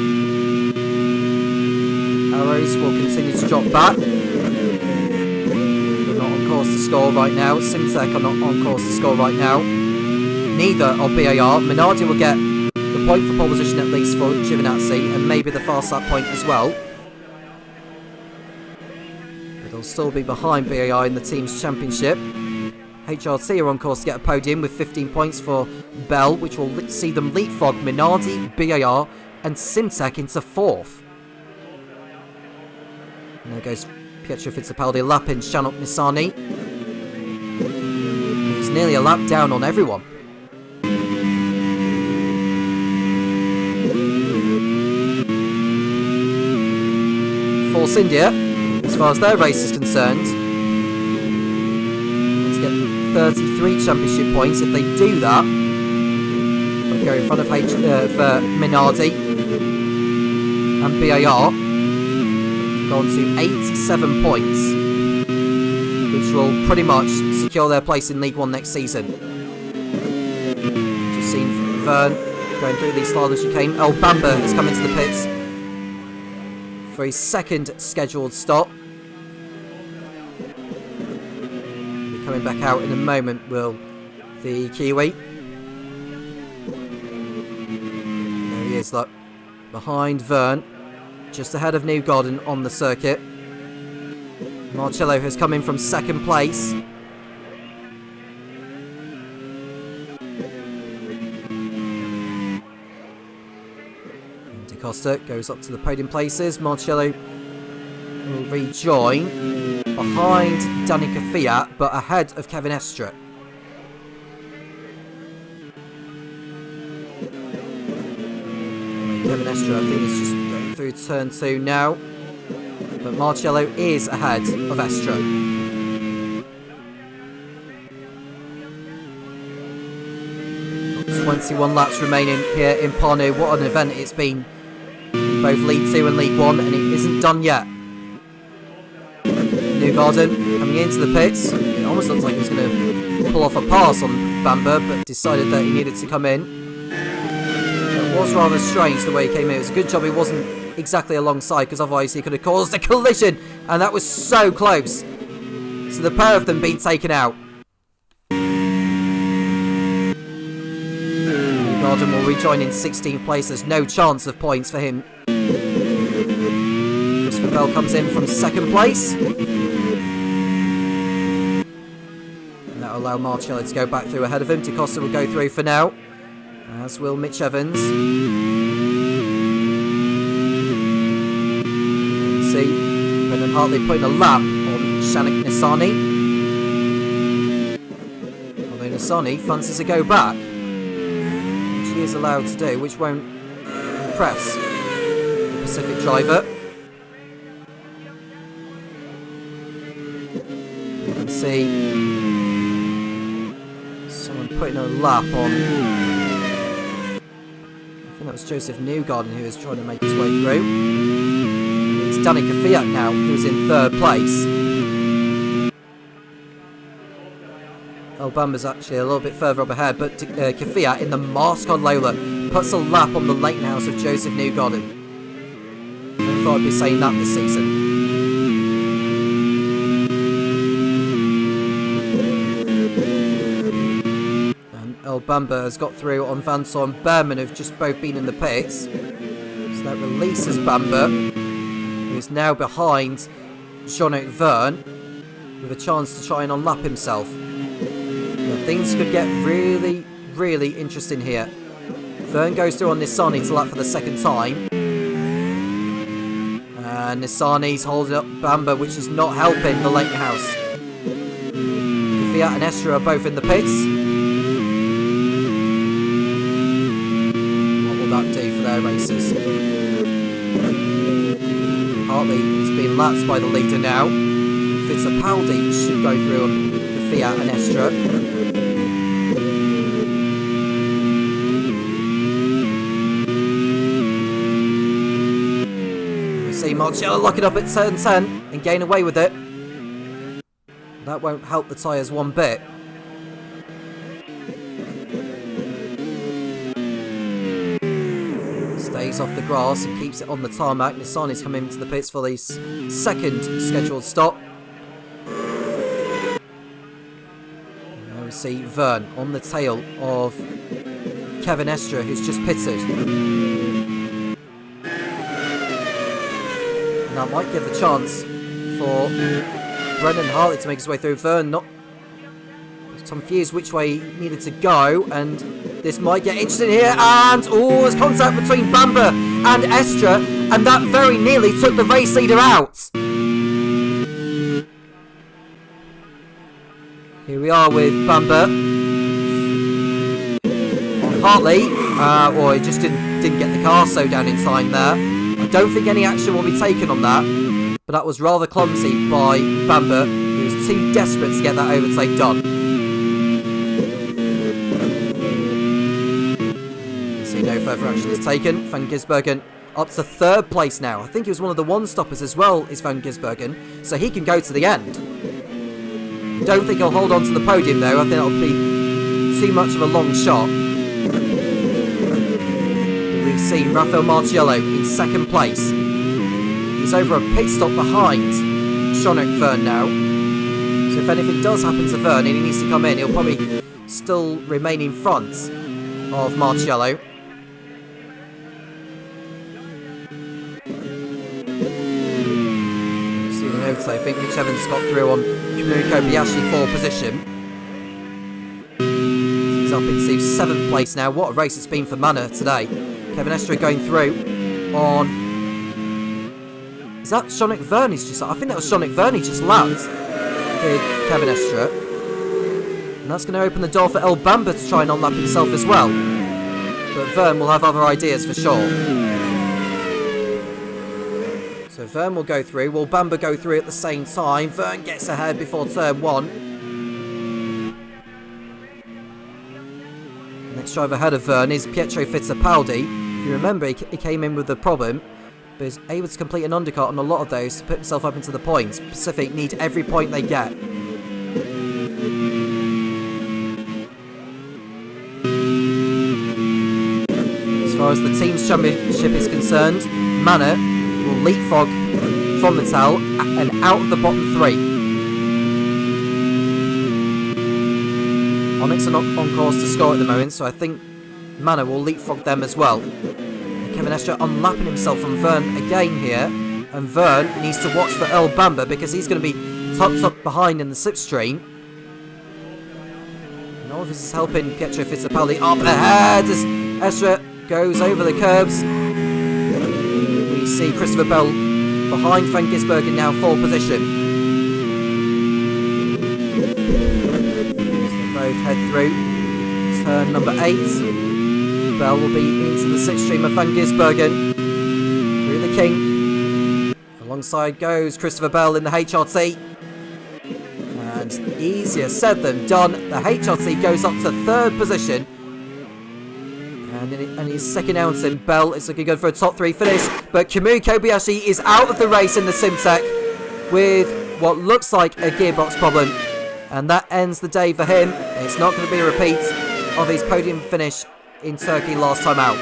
[SPEAKER 2] Arrows will continue to drop back. They're not on course to score right now. Simtek are not on course to score right now. Neither are BAR. Minardi will get the point for pole position at least for Giovinazzi, and maybe the fast lap point as well. But they'll still be behind BAR in the team's championship. HRT are on course to get a podium with 15 points for Bell, which will see them leapfrog Minardi, BAR and Simtek into 4th. And there goes Pietro Fittipaldi lapping Shanok Nissany. He's nearly a lap down on everyone. Force India, as far as their race is concerned, to get 33 championship points. If they do that, they'll go in front of Minardi and BAR, go on to 87 points, which will pretty much secure their place in League One next season. Just seen Vergne going through the slalom chicane. Oh, Bamber has come into the pits for his 2nd scheduled stop. We're coming back out in a moment, will the Kiwi. There he is, look. Behind Vergne, just ahead of Newgarden on the circuit. Marcello has come in from 2nd place. Costa goes up to the podium places. Marcello will rejoin behind Danny Kvyat, but ahead of Kevin Estra. Kevin Estra, I think, is just going through turn 2 now, but Marcello is ahead of Estra. 21 laps remaining here in Parnu. What an event it's been. Both League 2 and League 1, and it isn't done yet. Newgarden coming into the pits. It almost looks like he was going to pull off a pass on Bamber, but decided that he needed to come in. It was rather strange the way he came in. It was a good job he wasn't exactly alongside, because otherwise he could have caused a collision, and that was so close. So the pair of them being taken out. Gordon will rejoin in 16th place. There's no chance of points for him. Christopher Bell comes in from 2nd place. And that'll allow Marcello to go back through ahead of him. DaCosta will go through for now, as will Mitch Evans. See Brendan Hartley putting a lap on Shanik Nisani. Although Nisani fancies to go back, which he is allowed to do, which won't impress the Pacific driver. You can see someone putting a lap on. I think that was Joseph Newgarden who was trying to make his way through. It's Danica Fiat now, who's in 3rd place. Bamba's actually a little bit further up ahead, but Kvyat in the Marscon Lola puts a lap on the Leighton House of Joseph Newgarden. I thought I'd be saying that this season. And El Bamba has got through on Van Sor and Berman, who've just both been in the pits. So that releases Bamba, who is now behind Jean-Luc Verne, with a chance to try and unlap himself. Things could get really, really interesting here. Verne goes through on Nissani to lap for the 2nd time. And Nissani's holding up Bamba, which is not helping the Leighton House. Kvyat and Estra are both in the pits. What will that do for their races? Hartley is being lapped by the leader now. Fittipaldi should go through on Kvyat and Estra. See Marcello lock it up at turn 10 and gain away with it. That won't help the tyres one bit. Stays off the grass and keeps it on the tarmac. Nissani's coming into the pits for the 2nd scheduled stop. Now we see Verne on the tail of Kevin Estra, who's just pitted. And that might give the chance for Brendan Hartley to make his way through. Verne not confused which way he needed to go, and this might get interesting here. And there's contact between Bamba and Estra, and that very nearly took the race leader out. Here we are with Bamba on Hartley. He just didn't get the car slowed down in time there. I don't think any action will be taken on that, but that was rather clumsy by Bamba, who was too desperate to get that overtake done. See, no further action is taken. Van Gisbergen up to 3rd place now. I think he was one of the one-stoppers as well, is Van Gisbergen, so he can go to the end. Don't think he'll hold on to the podium though. I think it'll be too much of a long shot. We've seen Rafael Marciello in 2nd place. He's over a pit stop behind Jean-Luc Verne now. So if anything does happen to Verne and he needs to come in, he'll probably still remain in front of Marciello. See the notes, I think Mitch Evans got through on Kamui Kobayashi 4th position. He's up into 7th place now. What a race it's been for Manor today. Kevin Estra going through on... Is that Jean-Luc Verne? I think that was Jean-Luc Verne just lapped with Kevin Estra. And that's going to open the door for El Bamba to try and unlap himself as well. But Verne will have other ideas for sure. So Verne will go through. Will Bamba go through at the same time? Verne gets ahead before turn 1. Next driver ahead of Verne is Pietro Fittipaldi. If you remember, he came in with a problem, but is able to complete an undercut on a lot of those to put himself up into the points. Pacific need every point they get. As far as the team's championship is concerned, Manor will leapfrog from the tail and out of the bottom 3. Onyx are not on course to score at the moment, so I think Manor will leapfrog them as well. Kevin Estre unlapping himself from Vern again here, and Vern needs to watch for Earl Bamber because he's going to be top behind in the slipstream. And all of this is helping Pietro Fittipaldi up ahead as Estre goes over the curbs. We see Christopher Bell behind Van Gisbergen now, 4 position. So they both head through turn number 8. Bell will be into the slipstream of Van Gisbergen through the kink. Alongside goes Christopher Bell in the HRT. And easier said than done. The HRT goes up to 3rd position. And in his second outing, Bell is looking good for a top 3 finish. But Kamui Kobayashi is out of the race in the Simtek with what looks like a gearbox problem. And that ends the day for him. It's not going to be a repeat of his podium finish in Turkey last time out.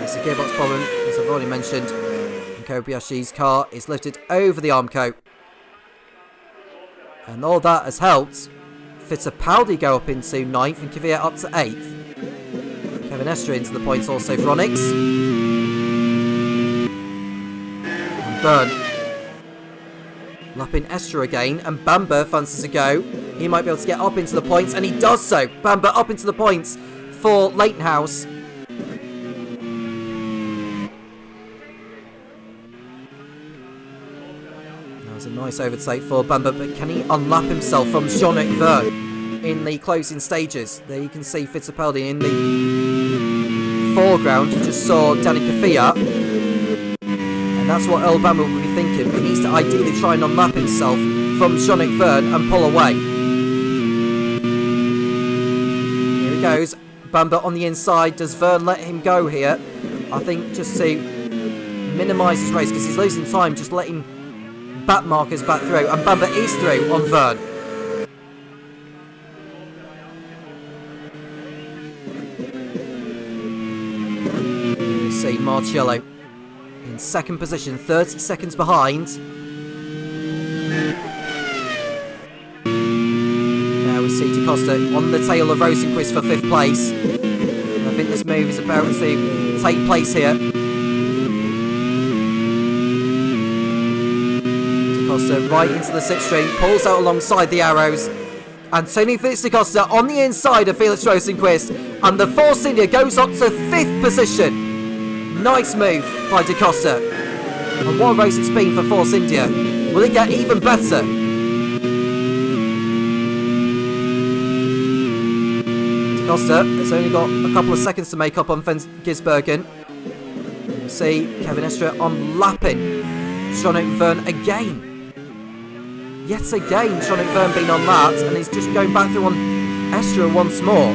[SPEAKER 2] It's a gearbox problem, as I've already mentioned. And Kobayashi's car is lifted over the Armco. And all that has helped Fittipaldi go up into 9th and Kvyat up to 8th. Kevin Estre into the points also for Onyx. And Byrne lapping Estre again, and Bamber fancies a go. He might be able to get up into the points, and he does so. Bamber up into the points for Leightonhouse. That was a nice overtake for Bamber, but can he unlap himself from Jean-Luc Verne in the closing stages? There you can see Fittipaldi in the foreground. You just saw Danny Kvyat. And that's what Earl Bamber will be thinking. He needs to ideally try and unlap himself from Jean-Luc Verne and pull away. Here he goes. Bamber on the inside. Does Verne let him go here? I think just to minimise his race, because he's losing time, just letting back markers back through. And Bamber is through on Verne. You see Marcello in 2nd position, 30 seconds behind. Now we see Da Costa on the tail of Rosenquist for 5th place. And I think this move is about to take place here. Da Costa right into the slipstream, pulls out alongside the arrows. Antonio Felix Da Costa on the inside of Felix Rosenquist, and the Force India goes up to 5th position. Nice move by Da Costa. And what a race it's been for Force India. Will it get even better? Da Costa has only got a couple of seconds to make up on Van Gisbergen. You see Kevin Estre unlapping Jean-Luc Verne again. Yet again, Jean-Luc Verne being on that, and he's just going back through on Estre once more.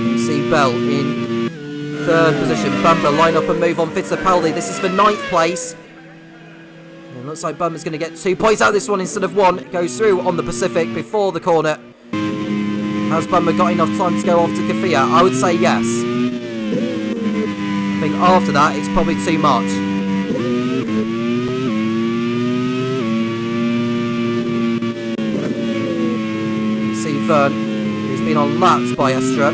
[SPEAKER 2] You see Bell in 3rd position. Bamber line up and move on Fittipaldi. This is for 9th place. And it looks like Bamber's going to get 2 points out of this one instead of 1. It goes through on the Pacific before the corner. Has Bamber got enough time to go off to Kvyat? I would say yes. I think after that it's probably too much. You see Verne, who's been unlapped by Estre.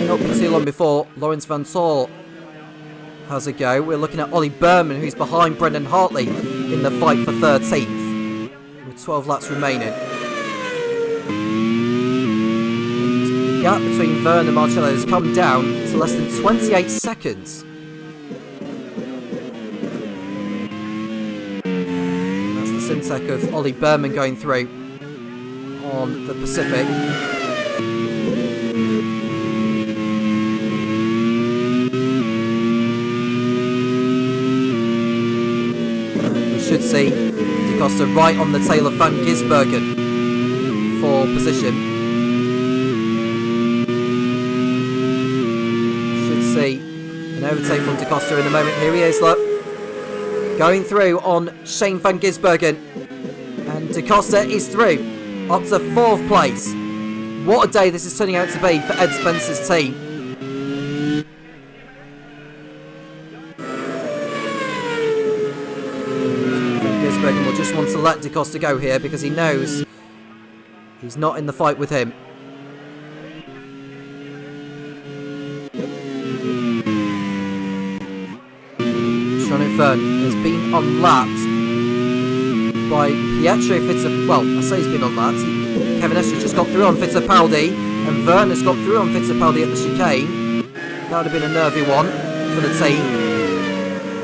[SPEAKER 2] Not been too long before Lawrence Van Tor has a go. We're looking at Ollie Berman, who's behind Brendan Hartley in the fight for 13th, with 12 laps remaining. And the gap between Verne and Marcello has come down to less than 28 seconds. And that's the Simtek of Ollie Berman going through on the Pacific. Should see Da Costa right on the tail of Van Gisbergen for position. Should see an overtake from Da Costa in a moment. Here he is, look. Going through on Shane Van Gisbergen. And Da Costa is through up to 4th place. What a day this is turning out to be for Ed Spencer's team. Gisbergen will just want to let Da Costa go here because he knows he's not in the fight with him. Jean-Luc Vergne has been unlapped by Pietro Fittipaldi. Well, I say he's been unlapped. Kevin Estre just got through on Fittipaldi, and Vergne has got through on Fittipaldi at the chicane. That would have been a nervy one for the team.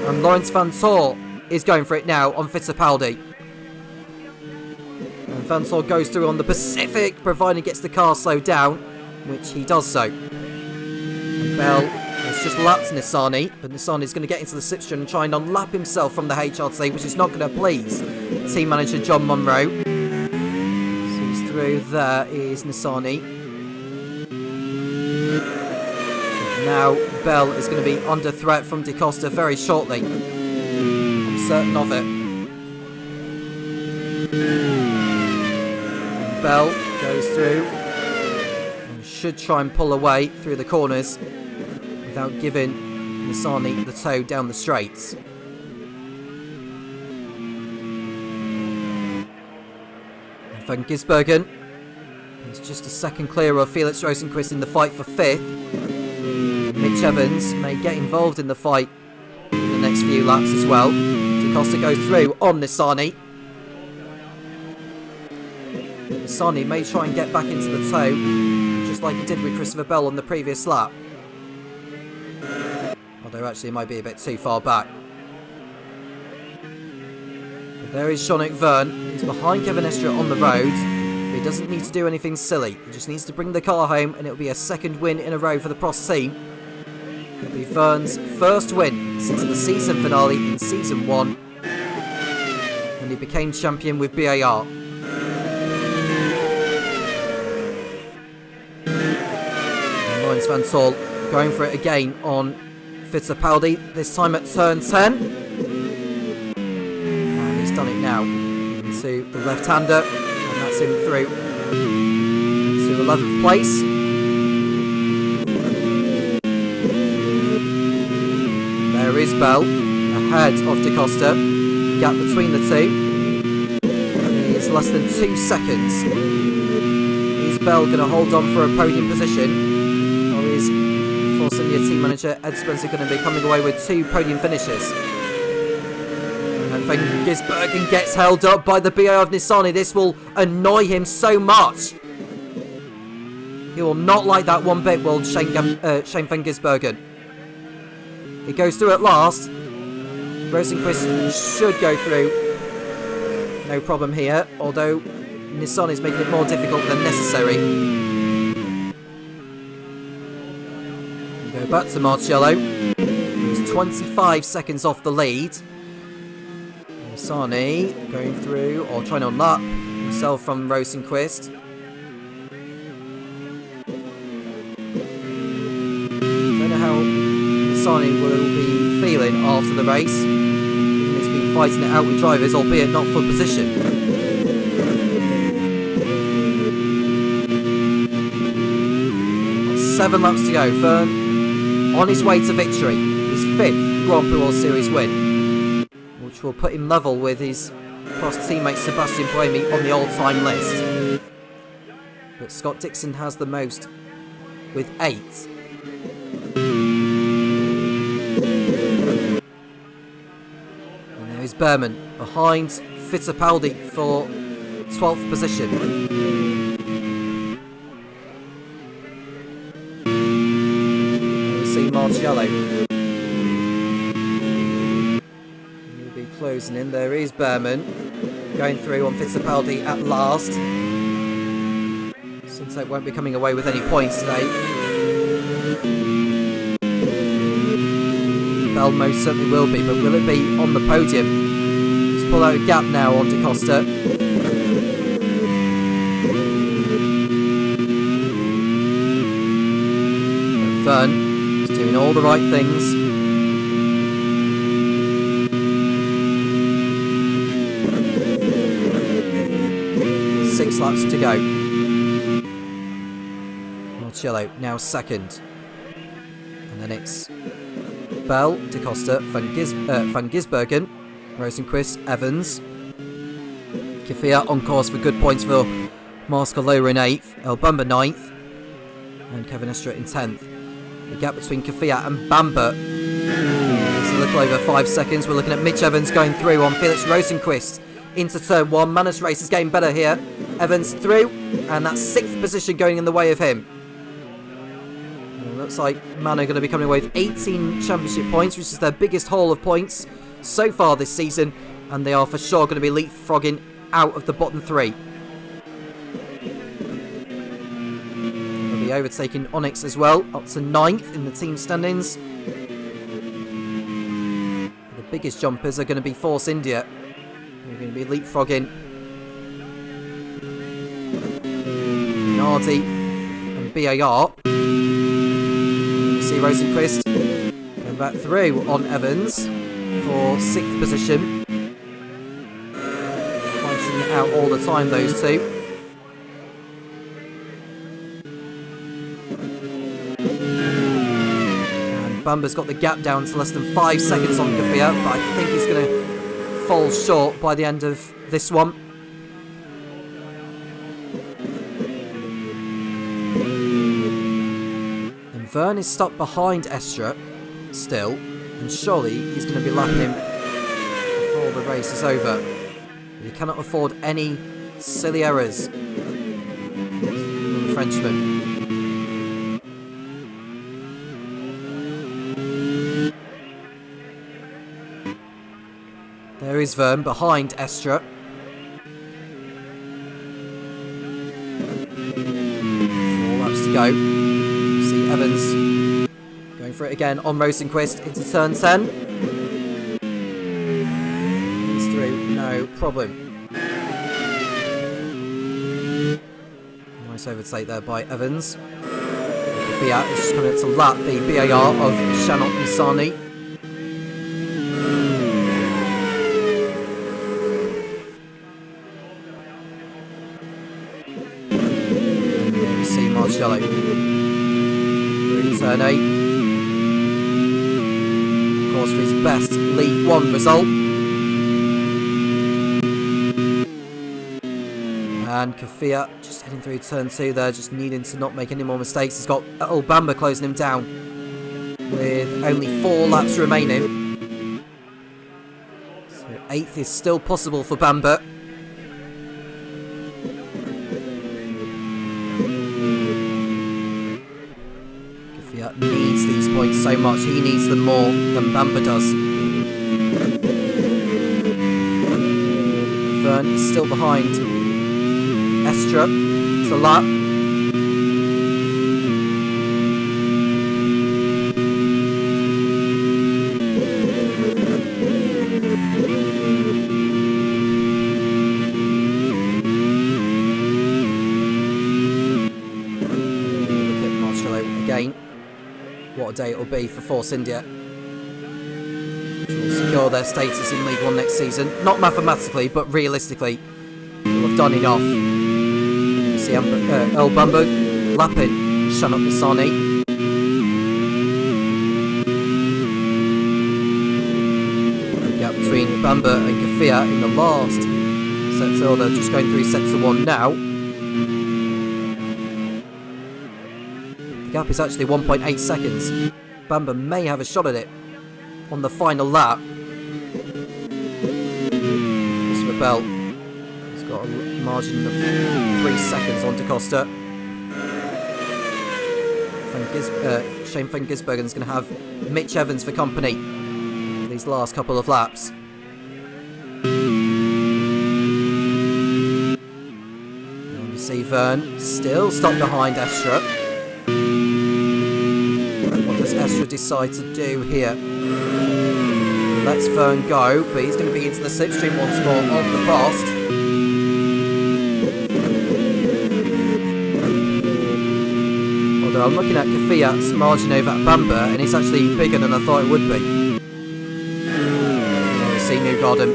[SPEAKER 2] And Laurens Vanthoor is going for it now on Fittipaldi. And Vanthoor goes through on the Pacific, providing he gets the car slowed down, which he does so. And Bell has just lapped Nissany, but Nissany is going to get into the slipstream and try and unlap himself from the HRT, which is not going to please team manager John Munro. So he's through. There is Nissany. Now Bell is going to be under threat from Da Costa very shortly. I'm certain of it. And Bell goes through and should try and pull away through the corners without giving Nissany the toe down the straights. And Van Gisbergen is just a second clear of Felix Rosenqvist in the fight for 5th. Mitch Evans may get involved in the fight in the next few laps as well. Da Costa goes through on Nissany. Nissany may try and get back into the toe, just like he did with Christopher Bell on the previous lap. Although actually it might be a bit too far back. But there is Jean-Luc Vergne. He's behind Kevin Estre on the road. But he doesn't need to do anything silly. He just needs to bring the car home, and it'll be a second win in a row for the Prost team. It'll be Vergne's first win since the season finale in Season 1, when he became champion with BAR. And Laurens Vanthoor going for it again on Fittipaldi, this time at turn 10. And he's done it now into the left-hander, and that's him through to 11th place. There is Bell ahead of Da Costa. The gap between the two is less than 2 seconds. Is Bell going to hold on for a podium position, or is Force India team manager Ed Spencer going to be coming away with 2 podium finishes? And Van Gisbergen gets held up by the BO of Nissany. This will annoy him so much. He will not like that one bit, will Shane Van Gisbergen. He goes through at last. Rosenqvist should go through. No problem here, although Nissany is making it more difficult than necessary. We go back to Marcello. He's 25 seconds off the lead. Nissany going through, or trying to unlap himself from Rosenqvist. Don't know how Nissany will be feeling after the race. He's been fighting it out with drivers, albeit not for position. 7 laps to go. Vergne on his way to victory. His 5th Grand Prix World Series win, which will put him level with his Prost teammate Sebastian Buemi on the all-time list. But Scott Dixon has the most with 8. And there is Behrman behind Fittipaldi for 12th position. We'll see Marcello. He'll be closing in. There is Behrman going through on Fittipaldi at last. Since they won't be coming away with any points today. Bell most certainly will be, but will it be on the podium? Let's pull out a gap now on Da Costa. Vergne is doing all the right things. Six laps to go. Marcello now second. And then it's Bell, De Costa, Van Gisbergen, Rosenquist, Evans. Kvyat on course for good points for Marscaloa in 8th, El Bamba 9th, and Kevin Estra in 10th. The gap between Kvyat and Bamba is a little over 5 seconds. We're looking at Mitch Evans going through on Felix Rosenquist into turn 1. Manus Race is getting better here. Evans through, and that's 6th position going in the way of him. And it looks like Man are going to be coming away with 18 championship points, which is their biggest haul of points so far this season, and they are for sure going to be leapfrogging out of the bottom 3. They'll be overtaking Onyx as well, up to 9th in the team standings. The biggest jumpers are going to be Force India. They're going to be leapfrogging Nardi and BAR. You see Rosenquist going back through on Evans for 6th position. Fighting it out all the time, those two. And Bamba's got the gap down to less than 5 seconds on Kvyat, but I think he's going to fall short by the end of this one. And Vern is stuck behind Estra still, and surely he's going to be lapping him before the race is over. He cannot afford any silly errors from the Frenchman. There is Vern behind Estra. 4 laps to go. You see Evans going for it again on Rosenquist into turn 10. He's through, no problem. Nice overtake there by Evans. Kvyat is just coming to lap the BAR of Shanot Nisani. Marcello through turn 8. Of course, for his best League 1 result. And Kvyat just heading through turn 2 there, just needing to not make any more mistakes. He's got El Bamba closing him down with only 4 laps remaining. So 8th is still possible for Bamba. Needs these points so much. He needs them more than Bamba does. Vern is still behind Estra to lap. Look at Marcello again. What a day it'll be for Force India, which will secure their status in League 1 next season. Not mathematically, but realistically, they'll have done enough. You see El Bamba lapping Shanot Nisani. The gap between Bamba and Kvyat in the last sector. They're just going through sector 1 now. The gap is actually 1.8 seconds. Bamba may have a shot at it on the final lap. Christopher Bell has got a margin of 3 seconds on De Costa. Shane Van Gisbergen is going to have Mitch Evans for company for these last couple of laps. And you see Vern still stuck behind Estra. What does Estra decide to do here? Lets Vern go, but he's going to be into the slipstream once more of the past. Although I'm looking at Kvyat's margin over at Bamba, and it's actually bigger than I thought it would be. We see Newgarden.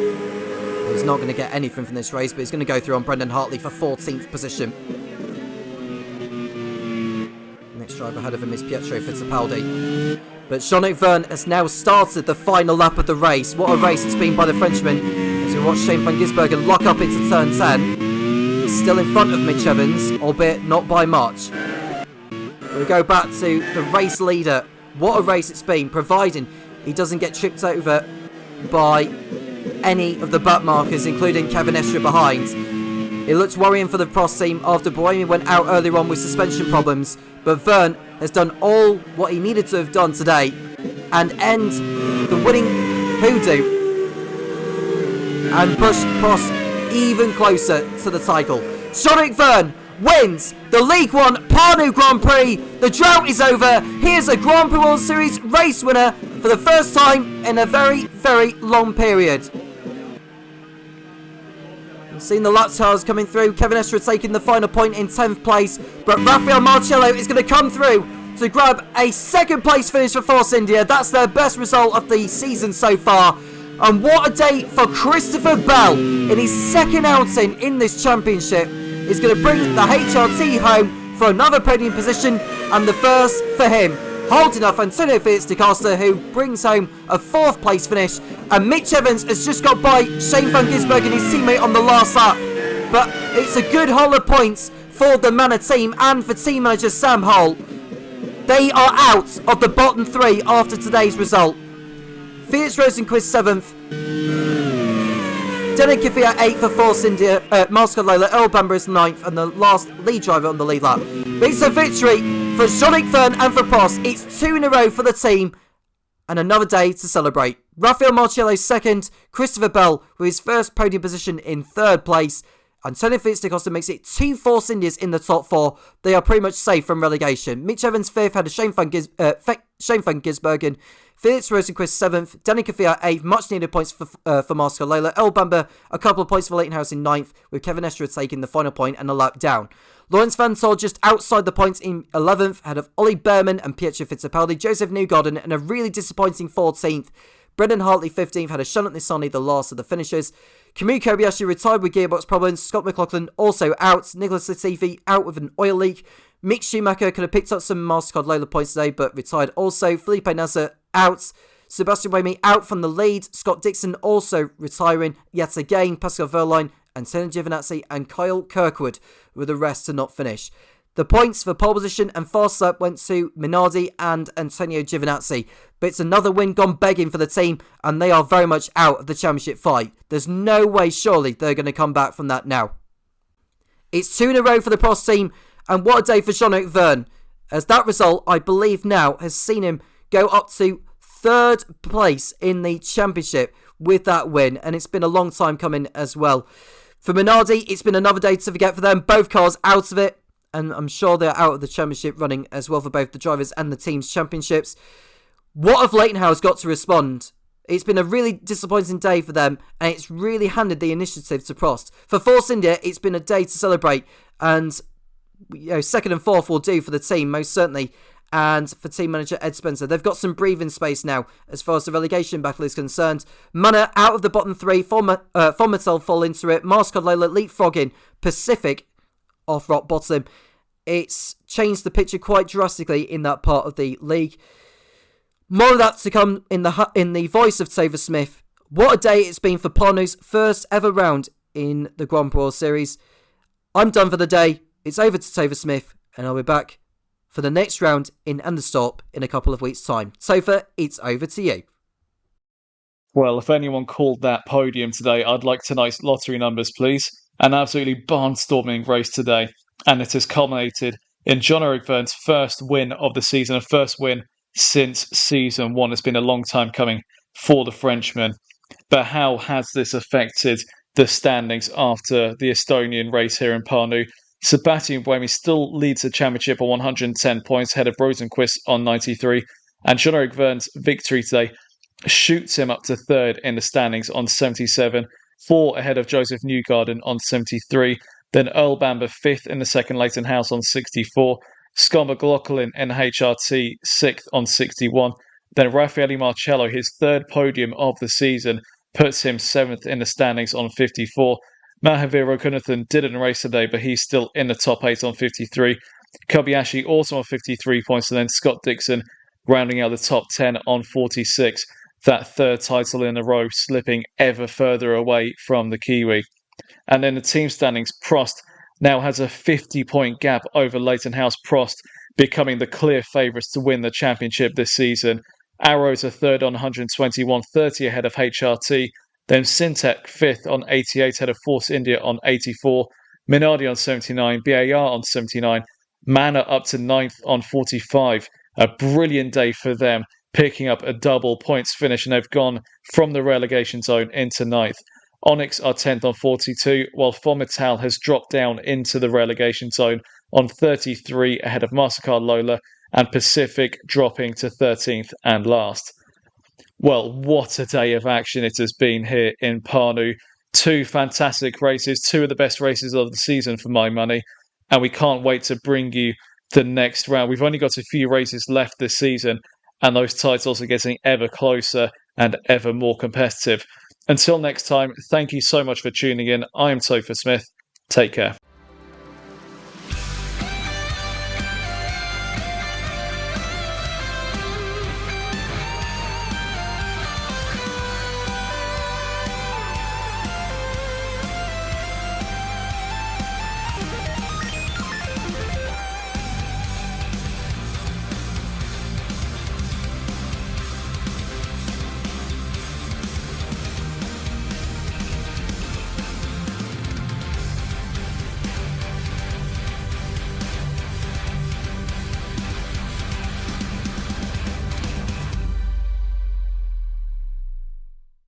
[SPEAKER 2] He's not going to get anything from this race, but he's going to go through on Brendan Hartley for 14th position. driver ahead of him is Pietro Fittipaldi. But Jean-Luc Vergne has now started the final lap of the race. What a race it's been by the Frenchman. As we watch Shane van Gisbergen lock up into turn 10. He's still in front of Mitch Evans, albeit not by much. We go back to the race leader. What a race it's been, providing he doesn't get tripped over by any of the butt markers, including Kevin Estre behind. It looked worrying for the Prost team after Buemi went out earlier on with suspension problems, but Vergne has done all what he needed to have done today and end the winning hoodoo and push Prost even closer to the title. Jean-Luc Vergne wins the League One Parnu Grand Prix. The drought is over. Here's a Grand Prix World Series race winner for the first time in a very, very long period. We've seen the lap tiles coming through. Kevin Estre taking the final point in 10th place, but Raffaele Marcello is going to come through to grab a second place finish for Force India. That's their best result of the season so far. And what a day for Christopher Bell in his second outing in this championship. He's going to bring the HRT home for another podium position, and the first for him, holding off Antonio Felix da Costa, who brings home a 4th place finish. And Mitch Evans has just got by Shane van Gisbergen, his teammate, on the last lap. But it's a good haul of points for the Manor team and for team manager Sam Hull. They are out of the bottom 3 after today's result. Felix Rosenqvist 7th. Denis Kvyat 8th for Force India. Marcel Lola, Earl Bamber is 9th, and the last lead driver on the lead lap. It's a victory for Jean-Luc Vergne and for Prost. It's 2 in a row for the team, and another day to celebrate. Raffaele Marcello 2nd, Christopher Bell with his first podium position in 3rd place. Antonio Felix da Costa makes it 2 Force Indias in the top 4. They are pretty much safe from relegation. Mitch Evans 5th, had a Shane van Gisbergen. Felix Rosenqvist 7th, Denis Kvyat 8th, much needed points for Marcel Lola. Earl Bamber, a couple of points for Leighton House in 9th, with Kevin Estre taking the final point and a lap down. Lawrence Van Tol just outside the points in 11th, ahead of Ollie Behrman and Pietro Fittipaldi. Joseph Newgarden in a really disappointing 14th. Brendan Hartley 15th, had a Charlotte Nissani, the last of the finishers. Kamui Kobayashi retired with gearbox problems. Scott McLaughlin also out. Nicholas Latifi out with an oil leak. Mick Schumacher could have picked up some MasterCard Lola points today, but retired also. Felipe Nasser out. Sebastian Buemi out from the lead. Scott Dixon also retiring yet again. Pascal Verlaine, Antonio Giovinazzi and Kyle Kirkwood were the rest to not finish. The points for pole position and fast lap went to Minardi and Antonio Giovinazzi. But it's another win gone begging for the team, and they are very much out of the championship fight. There's no way surely they're going to come back from that now. It's 2 in a row for the Prost team, and what a day for Jean-Luc Vergne, as that result, I believe now, has seen him go up to 3rd place in the championship with that win, and it's been a long time coming as well. For Minardi, it's been another day to forget for them. Both cars out of it, and I'm sure they're out of the championship running as well for both the drivers and the team's championships. What have Leighton House got to respond? It's been a really disappointing day for them, and it's really handed the initiative to Prost. For Force India, it's been a day to celebrate, and 2nd and 4th will do for the team, most certainly. And for team manager Ed Spencer, they've got some breathing space now as far as the relegation battle is concerned. Manor out of the bottom 3, Mattel fall into it. Marscard Lola leapfrogging Pacific off rock bottom. It's changed the picture quite drastically in that part of the league. More of that to come in the voice of Topher Smith. What a day it's been for Parnu's first ever round in the Grand Prix World Series. I'm done for the day. It's over to Topher Smith, and I'll be back for the next round in Anderstorp in a couple of weeks' time. Topher, it's over to you.
[SPEAKER 1] Well, if anyone called that podium today, I'd like tonight's lottery numbers, please. An absolutely barnstorming race today, and it has culminated in Jean-Luc Vergne's first win of the season, a first win since season 1. It's been a long time coming for the Frenchman. But how has this affected the standings after the Estonian race here in Parnu? Sebastian Buemi still leads the championship on 110 points, ahead of Rosenqvist on 93. And Jean-Luc Vergne's victory today shoots him up to 3rd in the standings on 77, 4 ahead of Joseph Newgarden on 73. Then Earl Bamber 5th in the second, Leighton House on 64. Scott McLaughlin in HRT 6th on 61. Then Raffaele Marcello, his 3rd podium of the season, puts him 7th in the standings on 54. Mahavir Raghunathan didn't race today, but he's still in the top 8 on 53. Kobayashi also on 53 points, and then Scott Dixon rounding out the top 10 on 46. That third title in a row slipping ever further away from the Kiwi. And then the team standings, Prost now has a 50-point gap over Leighton House. Prost becoming the clear favourites to win the championship this season. Arrows are third on 121, 30 ahead of HRT. Then Syntec fifth on 88 ahead of Force India on 84. Minardi on 79, BAR on 79. Manor up to 9th on 45. A brilliant day for them, picking up a double points finish, and they've gone from the relegation zone into 9th. Onyx are 10th on 42, while Fomital has dropped down into the relegation zone on 33 ahead of Mastercard Lola, and Pacific dropping to 13th and last. Well, what a day of action it has been here in Parnu. Two fantastic races, two of the best races of the season for my money, and we can't wait to bring you the next round. We've only got a few races left this season, and those titles are getting ever closer and ever more competitive. Until next time, thank you so much for tuning in. I am Topher Smith. Take care.